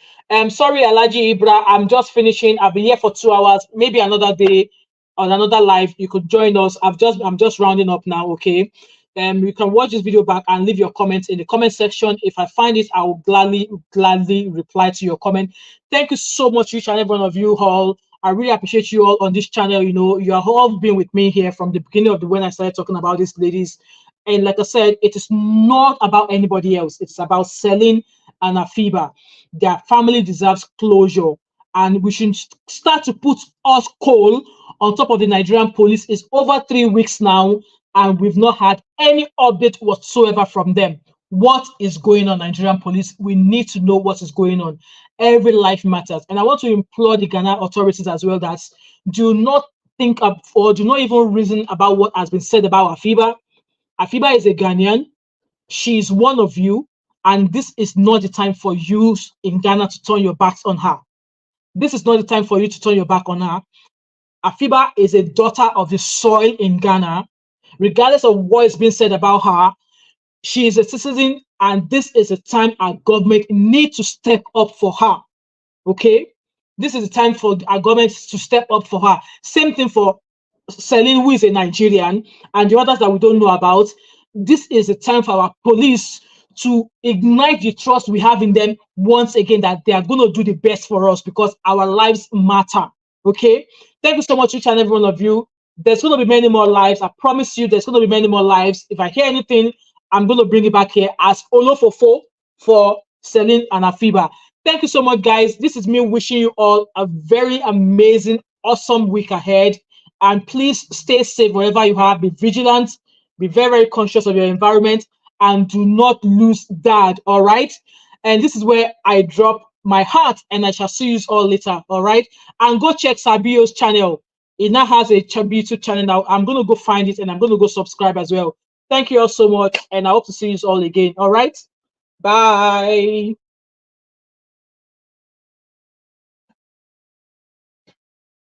Sorry, Alaji Ibra, I'm just finishing. I've been here for 2 hours. Maybe another day on another live, you could join us. I'm just rounding up now, okay? You can watch this video back and leave your comments in the comment section. If I find it, I will gladly reply to your comment. Thank you so much, each and every one of you all. I really appreciate you all on this channel. You have all been with me here from the beginning of when I started talking about these ladies. And like I said, it is not about anybody else. It's about Celine and Afiba. Their family deserves closure. And we should start to put us coal on top of the Nigerian police. It's over 3 weeks now, and we've not had any update whatsoever from them. What is going on, Nigerian police? We need to know what is going on. Every life matters. And I want to implore the Ghana authorities as well that do not think of, or do not even reason about what has been said about Afiba. Afiba is a Ghanaian. She is one of you. And this is not the time for you in Ghana to turn your backs on her. This is not the time for you to turn your back on her. Afiba is a daughter of the soil in Ghana. Regardless of what is being said about her, she is a citizen, and this is a time our government needs to step up for her. Okay? This is the time for our government to step up for her. Same thing for Celine, who is a Nigerian, and the others that we don't know about. This is the time for our police to ignite the trust we have in them once again, that they are going to do the best for us because our lives matter. Okay? Thank you so much, each and every one of you. There's going to be many more lives. I promise you there's going to be many more lives. If I hear anything, I'm going to bring it back here as Olofofo for Celine and Afiba. Thank you so much, guys. This is me wishing you all a very amazing, awesome week ahead. And please stay safe wherever you are. Be vigilant. Be very, very conscious of your environment. And do not lose dad, all right? And this is where I drop my heart, and I shall see you all later, all right? And go check Sabio's channel. It now has a YouTube channel now. I'm going to go find it, and I'm going to go subscribe as well. Thank you all so much, and I hope to see you all again. All right? Bye.